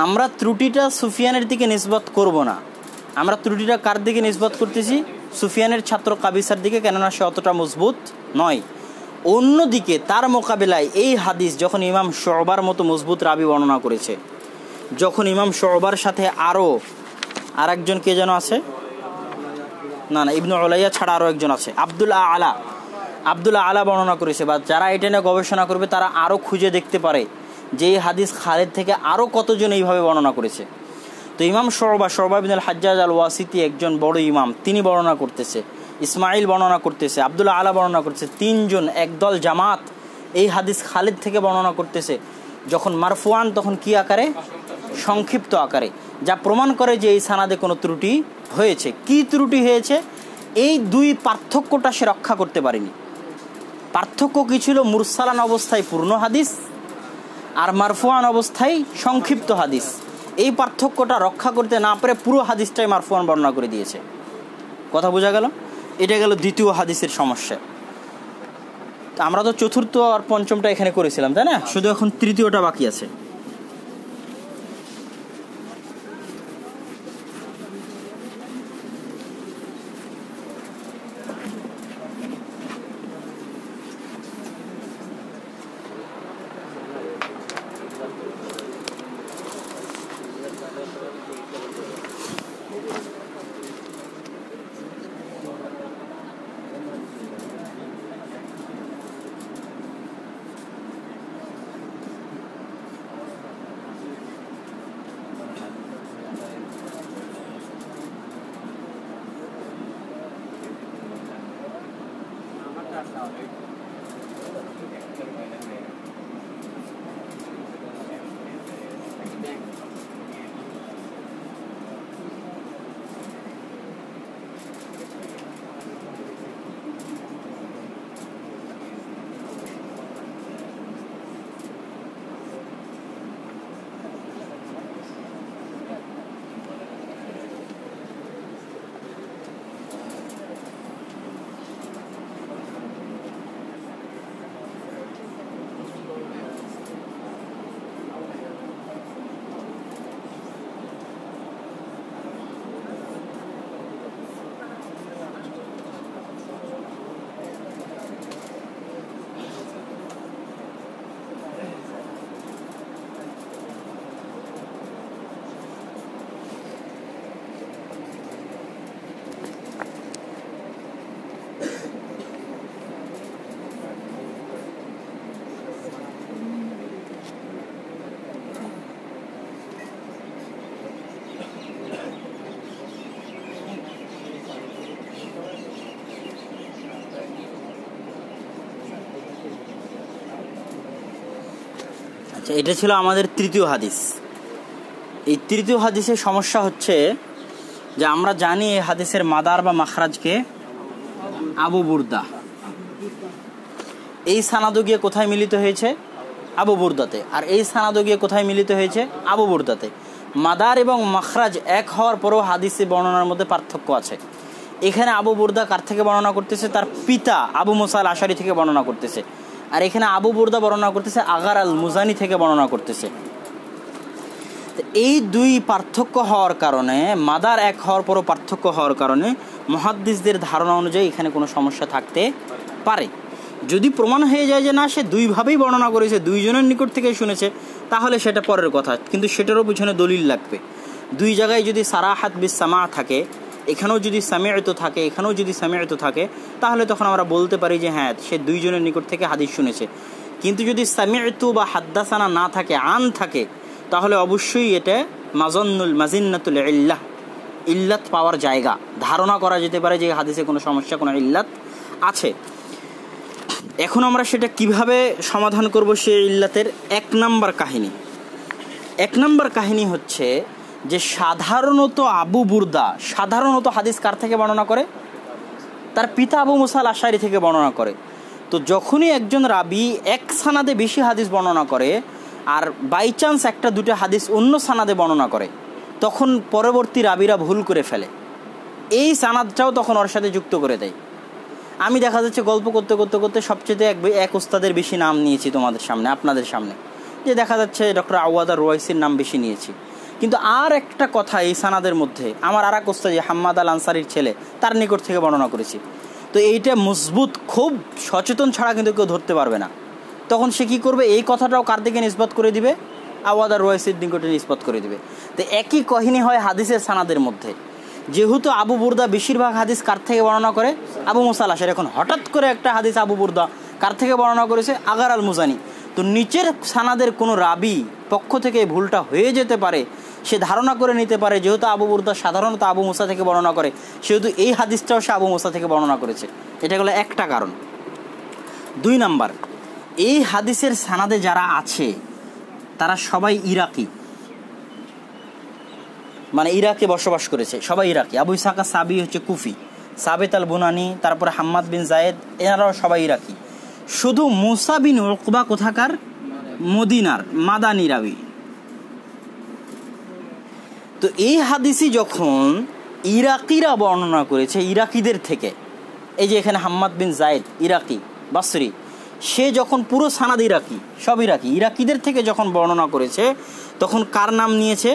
আমরা ত্রুটিটা সুফিয়ানের দিকে নিসবত করব না, আমরা ত্রুটিটা কার দিকে নিসবত করতেছি? সুফিয়ানের ছাত্র কাবিসার দিকে, কেননা সে অতটা মজবুত নয়। অন্যদিকে তার মোকাবেলায় এই হাদিস যখন ইমাম শুবার মতো মজবুত রাবি বর্ণনা করেছে, যখন ইমাম শুবার সাথে আরও আরেকজন কে যেন আছে, না ইবনু উলাইয়া ছাড়া আরও একজন আছে, আব্দুল্লাহ আলা বর্ণনা করেছে। বা যারা এটা নিয়ে গবেষণা করবে তারা আরও খুঁজে দেখতে পারে যে এই হাদিস খালেদ থেকে আরও কতজন এইভাবে বর্ণনা করেছে। তো ইমাম শুবা বিনুল হাজ্জাজ আল ওয়াসিতি একজন বড় ইমাম, তিনি বর্ণনা করতেছে, ইসমাইল বর্ণনা করতেছে, আব্দুল্লাহ আলা বর্ণনা করতেছে, 3 জন একদল জামাত এই হাদিস খালেদ থেকে বর্ণনা করতেছে। যখন মারফুআন তখন কি আকারে? সংক্ষিপ্ত আকারে, যা প্রমাণ করে যে এই সানাদে কোনো ত্রুটি হয়েছে। কি ত্রুটি হয়েছে? এই 2 পার্থক্যটা সে রক্ষা করতে পারেনি। পার্থক্য কি ছিল? মুরসালান অবস্থায় পূর্ণ হাদিস আর মারফুআন অবস্থায় সংক্ষিপ্ত হাদিস। এই পার্থক্যটা রক্ষা করতে না পারে পুরো হাদিসটাই মারফুআন বর্ণনা করে দিয়েছে। কথা বোঝা গেল? এটা গেল দ্বিতীয় হাদিসের সমস্যা। আমরা তো চতুর্থ আর পঞ্চমটা এখানে করেছিলাম, তাই না? শুধু এখন তৃতীয়টা বাকি আছে। আচ্ছা, এটা ছিল আমাদের তৃতীয় হাদিস। এই তৃতীয় হাদিসের সমস্যা হচ্ছে যে আমরা জানি এই হাদিসের মাদার বা মাখরাজকে আবু বুরদা। এই সানাদো গিয়ে কোথায় মিলিত হয়েছে? আবু বুরদাতে। আর এই সানাদো গিয়ে কোথায় মিলিত হয়েছে? আবু বুরদাতে। মাদার এবং মাখরাজ এক হওয়ার পরেও হাদিসে বর্ণনার মধ্যে পার্থক্য আছে। এখানে আবু বুরদা কার থেকে বর্ণনা করতেছে? তার পিতা আবু মুসা আল আশারি থেকে বর্ণনা করতেছে। আর এখানে আবু বুরদা বর্ণনা করতেছে আগার আল মুজানি থেকে বর্ণনা করতেছে। এই দুই পার্থক্য হওয়ার কারণে, মাদার এক হওয়ার পরও পার্থক্য হওয়ার কারণে মুহাদ্দিসদের ধারণা অনুযায়ী এখানে কোনো সমস্যা থাকতে পারে। যদি প্রমাণ হয়ে যায় যে না, সে দুইভাবেই বর্ণনা করেছে, দুইজনের নিকট থেকে শুনেছে, তাহলে সেটা পরের কথা, কিন্তু সেটারও পিছনে দলিল লাগবে। দুই জায়গায় যদি সারাহাত বিস সামা থাকে, এখানেও যদি সামিআতু থাকে, এখানেও যদি সামিআতু থাকে, তাহলে তখন আমরা বলতে পারি যে হ্যাঁ, সে দুইজনের নিকট থেকে হাদিস শুনেছে। কিন্তু যদি সামিআতু বা হাদ্দাসানা না থাকে, আন থাকে, তাহলে অবশ্যই এটা মাজিন্নাতুল ইল্লাহ, ইল্লাত পাওয়ার জায়গা। ধারণা করা যেতে পারে যে হাদিসে কোনো সমস্যা, কোনো ইল্লাত আছে। এখন আমরা সেটা কিভাবে সমাধান করব? সেই ইল্লাতের এক নাম্বার কাহিনী হচ্ছে যে সাধারণত আবু বুরদা সাধারণত হাদিস কার থেকে বর্ণনা করে? তার পিতা আবু মুসা আল আশারি থেকে বর্ণনা করে। তো যখনই একজন রাবি এক সানাদে বেশি হাদিস বর্ণনা করে আর বাই চান্স একটা দুটো হাদিস অন্য সানাদে বর্ণনা করে, তখন পরবর্তী রাবিরা ভুল করে ফেলে, এই সানাদটাও তখন ওর সাথে যুক্ত করে দেয়। আমি দেখা যাচ্ছে গল্প করতে করতে করতে সবচেয়ে এক ওস্তাদের বেশি নাম নিয়েছি তোমাদের সামনে, আপনাদের সামনে, যে দেখা যাচ্ছে ডক্টর আওয়াদ আর রোয়াইসির নাম বেশি নিয়েছি। কিন্তু আর একটা কথা, এই সানাদের মধ্যে আমার আর এক ওস্তাদ হাম্মাদ আল আনসারির ছেলে, তার নিকট থেকে বর্ণনা করেছি। তো এইটা মজবুত, খুব সচেতন ছাড়া কিন্তু কেউ ধরতে পারবে না। তখন সে কী করবে? এই কথাটাও কার দিকে নিসবত করে দিবে? আওয়াদ আর রোয়াইসির নিকটে নিসবত করে দিবে। তো একই কাহিনী হয় হাদিসের সানাদের মধ্যে। যেহেতু আবু বুরদা বেশিরভাগ হাদিস কার থেকে বর্ণনা করে? আবু মুসা আল আশারি। এখন হঠাৎ করে একটা হাদিস আবু বুরদা কার থেকে বর্ণনা করেছে? আগার আল মুজানি। তো নিচের সানাদের কোনো রাবি পক্ষ থেকে ভুলটা হয়ে যেতে পারে, সে ধারণা করে নিতে পারে যেহেতু আবু বুরদা সাধারণত আবু মুসা থেকে বর্ণনা করে, সেহেতু এই হাদিসটাও সে আবু মুসা থেকে বর্ণনা করেছে। এটা হলো একটা কারণ। 2 নাম্বার, এই হাদিসের সানাদে যারা আছে তারা সবাই ইরাকি, মানে ইরাকে বসবাস করেছে, সবাই ইরাকি। আবু ইসহাক সাবি হচ্ছে কুফি, সাবেত আল বুনানি, তারপরে হাম্মাদ বিন জায়েদ, এনারাও সবাই ইরাকি। শুধু মুসা বিন উকবা কোথাকার? মদিনার, মাদানী রাবি। তো এই হাদিসই যখন ইরাকিরা বর্ণনা করেছে, ইরাকিদের থেকে, এই যে এখানে হাম্মাদ বিন জায়েদ ইরাকি বাসরি, সে যখন পুরো সানাদ ইরাকি, সব ইরাকি, ইরাকিদের থেকে যখন বর্ণনা করেছে, তখন কার নাম নিয়েছে?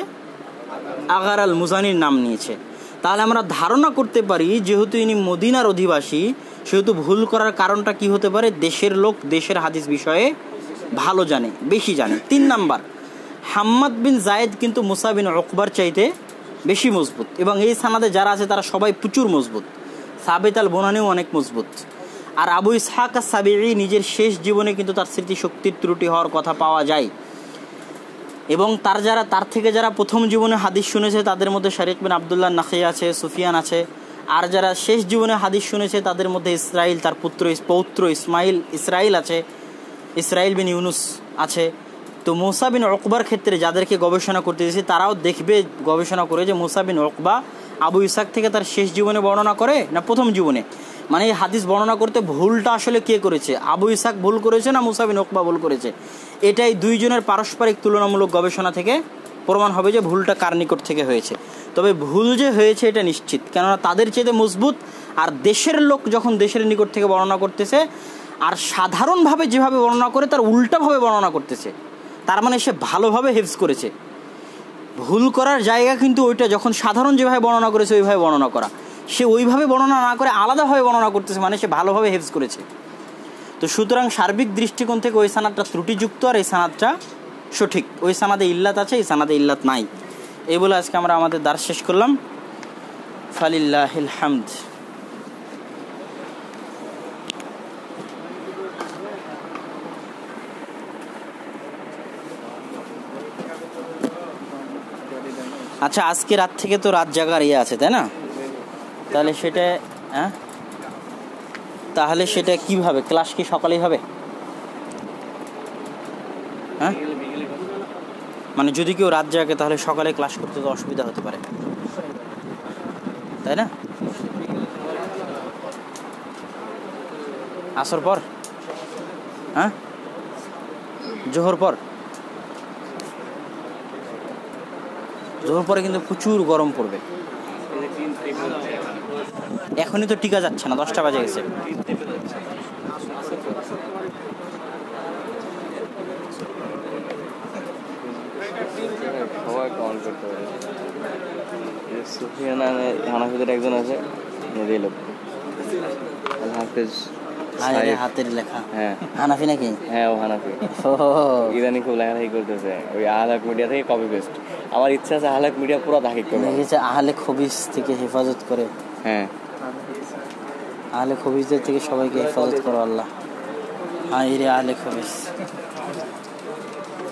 আগার আল মুজানির নাম নিয়েছে। তাহলে আমরা ধারণা করতে পারি যেহেতু ইনি মদিনার অধিবাসী, সেহেতু ভুল করার কারণটা কি হতে পারে? দেশের লোক দেশের হাদিস বিষয়ে ভালো জানে, বেশি জানে। 3 নাম্বার, হাম্মাদ বিন জায়েদ কিন্তু মুসা বিন উকবার চাইতে বেশি মজবুত, এবং এই সানাদে যারা আছে তারা সবাই প্রচুর মজবুত। সাবেত আল বুনানিও অনেক মজবুত। আর আবু ইসহাক সাবিঈ নিজের শেষ জীবনে কিন্তু তার স্মৃতিশক্তির ত্রুটি হওয়ার কথা পাওয়া যায়, এবং তার থেকে যারা প্রথম জীবনে হাদিস শুনেছে তাদের মধ্যে শারিক বিন আবদুল্লাহ নাখি আছে, সুফিয়ান আছে, আর যারা শেষ জীবনে হাদিস শুনেছে তাদের মধ্যে ইসরাইল, তার পৌত্র ইসরাইল আছে, ইসরাইল বিন ইউনুস আছে। তো মুসা বিন উকবার ক্ষেত্রে যাদেরকে গবেষণা করতে দিয়েছে তারাও দেখবে গবেষণা করে যে মুসা বিন উকবা আবু ইসাক থেকে তার শেষ জীবনে বর্ণনা করে না প্রথম জীবনে, মানে এই হাদিস বর্ণনা করতে ভুলটা আসলে কে করেছে, আবু ইসাক ভুল করেছে না মুসা বিন উকবা ভুল করেছে। এটাই দুইজনের পারস্পরিক তুলনামূলক গবেষণা থেকে প্রমাণ হবে যে ভুলটা কার নিকট থেকে হয়েছে। তবে ভুল যে হয়েছে এটা নিশ্চিত, কেননা তাদের চেয়ে মজবুত। আর দেশের লোক যখন দেশের নিকট থেকে বর্ণনা করতেছে আর সাধারণভাবে যেভাবে বর্ণনা করে তার উল্টাভাবে বর্ণনা করতেছে, তার মানে সে ভালোভাবে হেফজ করেছে। ভুল করার জায়গা কিন্তু ওইটা, যখন সাধারণ যেভাবে বর্ণনা করেছে ওইভাবে বর্ণনা করা, সে ওইভাবে বর্ণনা না করে আলাদাভাবে বর্ণনা করতেছে, মানে সে ভালোভাবে হেফজ করেছে। তো সুতরাং সার্বিক দৃষ্টিকোণ থেকে ওই সানাদটা ত্রুটিযুক্ত আর এই সানাদটা সঠিক। ওই সানাদে ইল্লাত আছে, এই সানাদে ইল্লাত নাই। এই বলে আজকে আমরা আমাদের দার্স শেষ করলাম। ফালিল্লাহিল হামদ। আচ্ছা, আজকে রাত থেকে তো রাত জাগার আছে তাই না? তাহলে সেটা তাহলে সেটা কিভাবে, ক্লাস কি সকালেই হবে? হ্যাঁ, মানে যদি কেউ রাত জাগে তাহলে সকালে ক্লাস করতে তো অসুবিধা হতে পারে, তাই না? আসর পর, হ্যাঁ, জোহর পর। জোহর পরে কিন্তু প্রচুর গরম পড়বে। এখনই তো টিকা যাচ্ছে না, 10টা বাজে গেছে। হানাফিদের একজন আছে, হাতের লেখা। হ্যাঁ, হানাফি নাকি? হ্যাঁ, ও হানাফি। ইদানিং খুব লেখালেখি করতেছে ওই আহলাক মিডিয়া থেকে কপি পেস্ট। আমার ইচ্ছা আছে আহলাক মিডিয়া পুরো তাহিক করবো। আহলে খবিস থেকে হেফাজত করে। হ্যাঁ, আহলে খবিসদের থেকে সবাইকে হেফাজত করো আল্লাহ। হায় রে আহলে খবিস।